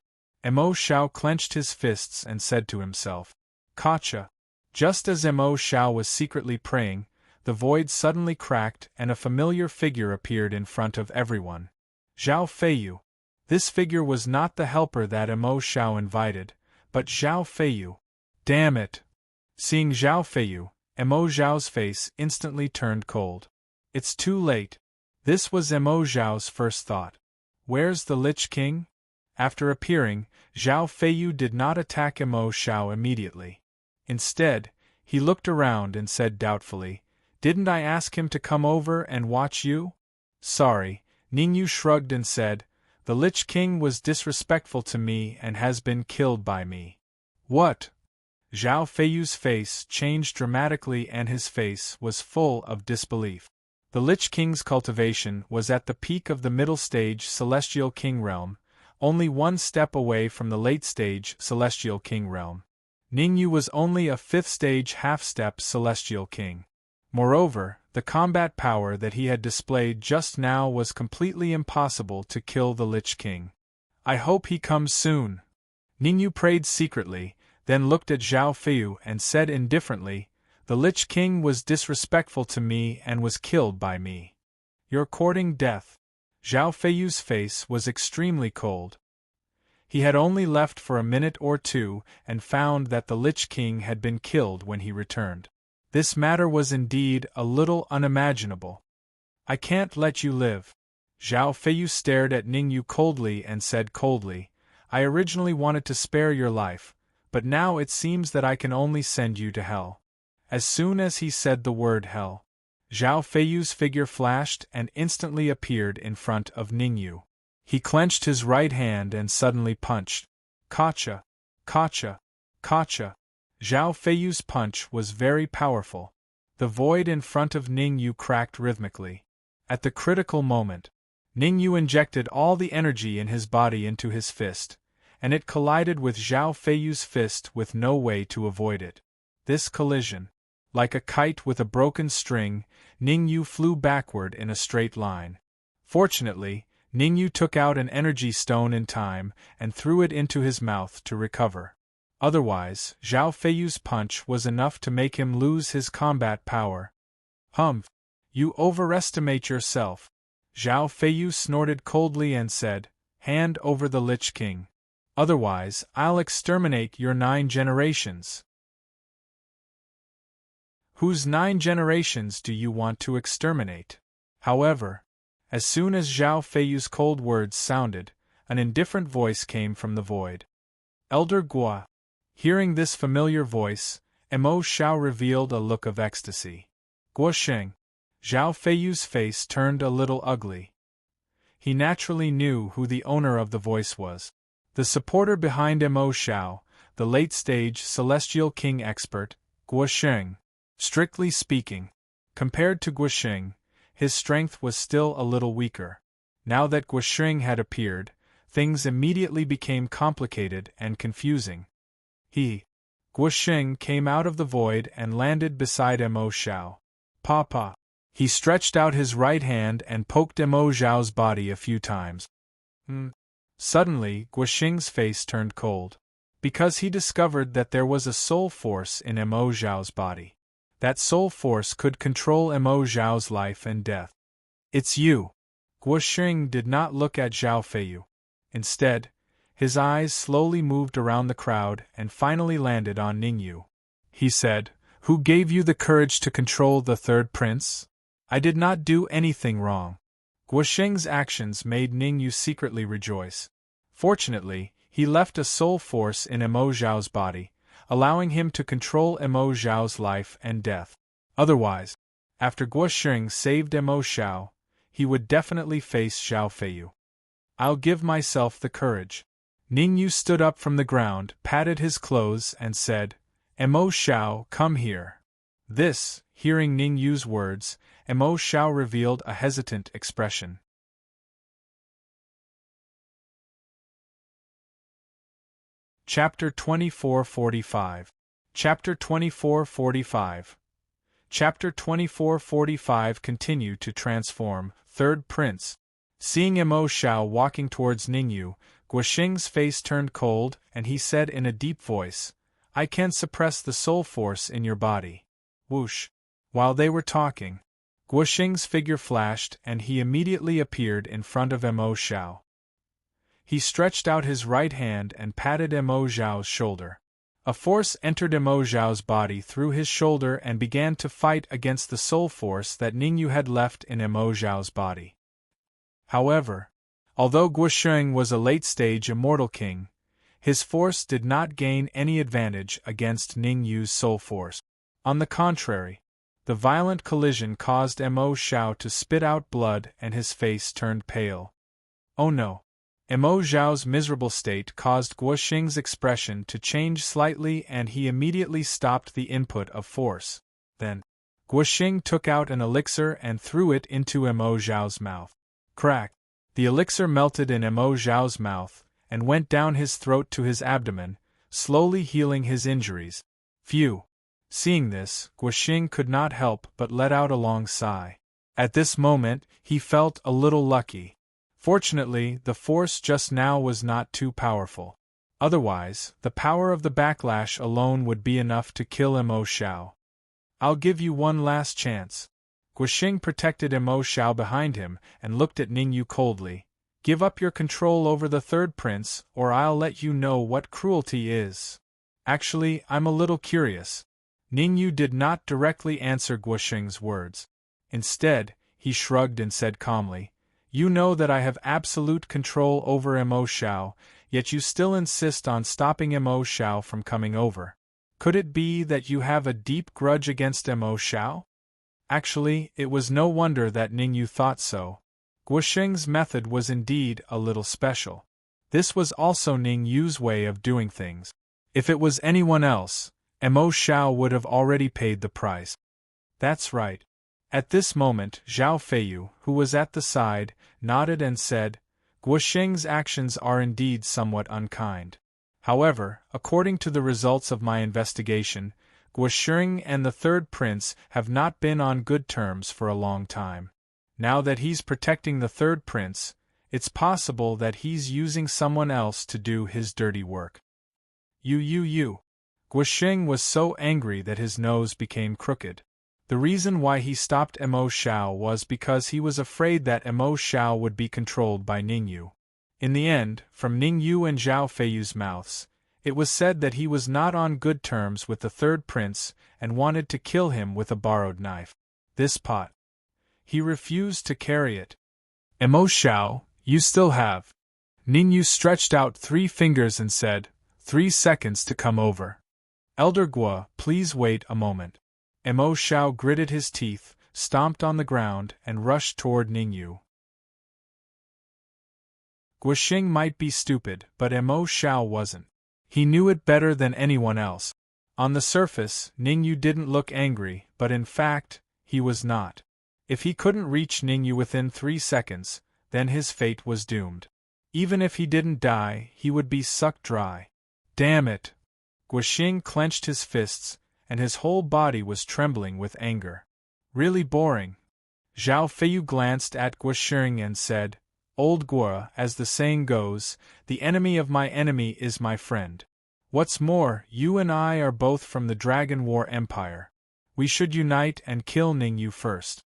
Mo Xiao clenched his fists and said to himself. Gotcha! Just as Mo Xiao was secretly praying, the void suddenly cracked and a familiar figure appeared in front of everyone. Zhao Feiyu. This figure was not the helper that Mo Xiao invited, but Zhao Feiyu. Damn it! Seeing Zhao Feiyu, Mo Xiao's face instantly turned cold. It's too late. This was Mo Xiao's first thought. Where's the Lich King? After appearing, Zhao Feiyu did not attack Mo Xiao immediately. Instead, he looked around and said doubtfully, "Didn't I ask him to come over and watch you?" "Sorry," Ning Yu shrugged and said, "the Lich King was disrespectful to me and has been killed by me." "What?" Zhao Feiyu's face changed dramatically and his face was full of disbelief. The Lich King's cultivation was at the peak of the middle stage Celestial King realm, only one step away from the late stage Celestial King realm. Ning Yu was only a 5th stage half-step Celestial King. Moreover, the combat power that he had displayed just now was completely impossible to kill the Lich King. "I hope he comes soon." Ning Yu prayed secretly, then looked at Zhao Feiyu and said indifferently, "The Lich King was disrespectful to me and was killed by me. You're courting death." Zhao Feiyu's face was extremely cold. He had only left for a minute or two and found that the Lich King had been killed when he returned. This matter was indeed a little unimaginable. "I can't let you live." Zhao Feiyu stared at Ning Yu coldly and said coldly, "I originally wanted to spare your life, but now it seems that I can only send you to hell." As soon as he said the word hell, Zhao Feiyu's figure flashed and instantly appeared in front of Ning Yu. He clenched his right hand and suddenly punched. Gotcha! Gotcha! Gotcha! Zhao Feiyu's punch was very powerful. The void in front of Ning Yu cracked rhythmically. At the critical moment, Ning Yu injected all the energy in his body into his fist, and it collided with Zhao Feiyu's fist with no way to avoid it. This collision, like a kite with a broken string, Ning Yu flew backward in a straight line. Fortunately, Ning Yu took out an energy stone in time and threw it into his mouth to recover. Otherwise, Zhao Feiyu's punch was enough to make him lose his combat power. "Humph! You overestimate yourself." Zhao Feiyu snorted coldly and said, "Hand over the Lich King." Otherwise, I'll exterminate your 9 generations. Whose 9 generations do you want to exterminate? However, as soon as Zhao Feiyu's cold words sounded, an indifferent voice came from the void. Elder Gua. Hearing this familiar voice, Mo Xiao revealed a look of ecstasy. Guo Sheng. Zhao Feiyu's face turned a little ugly. He naturally knew who the owner of the voice was. The supporter behind Mo Xiao, the late-stage Celestial King expert, Guo Sheng. Strictly speaking, compared to Guo Sheng, his strength was still a little weaker. Now that Guo Sheng had appeared, things immediately became complicated and confusing. Guo Sheng came out of the void and landed beside Mo Xiao. Papa. He stretched out his right hand and poked Mo Xiao's body a few times. Suddenly, Guo Sheng's face turned cold. Because he discovered that there was a soul force in Mo Xiao's body. That soul force could control Mo Xiao's life and death. It's you. Guo Sheng did not look at Zhao Feiyu. Instead, his eyes slowly moved around the crowd and finally landed on Ningyu. He said, "Who gave you the courage to control the third prince? I did not do anything wrong." Guo Sheng's actions made Ningyu secretly rejoice. Fortunately, he left a soul force in Mo Xiao's body, allowing him to control Mo Xiao's life and death. Otherwise, after Guo Sheng saved Mo Xiao, he would definitely face Zhao Feiyu. I'll give myself the courage. Ningyu stood up from the ground, patted his clothes, and said, Mo Xiao, come here. Hearing Ningyu's words, Mo Xiao revealed a hesitant expression. Chapter 2445. Chapter 2445. Chapter 2445 Continue to transform. Third Prince. Seeing Mo Xiao walking towards Ningyu, Guo Sheng's face turned cold, and he said in a deep voice, I can suppress the soul force in your body. Whoosh. While they were talking, Guo Sheng's figure flashed and he immediately appeared in front of Mo Xiao. He stretched out his right hand and patted Mo Xiao's shoulder. A force entered Mo Xiao's body through his shoulder and began to fight against the soul force that Ningyu had left in Mo Xiao's body. However, although Guo Sheng was a late-stage immortal king, his force did not gain any advantage against Ningyu's soul force. On the contrary, the violent collision caused Mo Xiao to spit out blood and his face turned pale. Oh no! Mo Xiao's miserable state caused Guo Sheng's expression to change slightly and he immediately stopped the input of force. Then, Guo Sheng took out an elixir and threw it into Mo Xiao's mouth. Crack! The elixir melted in Mo Xiao's mouth and went down his throat to his abdomen, slowly healing his injuries. Phew! Seeing this, Guo Sheng could not help but let out a long sigh. At this moment, he felt a little lucky. Fortunately, the force just now was not too powerful. Otherwise, the power of the backlash alone would be enough to kill Mo Xiao. I'll give you one last chance. Guo Sheng protected Mo Xiao behind him and looked at Ningyu coldly. Give up your control over the third prince, or I'll let you know what cruelty is. Actually, I'm a little curious. Ningyu did not directly answer Guo Sheng's words. Instead, he shrugged and said calmly, You know that I have absolute control over Mo Xiao, yet you still insist on stopping Mo Xiao from coming over. Could it be that you have a deep grudge against Mo Xiao? Actually, it was no wonder that Ningyu thought so. Guo Sheng's method was indeed a little special. This was also Ningyu's way of doing things. If it was anyone else, Mo Xiao would have already paid the price. That's right. At this moment, Zhao Feiyu, who was at the side, nodded and said, Guo Sheng's actions are indeed somewhat unkind. However, according to the results of my investigation, Guo Sheng and the third prince have not been on good terms for a long time. Now that he's protecting the third prince, it's possible that he's using someone else to do his dirty work. Guo Sheng was so angry that his nose became crooked. The reason why he stopped Mo Xiao was because he was afraid that Mo Xiao would be controlled by Ningyu. In the end, from Ning Yu and Zhao Feiyu's mouths, it was said that he was not on good terms with the third prince and wanted to kill him with a borrowed knife. This pot. He refused to carry it. Mo Xiao, you still have. Ning Yu stretched out 3 fingers and said, 3 seconds to come over. Elder Guo, please wait a moment. Mo Xiao gritted his teeth, stomped on the ground, and rushed toward Ning Yu. Guoxing might be stupid, but Mo Xiao wasn't. He knew it better than anyone else. On the surface, Ning Yu didn't look angry, but in fact, he was not. If he couldn't reach Ning Yu within 3 seconds, then his fate was doomed. Even if he didn't die, he would be sucked dry. Damn it! Guoxing clenched his fists, and his whole body was trembling with anger. Really boring. Zhao Feiyu glanced at Guoxing and said, Old Guo, as the saying goes, the enemy of my enemy is my friend. What's more, you and I are both from the Dragon War Empire. We should unite and kill Ning Yu first.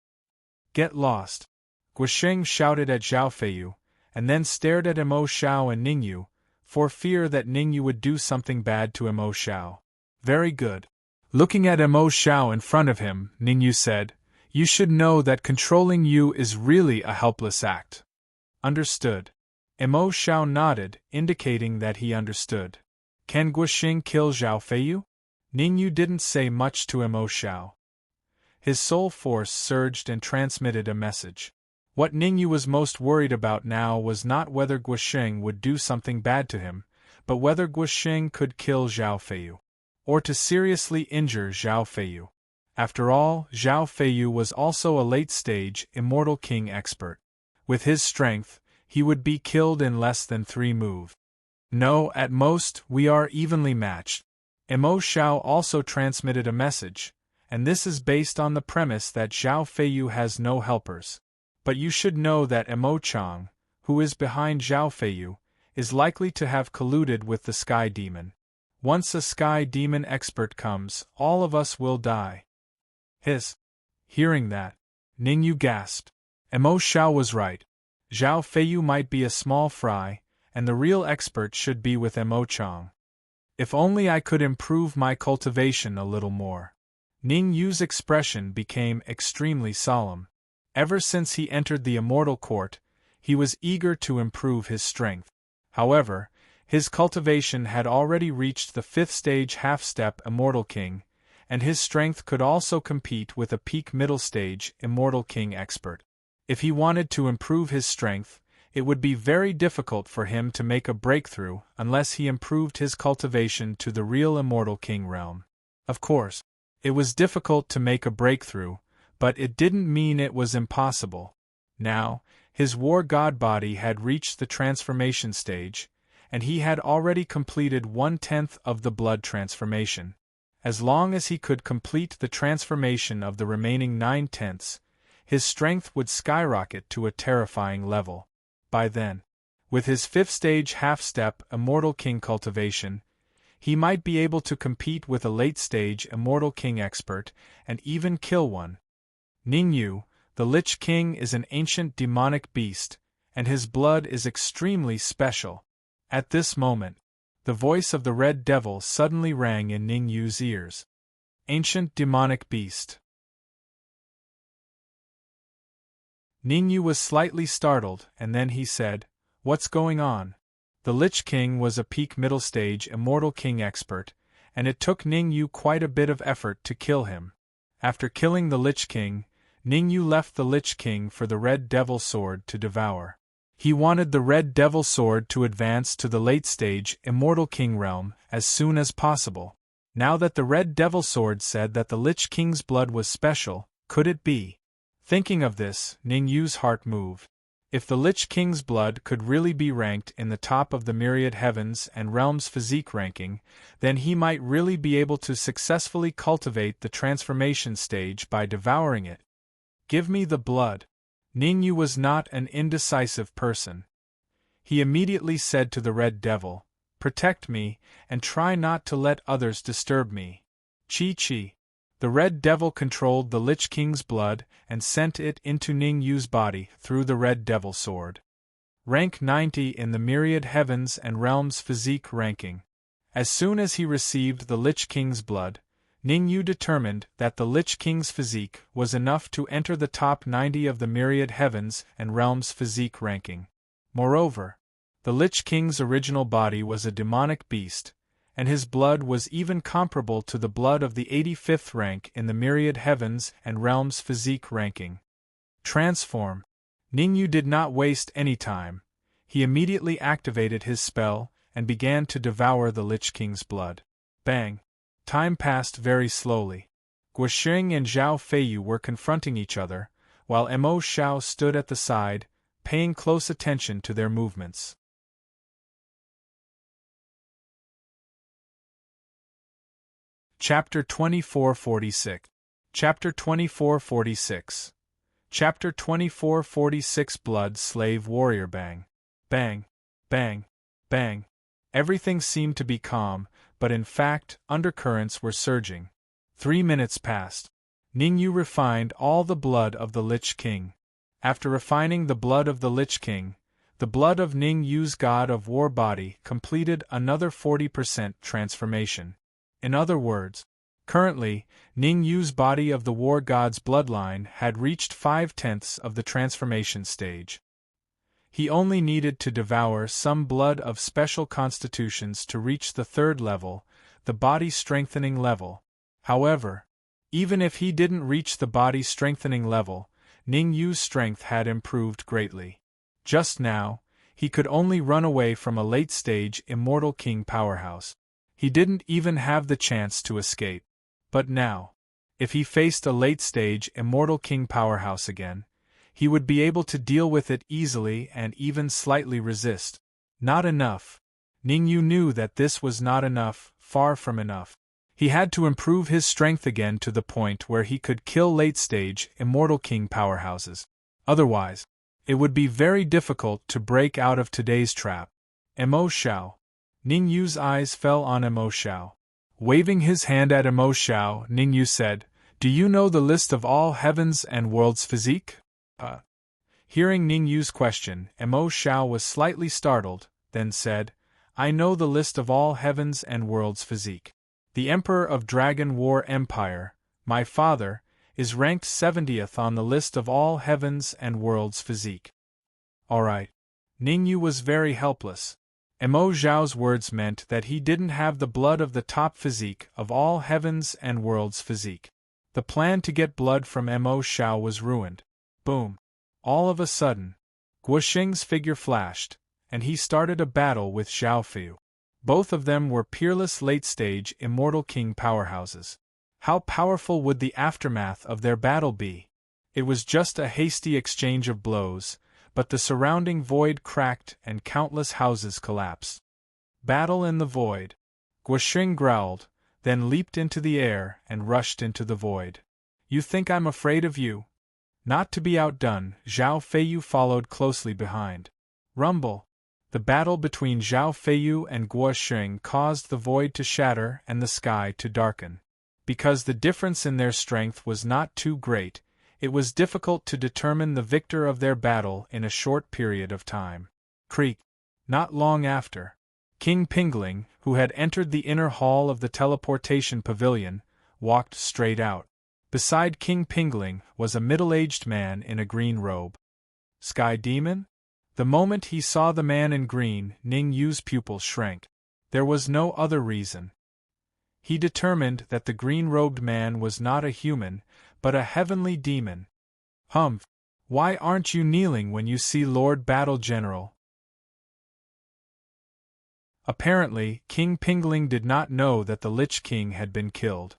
Get lost. Guoxing shouted at Zhao Feiyu, and then stared at Mo Xiao and Ning Yu, for fear that Ning Yu would do something bad to Mo Xiao. Very good. Looking at Mo Xiao in front of him, Ning Yu said, You should know that controlling you is really a helpless act. Understood. Mo Xiao nodded, indicating that he understood. Can Guoxing kill Zhao Feiyu? Ning Yu didn't say much to Mo Xiao. His soul force surged and transmitted a message. What Ning Yu was most worried about now was not whether Guoxing would do something bad to him, but whether Guoxing could kill Zhao Feiyu, or to seriously injure Zhao Feiyu. After all, Zhao Feiyu was also a late-stage Immortal King expert. With his strength, he would be killed in less than 3 moves. No, at most, we are evenly matched. Mo Xiao also transmitted a message, and this is based on the premise that Zhao Feiyu has no helpers. But you should know that Mo Chang, who is behind Zhao Feiyu, is likely to have colluded with the Sky Demon. Once a Sky Demon expert comes, all of us will die. Hearing that, Ning Yu gasped. Mo Xiao was right. Zhao Feiyu might be a small fry, and the real expert should be with Mo Chang. If only I could improve my cultivation a little more. Ning Yu's expression became extremely solemn. Ever since he entered the Immortal Court, he was eager to improve his strength. However, his cultivation had already reached the 5th stage half-step Immortal King, and his strength could also compete with a peak middle stage Immortal King expert. If he wanted to improve his strength, it would be very difficult for him to make a breakthrough unless he improved his cultivation to the real Immortal King realm. Of course, it was difficult to make a breakthrough, but it didn't mean it was impossible. Now, his war god body had reached the transformation stage, and he had already completed 1/10 of the blood transformation. As long as he could complete the transformation of the remaining 9/10, his strength would skyrocket to a terrifying level. By then, with his 5th stage half-step Immortal King cultivation, he might be able to compete with a late-stage Immortal King expert and even kill one. Ning Yu, the Lich King, is an ancient demonic beast, and his blood is extremely special. At this moment, the voice of the Red Devil suddenly rang in Ning Yu's ears. Ancient demonic beast. Ning Yu was slightly startled, and then he said, What's going on? The Lich King was a peak middle stage Immortal King expert, and it took Ning Yu quite a bit of effort to kill him. After killing the Lich King, Ning Yu left the Lich King for the Red Devil Sword to devour. He wanted the Red Devil Sword to advance to the late-stage Immortal King realm as soon as possible. Now that the Red Devil Sword said that the Lich King's blood was special, could it be? Thinking of this, Ning Yu's heart moved. If the Lich King's blood could really be ranked in the top of the myriad heavens and realms physique ranking, then he might really be able to successfully cultivate the transformation stage by devouring it. Give me the blood. Ning Yu was not an indecisive person. He immediately said to the Red Devil, Protect me, and try not to let others disturb me. Chi. The Red Devil controlled the Lich King's blood and sent it into Ning Yu's body through the Red Devil Sword. Rank 90 in the myriad heavens and realms physique ranking. As soon as he received the Lich King's blood, Ningyu determined that the Lich King's physique was enough to enter the top 90 of the myriad heavens and realms physique ranking. Moreover, the Lich King's original body was a demonic beast, and his blood was even comparable to the blood of the 85th rank in the myriad heavens and realms physique ranking. Transform. Ningyu did not waste any time. He immediately activated his spell and began to devour the Lich King's blood. Bang! Time passed very slowly. Guoxing and Zhao Feiyu were confronting each other, while Mo Xiao stood at the side, paying close attention to their movements. Chapter 2446. Chapter 2446. Chapter 2446. Blood Slave Warrior. Bang! Bang! Bang! Bang! Everything seemed to be calm, but in fact, undercurrents were surging. 3 minutes passed. Ningyu refined all the blood of the Lich King. After refining the blood of the Lich King, the blood of Ningyu's God of War body completed another 40% transformation. In other words, currently, Ningyu's body of the War God's bloodline had reached 5/10 of the transformation stage. He only needed to devour some blood of special constitutions to reach the 3rd level, the body strengthening level. However, even if he didn't reach the body strengthening level, Ningyu's strength had improved greatly. Just now, he could only run away from a late-stage Immortal King powerhouse. He didn't even have the chance to escape. But now, if he faced a late-stage Immortal King powerhouse again, he would be able to deal with it easily and even slightly resist. Not enough. Ningyu knew that this was not enough, far from enough. He had to improve his strength again to the point where he could kill late-stage Immortal King powerhouses. Otherwise, it would be very difficult to break out of today's trap. Mo Xiao. Ningyu's eyes fell on Mo Xiao. Waving his hand at Mo Xiao, Ningyu said, "Do you know the list of all heavens and worlds physique?" Hearing Ningyu's question, Mo Xiao was slightly startled, then said, "I know the list of all heavens and worlds physique. The Emperor of Dragon War Empire, my father, is ranked 70th on the list of all heavens and worlds physique." Alright. Ningyu was very helpless. Mo Xiao's words meant that he didn't have the blood of the top physique of all heavens and worlds physique. The plan to get blood from Mo Xiao was ruined. Boom. All of a sudden, Guoxing's figure flashed, and he started a battle with Zhao Feiyu. Both of them were peerless late-stage Immortal King powerhouses. How powerful would the aftermath of their battle be? It was just a hasty exchange of blows, but the surrounding void cracked and countless houses collapsed. Battle in the void. Guoxing growled, then leaped into the air and rushed into the void. "You think I'm afraid of you?" Not to be outdone, Zhao Feiyu followed closely behind. Rumble. The battle between Zhao Feiyu and Guoxing caused the void to shatter and the sky to darken. Because the difference in their strength was not too great, it was difficult to determine the victor of their battle in a short period of time. Creak. Not long after, King Pingling, who had entered the inner hall of the teleportation pavilion, walked straight out. Beside King Pingling was a middle-aged man in a green robe. Sky Demon? The moment he saw the man in green, Ningyu's pupils shrank. There was no other reason. He determined that the green-robed man was not a human, but a heavenly demon. Humph! Why aren't you kneeling when you see Lord Battle General? Apparently, King Pingling did not know that the Lich King had been killed.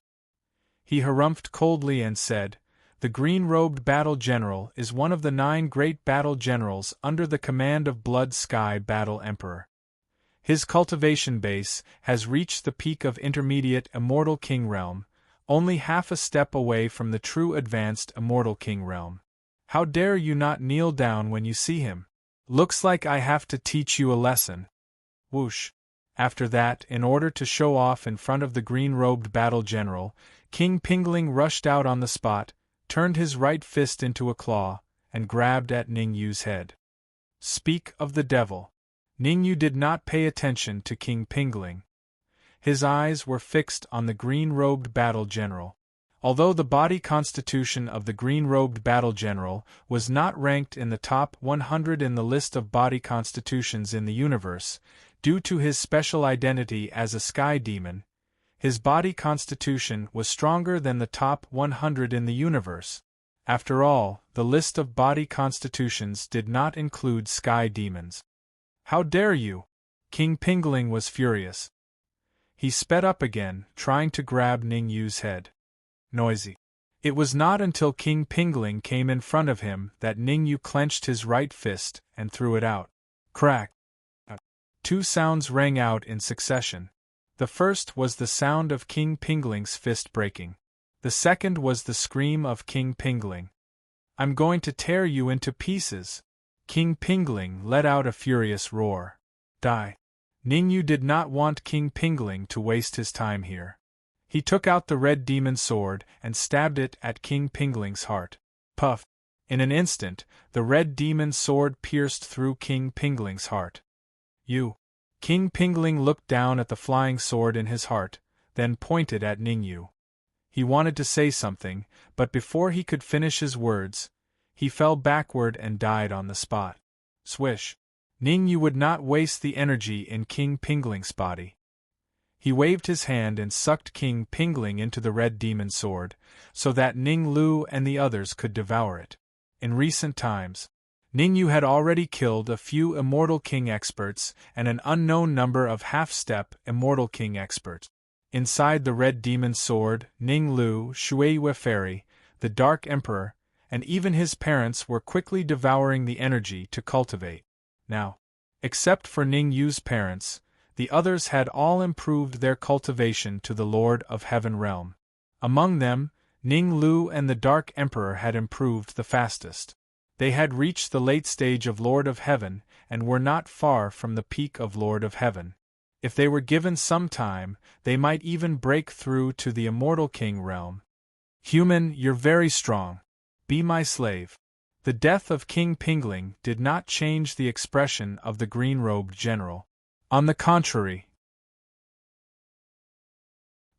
He harumphed coldly and said, "The green-robed battle general is one of the 9 great battle generals under the command of Blood Sky Battle Emperor. His cultivation base has reached the peak of intermediate Immortal King realm, only half a step away from the true advanced Immortal King realm. How dare you not kneel down when you see him? Looks like I have to teach you a lesson." Whoosh. After that, in order to show off in front of the green-robed battle general, King Pingling rushed out on the spot, turned his right fist into a claw, and grabbed at Ningyu's head. Speak of the devil. Ningyu did not pay attention to King Pingling. His eyes were fixed on the green-robed battle general. Although the body constitution of the green-robed battle general was not ranked in the top 100 in the list of body constitutions in the universe, due to his special identity as a sky demon, his body constitution was stronger than the top 100 in the universe. After all, the list of body constitutions did not include sky demons. How dare you? King Pingling was furious. He sped up again, trying to grab Ningyu's head. Noisy. It was not until King Pingling came in front of him that Ningyu clenched his right fist and threw it out. Crack! Two sounds rang out in succession. The first was the sound of King Pingling's fist breaking. The second was the scream of King Pingling. I'm going to tear you into pieces! King Pingling let out a furious roar. Die! Ningyu did not want King Pingling to waste his time here. He took out the red demon sword and stabbed it at King Pingling's heart. Puff! In an instant, the red demon sword pierced through King Pingling's heart. You! King Pingling looked down at the flying sword in his heart, then pointed at Ningyu. He wanted to say something, but before he could finish his words, he fell backward and died on the spot. Swish! Ningyu would not waste the energy in King Pingling's body. He waved his hand and sucked King Pingling into the red demon sword, so that Ning Lu and the others could devour it. In recent times, Ningyu had already killed a few Immortal King experts and an unknown number of half-step Immortal King experts. Inside the red demon sword, Ning Lu, Shui Weferi, the Dark Emperor, and even his parents were quickly devouring the energy to cultivate. Now, except for Ning Yu's parents, the others had all improved their cultivation to the Lord of Heaven realm. Among them, Ning Lu and the Dark Emperor had improved the fastest. They had reached the late stage of Lord of Heaven and were not far from the peak of Lord of Heaven. If they were given some time, they might even break through to the Immortal King realm. Human, you're very strong. Be my slave. The death of King Pingling did not change the expression of the green-robed general. On the contrary,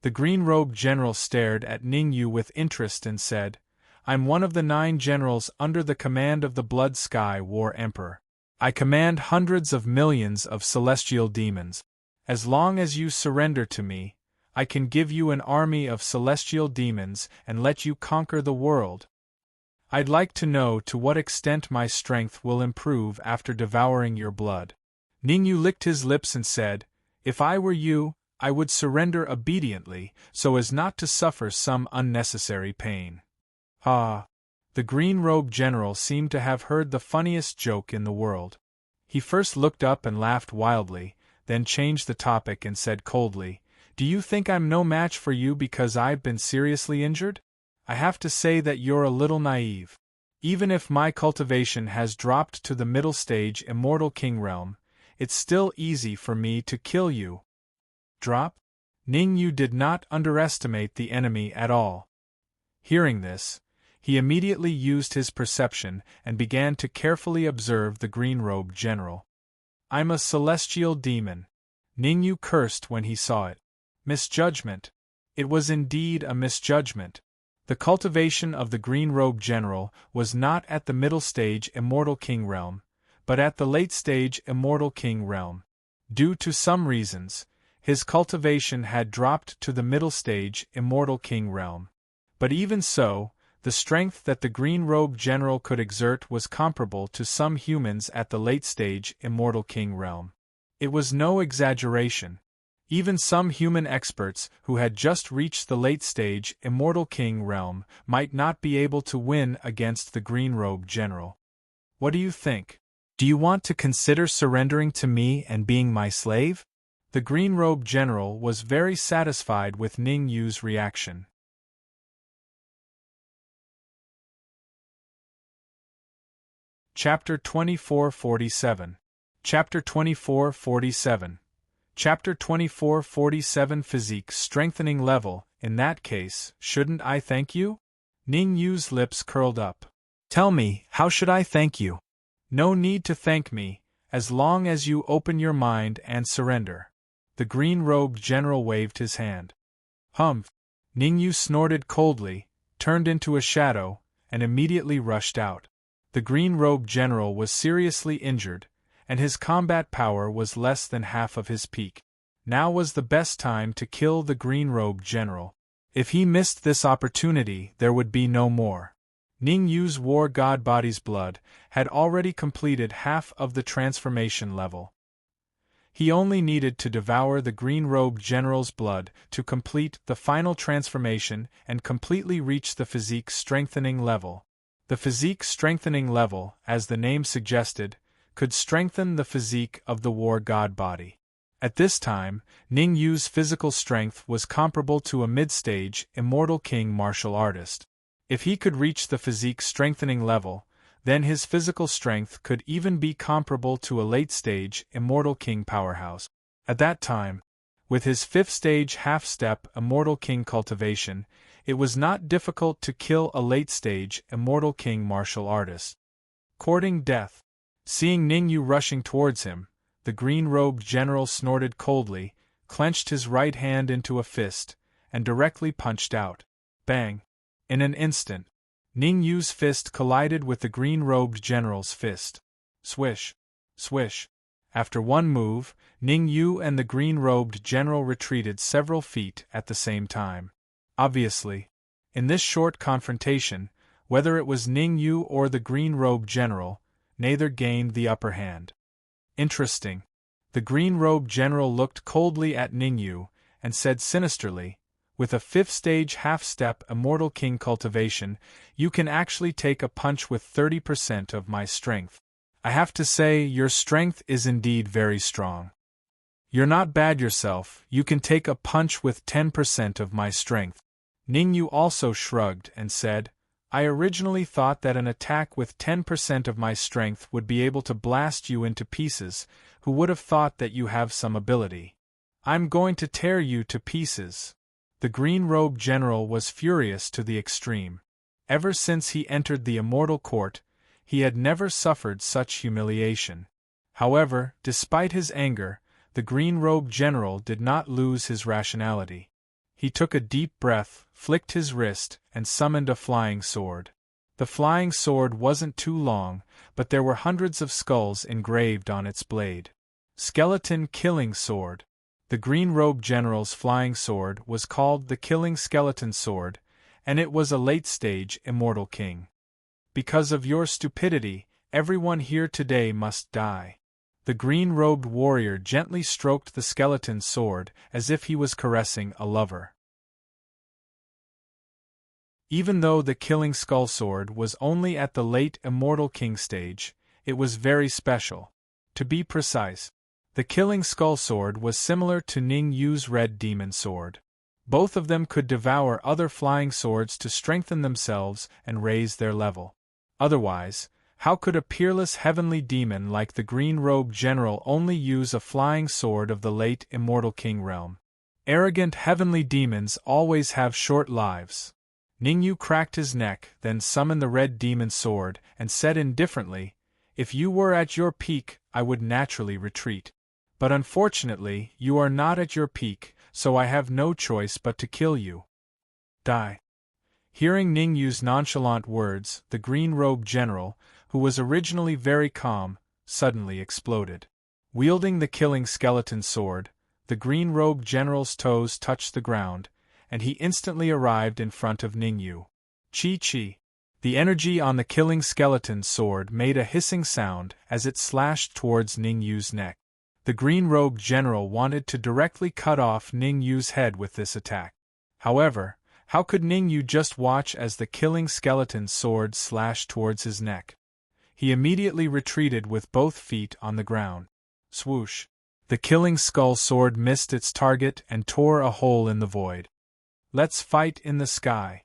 the green-robed general stared at Ningyu with interest and said, I'm one of the 9 generals under the command of the Blood Sky War Emperor. I command hundreds of millions of celestial demons. As long as you surrender to me, I can give you an army of celestial demons and let you conquer the world. I'd like to know to what extent my strength will improve after devouring your blood. Ningyu licked his lips and said, If I were you, I would surrender obediently, so as not to suffer some unnecessary pain. Ah! The green-robed general seemed to have heard the funniest joke in the world. He first looked up and laughed wildly, then changed the topic and said coldly, Do you think I'm no match for you because I've been seriously injured? I have to say that you're a little naive. Even if my cultivation has dropped to the middle stage Immortal King realm, it's still easy for me to kill you. Drop? Ningyu did not underestimate the enemy at all. Hearing this, he immediately used his perception and began to carefully observe the green-robed general. I'm a celestial demon. Ningyu cursed when he saw it. Misjudgment. It was indeed a misjudgment. The cultivation of the green-robed general was not at the middle stage Immortal King realm, but at the late stage Immortal King realm. Due to some reasons, his cultivation had dropped to the middle stage Immortal King realm. But even so, the strength that the green-robed general could exert was comparable to some humans at the late stage Immortal King realm. It was no exaggeration. Even some human experts who had just reached the late stage Immortal King realm might not be able to win against the green-robed general. What do you think? Do you want to consider surrendering to me and being my slave? The green-robed general was very satisfied with Ningyu's reaction. Chapter 2447. Chapter 2447. Chapter 2447 Physique Strengthening Level. In that case, shouldn't I thank you? Ningyu's lips curled up. Tell me, how should I thank you? No need to thank me, as long as you open your mind and surrender. The green-robed general waved his hand. Humph! Ningyu snorted coldly, turned into a shadow, and immediately rushed out. The green-robed general was seriously injured, and his combat power was less than half of his peak. Now was the best time to kill the green-robed general. If he missed this opportunity, there would be no more. Ningyu's war god body's blood had already completed half of the transformation level. He only needed to devour the green-robed general's blood to complete the final transformation and completely reach the physique strengthening level. The physique strengthening level, as the name suggested, could strengthen the physique of the war god body. At this time, Ningyu's physical strength was comparable to a mid-stage Immortal King martial artist. If he could reach the physique strengthening level, then his physical strength could even be comparable to a late-stage Immortal King powerhouse. At that time, with his 5th-stage half-step Immortal King cultivation, it was not difficult to kill a late-stage Immortal King martial artist. Courting death. Seeing Ningyu rushing towards him, the green-robed general snorted coldly, clenched his right hand into a fist, and directly punched out. Bang! In an instant, Ningyu's fist collided with the green-robed general's fist. Swish! Swish! After one move, Ningyu and the green-robed general retreated several feet at the same time. Obviously, in this short confrontation, whether it was Ningyu or the green-robed general, neither gained the upper hand. Interesting. The green-robed general looked coldly at Ningyu, and said sinisterly, with a 5th-stage half-step Immortal King cultivation, you can actually take a punch with 30% of my strength. I have to say, your strength is indeed very strong. You're not bad yourself, you can take a punch with 10% of my strength. Ningyu also shrugged and said, I originally thought that an attack with 10% of my strength would be able to blast you into pieces. Who would have thought that you have some ability? I'm going to tear you to pieces. The green-robed general was furious to the extreme. Ever since he entered the Immortal Court, he had never suffered such humiliation. However, despite his anger, the green-robed general did not lose his rationality. He took a deep breath, flicked his wrist, and summoned a flying sword. The flying sword wasn't too long, but there were hundreds of skulls engraved on its blade. Skeleton Killing Sword. The green-robed general's flying sword was called the Killing Skeleton Sword, and it was a late-stage Immortal King. Because of your stupidity, everyone here today must die. The green-robed warrior gently stroked the skeleton sword as if he was caressing a lover. Even though the Killing Skull Sword was only at the late Immortal King stage, it was very special. To be precise, the Killing Skull Sword was similar to Ningyu's Red Demon Sword. Both of them could devour other flying swords to strengthen themselves and raise their level. Otherwise, how could a peerless heavenly demon like the green-robed general only use a flying sword of the late Immortal King realm? Arrogant heavenly demons always have short lives. Ningyu cracked his neck, then summoned the red demon sword, and said indifferently, If you were at your peak, I would naturally retreat. But unfortunately, you are not at your peak, so I have no choice but to kill you. Die. Hearing Ningyu's nonchalant words, the green-robed general, who was originally very calm, suddenly exploded. Wielding the Killing Skeleton Sword, the green-robed general's toes touched the ground, and he instantly arrived in front of Ningyu. Chi-chi. The energy on the Killing Skeleton Sword made a hissing sound as it slashed towards Ningyu's neck. The green-robed general wanted to directly cut off Ningyu's head with this attack. However, how could Ningyu just watch as the Killing Skeleton Sword slashed towards his neck? He immediately retreated with both feet on the ground. Swoosh! The Killing Skull Sword missed its target and tore a hole in the void. Let's fight in the sky.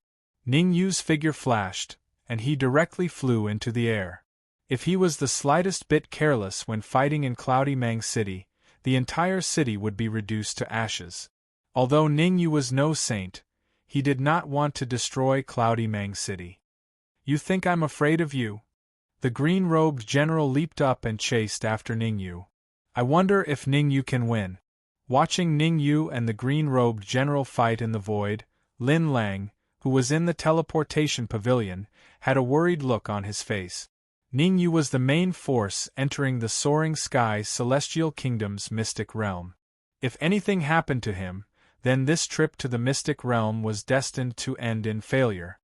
Ningyu's figure flashed, and he directly flew into the air. If he was the slightest bit careless when fighting in Cloudy Mang City, the entire city would be reduced to ashes. Although Ningyu was no saint, he did not want to destroy Cloudy Mang City. You think I'm afraid of you? The green-robed general leaped up and chased after Ningyu. I wonder if Ningyu can win. Watching Ningyu and the green-robed general fight in the void, Lin Lang, who was in the teleportation pavilion, had a worried look on his face. Ningyu was the main force entering the soaring sky celestial kingdom's mystic realm. If anything happened to him, then this trip to the mystic realm was destined to end in failure.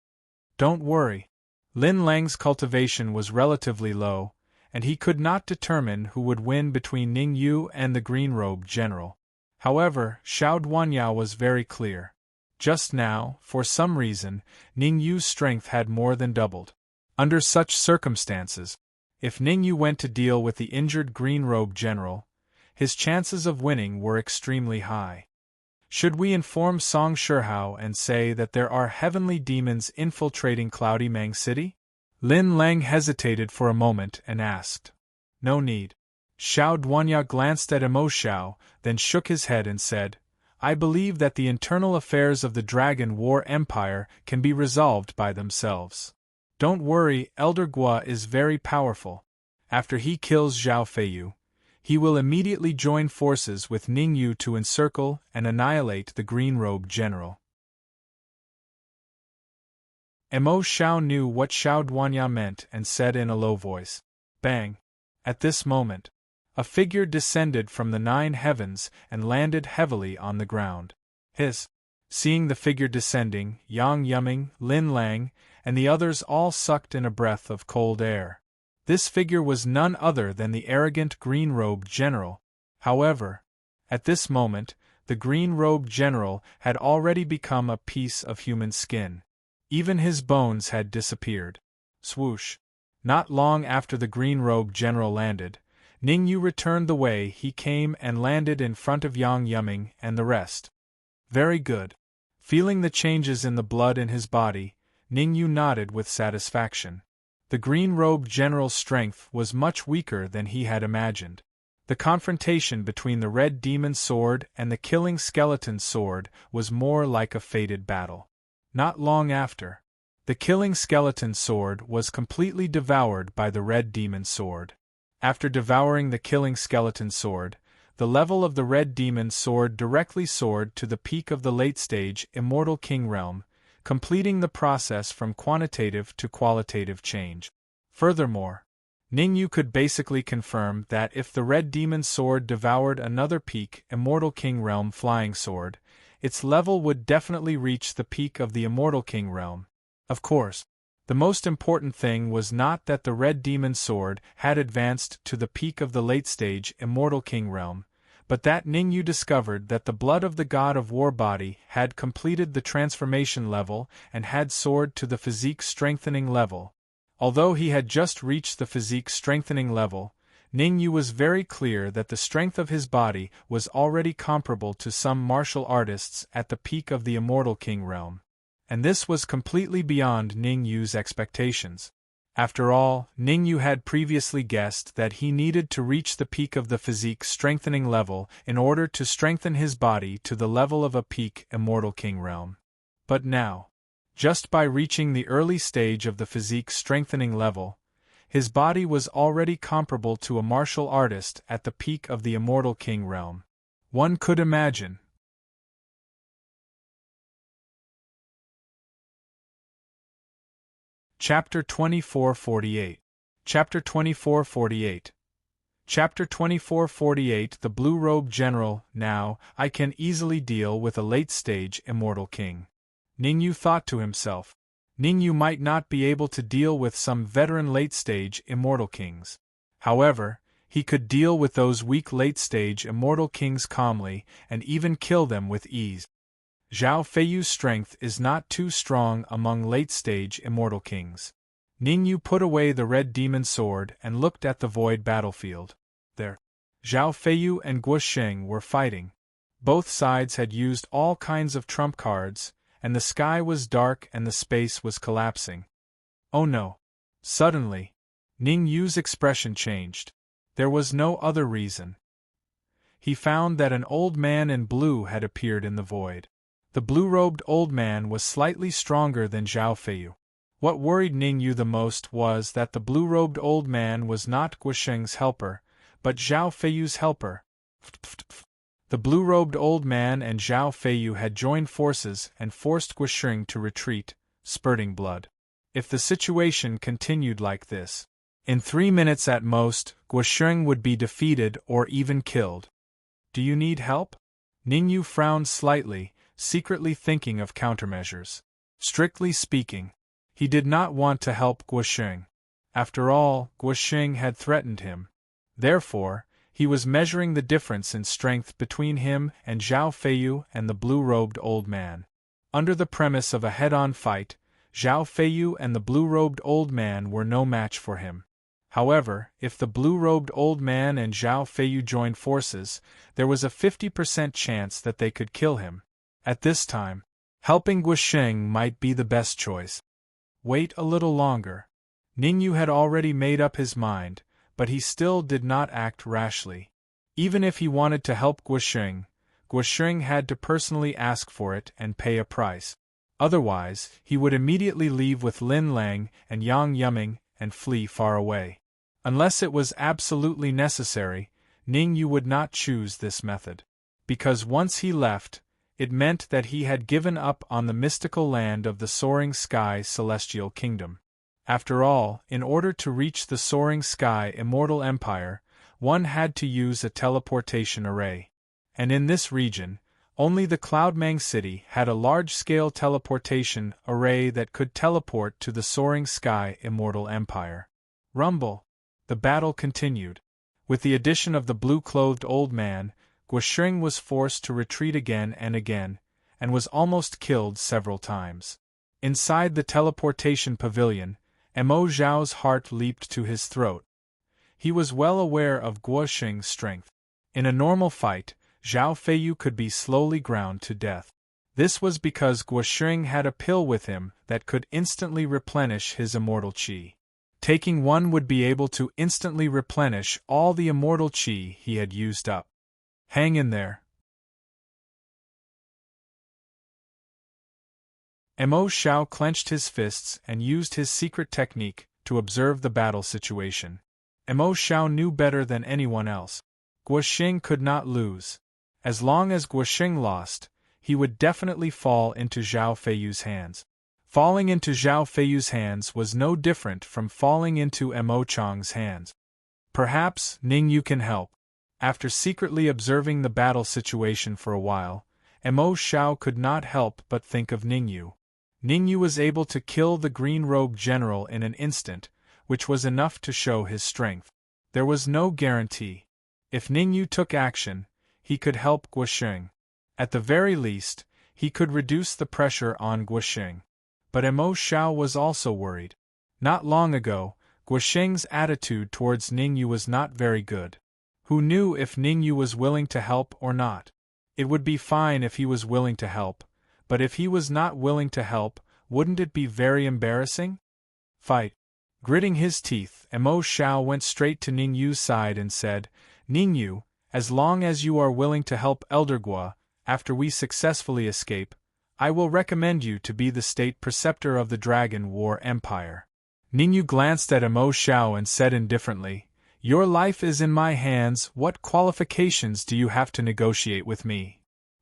Don't worry. Lin Lang's cultivation was relatively low, and he could not determine who would win between Ningyu and the green-robed general. However, Xiao Duanyao was very clear. Just now, for some reason, Ningyu's strength had more than doubled. Under such circumstances, if Ningyu went to deal with the injured green-robed general, his chances of winning were extremely high. Should we inform Song Shihao and say that there are heavenly demons infiltrating Cloudy Mang City? Lin Lang hesitated for a moment and asked. No need. Xiao Duanyao glanced at Emo Xiao, then shook his head and said, I believe that the internal affairs of the Dragon War Empire can be resolved by themselves. Don't worry, Elder Gua is very powerful. After he kills Zhao Feiyu, he will immediately join forces with Ningyu to encircle and annihilate the green-robed general. Emo Xiao knew what Xiao Duanyao meant and said in a low voice, Bang! At this moment, a figure descended from the 9 heavens and landed heavily on the ground. Seeing the figure descending, Yang Yuming, Lin Lang, and the others all sucked in a breath of cold air. This figure was none other than the arrogant green-robed general. However, at this moment, the green-robed general had already become a piece of human skin. Even his bones had disappeared. Swoosh! Not long after the green-robed general landed, Ningyu returned the way he came and landed in front of Yang Yuming and the rest. Very good. Feeling the changes in the blood in his body, Ningyu nodded with satisfaction. The green-robed general's strength was much weaker than he had imagined. The confrontation between the red demon sword and the killing skeleton sword was more like a fated battle. Not long after, the killing skeleton sword was completely devoured by the red demon sword. After devouring the killing skeleton sword, the level of the red demon sword directly soared to the peak of the late-stage Immortal King realm, completing the process from quantitative to qualitative change. Furthermore, Ningyu could basically confirm that if the red demon sword devoured another peak Immortal King realm flying sword, its level would definitely reach the peak of the Immortal King realm. Of course, the most important thing was not that the red demon sword had advanced to the peak of the late-stage Immortal King realm, but that Ningyu discovered that the blood of the god of war body had completed the transformation level and had soared to the physique strengthening level. Although he had just reached the physique strengthening level, Ningyu was very clear that the strength of his body was already comparable to some martial artists at the peak of the Immortal King realm. And this was completely beyond Ningyu's expectations. After all, Ningyu had previously guessed that he needed to reach the peak of the physique strengthening level in order to strengthen his body to the level of a peak Immortal King realm. But now, just by reaching the early stage of the physique strengthening level, his body was already comparable to a martial artist at the peak of the Immortal King realm. One could imagine. Chapter 2448. Chapter 2448. Chapter 2448. The Blue-Robed General. Now, I can easily deal with a late-stage Immortal King. Ningyu thought to himself. Ningyu might not be able to deal with some veteran late-stage Immortal Kings. However, he could deal with those weak late-stage Immortal Kings calmly and even kill them with ease. Zhao Feiyu's strength is not too strong among late-stage Immortal Kings. Ningyu put away the red demon sword and looked at the void battlefield. There, Zhao Feiyu and Guo Sheng were fighting. Both sides had used all kinds of trump cards, and the sky was dark and the space was collapsing. Oh no! Suddenly, Ningyu's expression changed. There was no other reason. He found that an old man in blue had appeared in the void. The blue-robed old man was slightly stronger than Zhao Feiyu. What worried Ningyu the most was that the blue-robed old man was not Guosheng's helper, but Zhao Feiyu's helper. The blue-robed old man and Zhao Feiyu had joined forces and forced Guosheng to retreat, spurting blood. If the situation continued like this, in 3 minutes at most, Guosheng would be defeated or even killed. Do you need help? Ningyu frowned slightly, secretly thinking of countermeasures. Strictly speaking, he did not want to help Guosheng. After all, Guosheng had threatened him. Therefore, he was measuring the difference in strength between him and Zhao Feiyu and the blue-robed old man. Under the premise of a head-on fight, Zhao Feiyu and the blue-robed old man were no match for him. However, if the blue-robed old man and Zhao Feiyu joined forces, there was a 50% chance that they could kill him. At this time, helping Guosheng might be the best choice. Wait a little longer. Ningyu had already made up his mind, but he still did not act rashly. Even if he wanted to help Guosheng, Guosheng had to personally ask for it and pay a price. Otherwise, he would immediately leave with Lin Lang and Yang Yuming and flee far away. Unless it was absolutely necessary, Ningyu would not choose this method. Because once he left, it meant that he had given up on the mystical land of the Soaring Sky Celestial Kingdom. After all, in order to reach the Soaring Sky Immortal Empire, one had to use a teleportation array. And in this region, only the Cloudmang City had a large-scale teleportation array that could teleport to the Soaring Sky Immortal Empire. Rumble. The battle continued. With the addition of the blue-clothed old man, Guosheng was forced to retreat again and was almost killed several times. Inside the teleportation pavilion, Mo Zhao's heart leaped to his throat. He was well aware of Guosheng's strength. In a normal fight, Zhao Feiyu could be slowly ground to death. This was because Guosheng had a pill with him that could instantly replenish his immortal qi. Taking one would be able to instantly replenish all the immortal qi he had used up. Hang in there. Mo Zhao clenched his fists and used his secret technique to observe the battle situation. Mo Zhao knew better than anyone else. Guosheng could not lose. As long as Guosheng lost, he would definitely fall into Zhao Feiyu's hands. Falling into Zhao Feiyu's hands was no different from falling into Mo Chang's hands. Perhaps Ningyu can help. After secretly observing the battle situation for a while, Mo Zhao could not help but think of Ningyu. Ningyu was able to kill the green-robed general in an instant, which was enough to show his strength. There was no guarantee. If Ningyu took action, he could help Guosheng. At the very least, he could reduce the pressure on Guosheng. But Mo Zhao was also worried. Not long ago, Guosheng's attitude towards Ningyu was not very good. Who knew if Ningyu was willing to help or not? It would be fine if he was willing to help, but if he was not willing to help, wouldn't it be very embarrassing? Fight. Gritting his teeth, Mo Zhao went straight to Ningyu's side and said, "Ningyu, as long as you are willing to help Elder Guo, after we successfully escape, I will recommend you to be the state preceptor of the Dragon War Empire." Ningyu glanced at Mo Zhao and said indifferently, "Your life is in my hands, what qualifications do you have to negotiate with me?"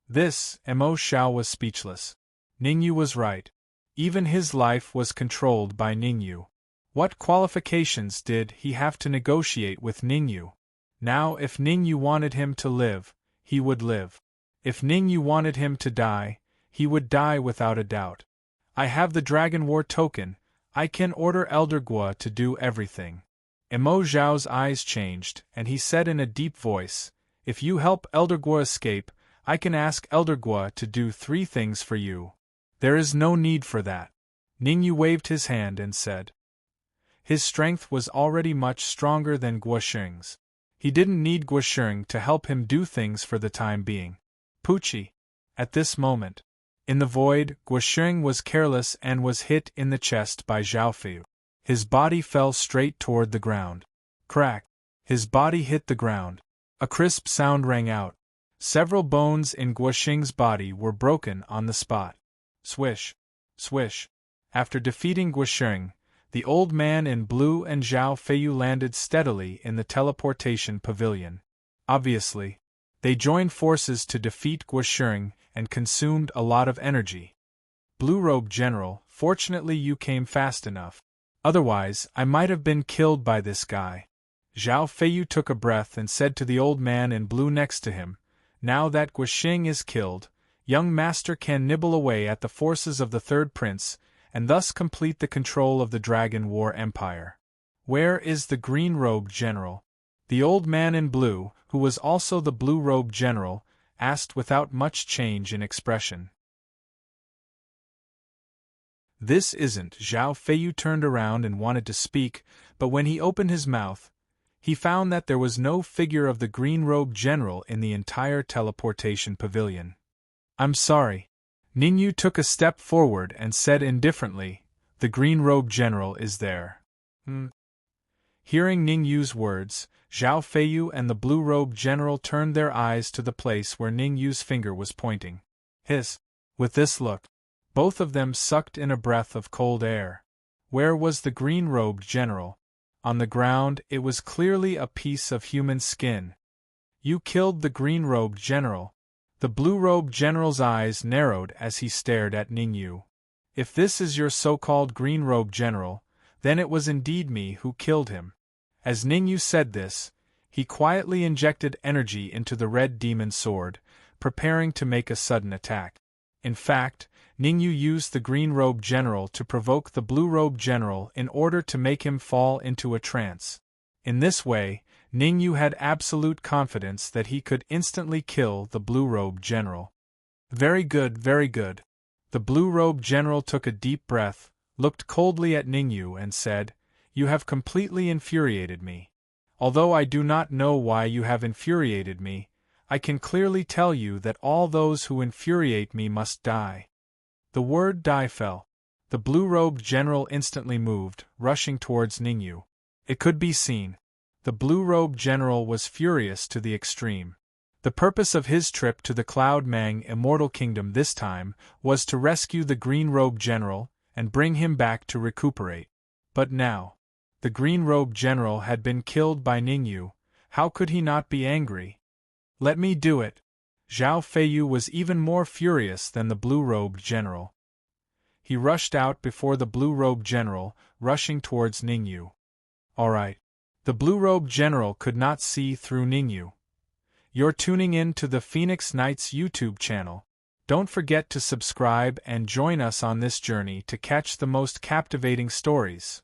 This, Mo Zhao was speechless. Ningyu was right. Even his life was controlled by Ningyu. What qualifications did he have to negotiate with Ningyu? Now if Ningyu wanted him to live, he would live. If Ningyu wanted him to die, he would die without a doubt. I have the Dragon War token, I can order Elder Guo to do everything. Mo Zhao's eyes changed, and he said in a deep voice, "If you help Elder Guo escape, I can ask Elder Guo to do 3 things for you." "There is no need for that." Ningyu waved his hand and said. His strength was already much stronger than Guosheng's. He didn't need Guosheng to help him do things for the time being. Pucci. At this moment, in the void, Guosheng was careless and was hit in the chest by Zhao Feiyu. His body fell straight toward the ground. Crack! His body hit the ground. A crisp sound rang out. Several bones in Guosheng's body were broken on the spot. Swish! Swish! After defeating Guisheng, the old man in blue and Zhao Feiyu landed steadily in the teleportation pavilion. Obviously, they joined forces to defeat Guisheng and consumed a lot of energy. Blue-robed General, fortunately you came fast enough. Otherwise, I might have been killed by this guy. Zhao Feiyu took a breath and said to the old man in blue next to him, now that Guisheng is killed, young master can nibble away at the forces of the third prince, and thus complete the control of the Dragon War Empire. Where is the green-robed general? The old man in blue, who was also the blue-robed general, asked without much change in expression. This isn't. Zhao Feiyu turned around and wanted to speak, but when he opened his mouth, he found that there was no figure of the green-robed general in the entire teleportation pavilion. I'm sorry. Ningyu took a step forward and said indifferently, the green-robed general is there. Hearing Ningyu's words, Zhao Feiyu and the blue-robed general turned their eyes to the place where Ningyu's finger was pointing. With this look, both of them sucked in a breath of cold air. Where was the green-robed general? On the ground, it was clearly a piece of human skin. You killed the green-robed general. The blue-robed general's eyes narrowed as he stared at Ningyu. If this is your so-called green-robed general, then it was indeed me who killed him. As Ningyu said this, he quietly injected energy into the red demon sword, preparing to make a sudden attack. In fact, Ningyu used the green-robed general to provoke the blue-robed general in order to make him fall into a trance. In this way, Ningyu had absolute confidence that he could instantly kill the blue-robed general. Very good, very good. The blue-robed general took a deep breath, looked coldly at Ningyu and said, you have completely infuriated me. Although I do not know why you have infuriated me, I can clearly tell you that all those who infuriate me must die. The word die fell. The blue-robed general instantly moved, rushing towards Ningyu. It could be seen. The blue-robed general was furious to the extreme. The purpose of his trip to the Cloud Mang Immortal Kingdom this time was to rescue the green-robed general and bring him back to recuperate. But now, the green-robed general had been killed by Ningyu. How could he not be angry? Let me do it. Zhao Feiyu was even more furious than the blue-robed general. He rushed out before the blue-robed general, rushing towards Ningyu. All right. The blue-robed general could not see through Ningyu. You're tuning in to the Phoenix Knights YouTube channel. Don't forget to subscribe and join us on this journey to catch the most captivating stories.